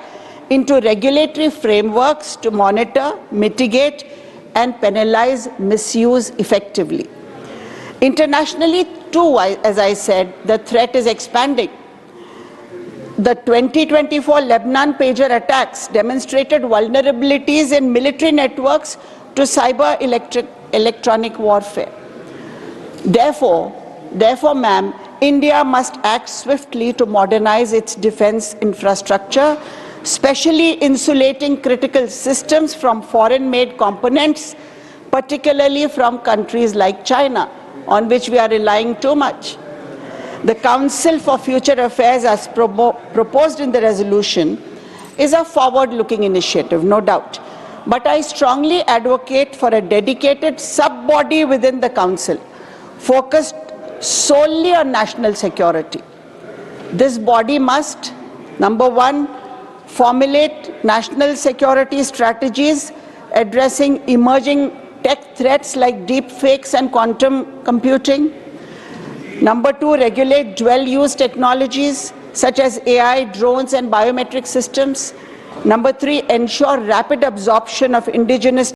into regulatory frameworks to monitor, mitigate, and penalize misuse effectively. Internationally, too, as I said, the threat is expanding. The 2024 Lebanon pager attacks demonstrated vulnerabilities in military networks to cyber electronic warfare. Therefore, ma'am, India must act swiftly to modernize its defense infrastructure, especially insulating critical systems from foreign-made components, particularly from countries like China, on which we are relying too much. The Council for Future Affairs, as proposed in the resolution, is a forward-looking initiative, no doubt. But I strongly advocate for a dedicated sub-body within the Council, focused solely on national security. This body must, number one, formulate national security strategies addressing emerging tech threats like deep fakes and quantum computing. Number two, regulate dual-use technologies such as AI, drones, and biometric systems. Number three, ensure rapid absorption of indigenous